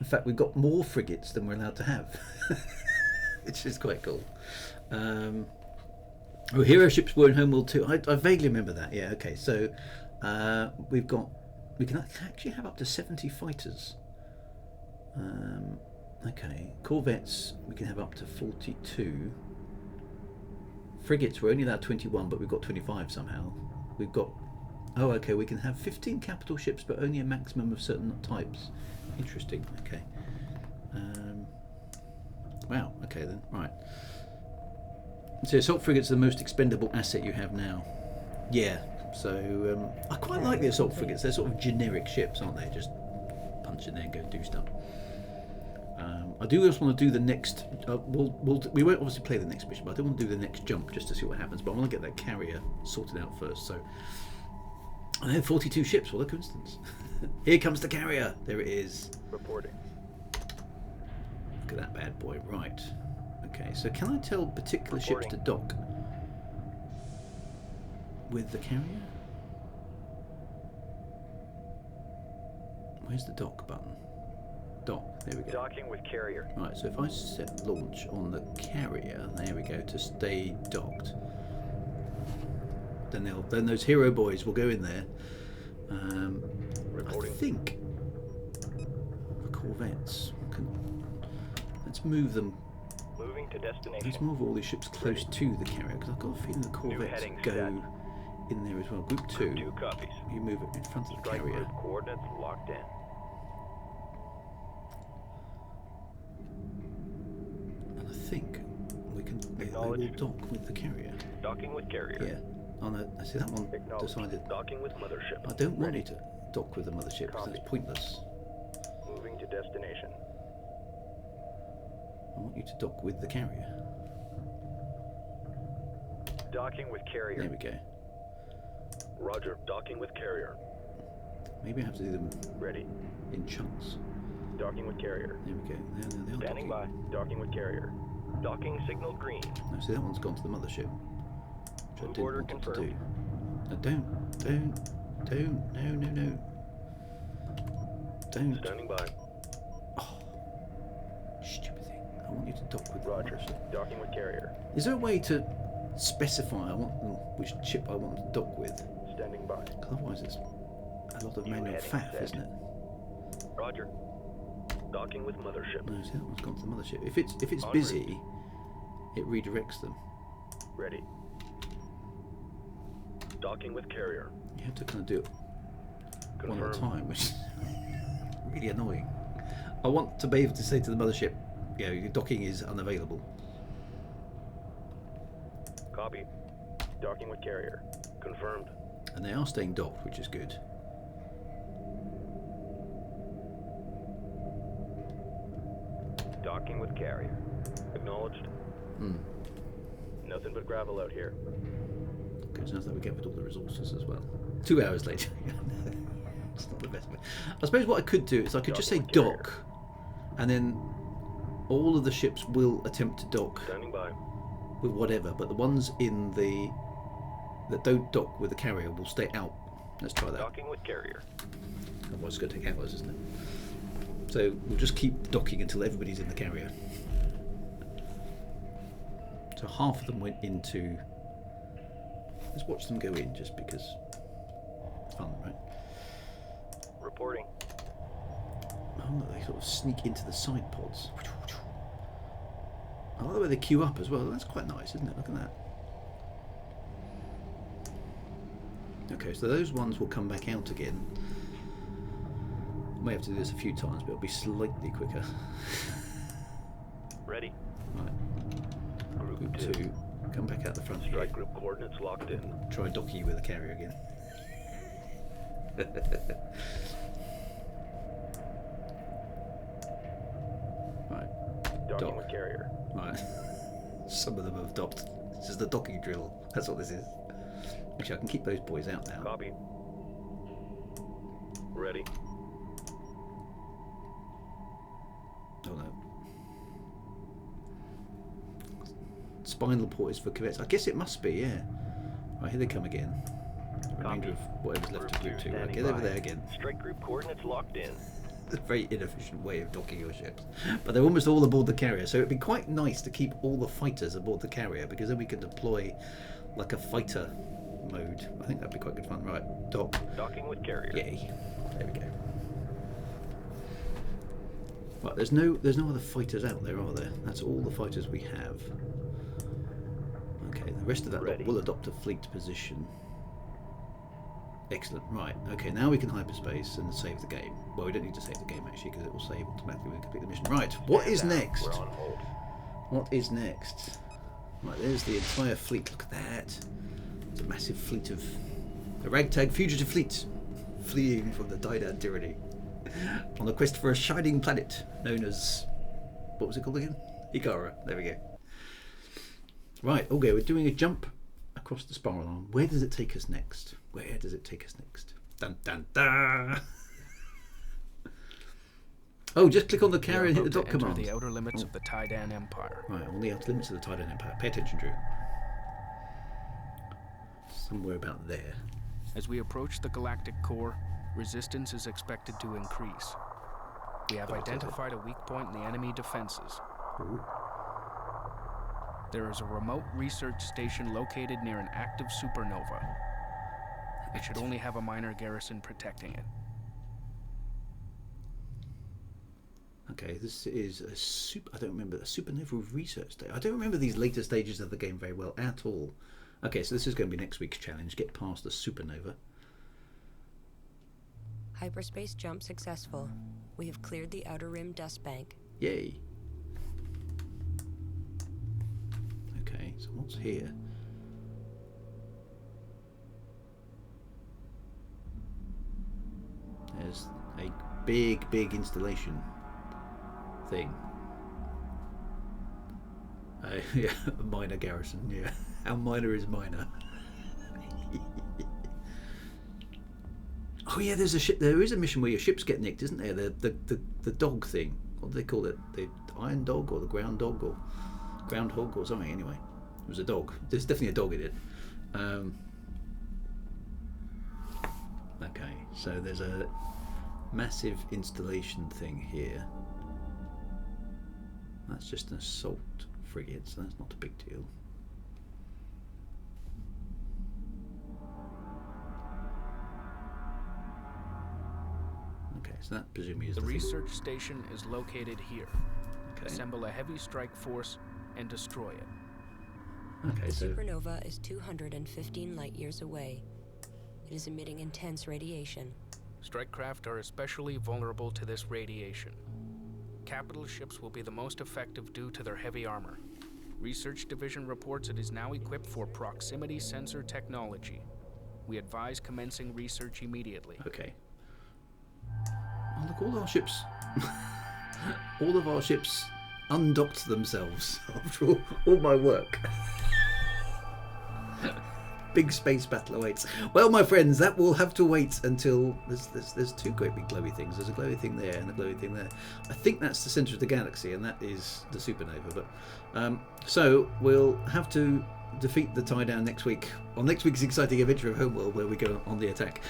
In fact, we've got more frigates than we're allowed to have, which is quite cool. Hero ships were in Homeworld too. I vaguely remember that. Yeah. Okay. So we can actually have up to 70 fighters. Okay, corvettes we can have up to 42. Frigates we're only allowed 21, but we've got 25 somehow. We've got... Oh, okay, we can have 15 capital ships, but only a maximum of certain types. Interesting, okay. Wow, okay then, right. So assault frigates are the most expendable asset you have now. Yeah, so I quite like the assault frigates. They're sort of generic ships, aren't they? Just punch in there and go do stuff. I do just want to do the next. We won't obviously play the next mission, but I do want to do the next jump just to see what happens. But I want to get that carrier sorted out first. So I have 42 ships. What a coincidence! Here comes the carrier. There it is. Reporting. Look at that bad boy. Right. Okay. So can I tell particular ships to dock with the carrier? Where's the dock button? Dock, there we go. Docking with carrier. Right, so if I set launch on the carrier, there we go, to stay docked, then those hero boys will go in there. I think the corvettes let's move them. Moving to destination. Let's move all these ships close to the carrier because I've got a feeling the corvettes go in there as well. Group 2. Group 2 copies. You move it in front of the Strike carrier. group coordinates locked in. And I think we can. They will dock with the carrier. Docking with carrier. Yeah. Oh no, I see that one decided. Docking with mothership. I don't want you to dock with the mothership because that's pointless. Moving to destination. I want you to dock with the carrier. Docking with carrier. There we go. Roger. Docking with carrier. Maybe I have to do them ready in chunks. Docking with carrier. There we go. They're standing by. Docking with carrier. Docking signal green. No, see that one's gone to the mothership. Which I didn't want it to do. No, no. Don't. Standing by. Oh, stupid thing. I want you to dock with the mothership. Docking with carrier. Is there a way to specify which chip I want to dock with? Standing by. Otherwise it's a lot of manual faff, isn't it? Roger. Docking with mothership. No, see that one's gone to the mothership. If it's busy, it redirects them. Ready. Docking with carrier. You have to kind of do it one at a time, which is really annoying. I want to be able to say to the mothership, you know, your docking is unavailable. Copy. Docking with carrier. Confirmed. And they are staying docked, which is good. Docking with carrier. Acknowledged. Nothing but gravel out here. Okay, so that's that we get with all the resources as well. 2 hours later. It's not the best way. I suppose what I could do is I could just say dock, and then all of the ships will attempt to dock Standing by. with whatever, but the ones in the that don't dock with the carrier will stay out. Let's try that. Docking with carrier. Otherwise it's going to take hours, isn't it? So we'll just keep docking until everybody's in the carrier. So half of them went into... Let's watch them go in just because it's fun, right? Reporting. Oh, look, they sort of sneak into the side pods. I like the way they queue up as well. That's quite nice, isn't it? Look at that. Okay, so those ones will come back out again. May have to do this a few times, but it'll be slightly quicker. Ready. Right. Group 2. Come back out the front. Strike group coordinates locked in. Try docking you with a carrier again. Right. Docking with carrier. Right. Some of them have docked. This is the docking drill. That's what this is. Actually, I can keep those boys out now. Copy. Ready. Oh no. Spinal port is for corvettes. I guess it must be, yeah. Right, here they come again. Remainder of whatever's left of Group 2. Right, get over there again. Strike group coordinates locked in. It's a very inefficient way of docking your ships. But they're almost all aboard the carrier, so it'd be quite nice to keep all the fighters aboard the carrier, because then we can deploy like a fighter mode. I think that'd be quite good fun. Right, dock. Docking with carrier. Yay. There we go. Right, there's no other fighters out there, are there? That's all the fighters we have. Okay, the rest of that lot will adopt a fleet position. Excellent. Right. Okay, now we can hyperspace and save the game. Well, we don't need to save the game actually because it will save automatically when we complete the mission. Right. What is next? We're on hold. What is next? Right, there's the entire fleet. Look at that. It's a massive fleet of a ragtag fugitive fleet fleeing from the Dydan tyranny on a quest for a shining planet known as, what was it called again? Ikara. There we go. Right. Okay, we're doing a jump across the spiral arm. Where does it take us next? Where does it take us next? Dun dun dun. Oh, just click on the carrier and hit the dot command. The outer limits of the Tydan Empire. Right, on the outer limits of the Tydan Empire. Pay attention, Drew. Somewhere about there. As we approach the galactic core, resistance is expected to increase. We have identified a weak point in the enemy defenses. Ooh. There is a remote research station located near an active supernova. It should only have a minor garrison protecting it. Okay, this is I don't remember, a supernova research station. I don't remember these later stages of the game very well at all. Okay, so this is going to be next week's challenge. Get past the supernova. Hyperspace jump successful. We have cleared the outer rim dust bank. Yay. Okay, so what's here? There's a big installation thing. Yeah, a minor garrison, yeah. Our minor is minor. Oh yeah, there's a ship. There is a mission where your ships get nicked, isn't there? The dog thing. What do they call it? The iron dog or the ground dog or groundhog or something? Anyway, it was a dog. There's definitely a dog in it. Okay, so there's a massive installation thing here. That's just an assault frigate, so that's not a big deal. Okay, so that presumably is the the research station is located here. Okay. Assemble a heavy strike force and destroy it. Okay, The so supernova is 215 light years away. It is emitting intense radiation. Strike craft are especially vulnerable to this radiation. Capital ships will be the most effective due to their heavy armor. Research Division reports it is now equipped for proximity sensor technology. We advise commencing research immediately. okay. Oh, look, all our ships, all of our ships undocked themselves after all my work. Big space battle awaits. Well, my friends, that will have to wait until there's two great big glowy things. There's a glowy thing there and a glowy thing there. I think that's the centre of the galaxy, and that is the supernova. But so we'll have to defeat the Tydan next week on next week's exciting adventure of Homeworld, where we go on the attack.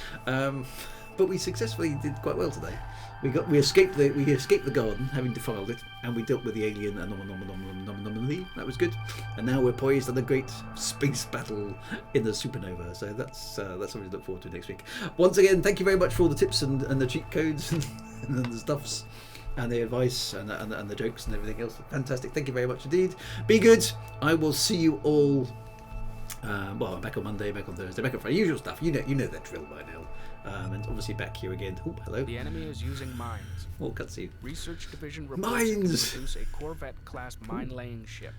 But we successfully did quite well today. We escaped the garden, having defiled it, and we dealt with the alien anomaly. That was good. And now we're poised on a great space battle in the supernova. So that's something to look forward to next week. Once again, thank you very much for all the tips and the cheat codes and the stuffs and the advice and the jokes and everything else. Fantastic. Thank you very much indeed. Be good. I will see you all. Well, I'm back on Monday, back on Thursday, back on Friday. Usual stuff. You know that drill by now. And obviously back here again. Oh, hello. The enemy is using mines. Oh, cutscene. Research Division reports Mines! it can produce a Corvette-class mine-laying ship.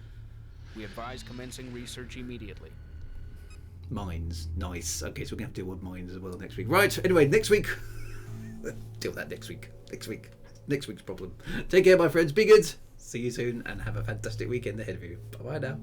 We advise commencing research immediately. Mines. Nice. Okay, so we're going to have to deal with mines as well next week. Right, anyway, next week. Deal with that next week. Next week's problem. Take care, my friends. Be good. See you soon, and have a fantastic weekend ahead of you. Bye-bye now.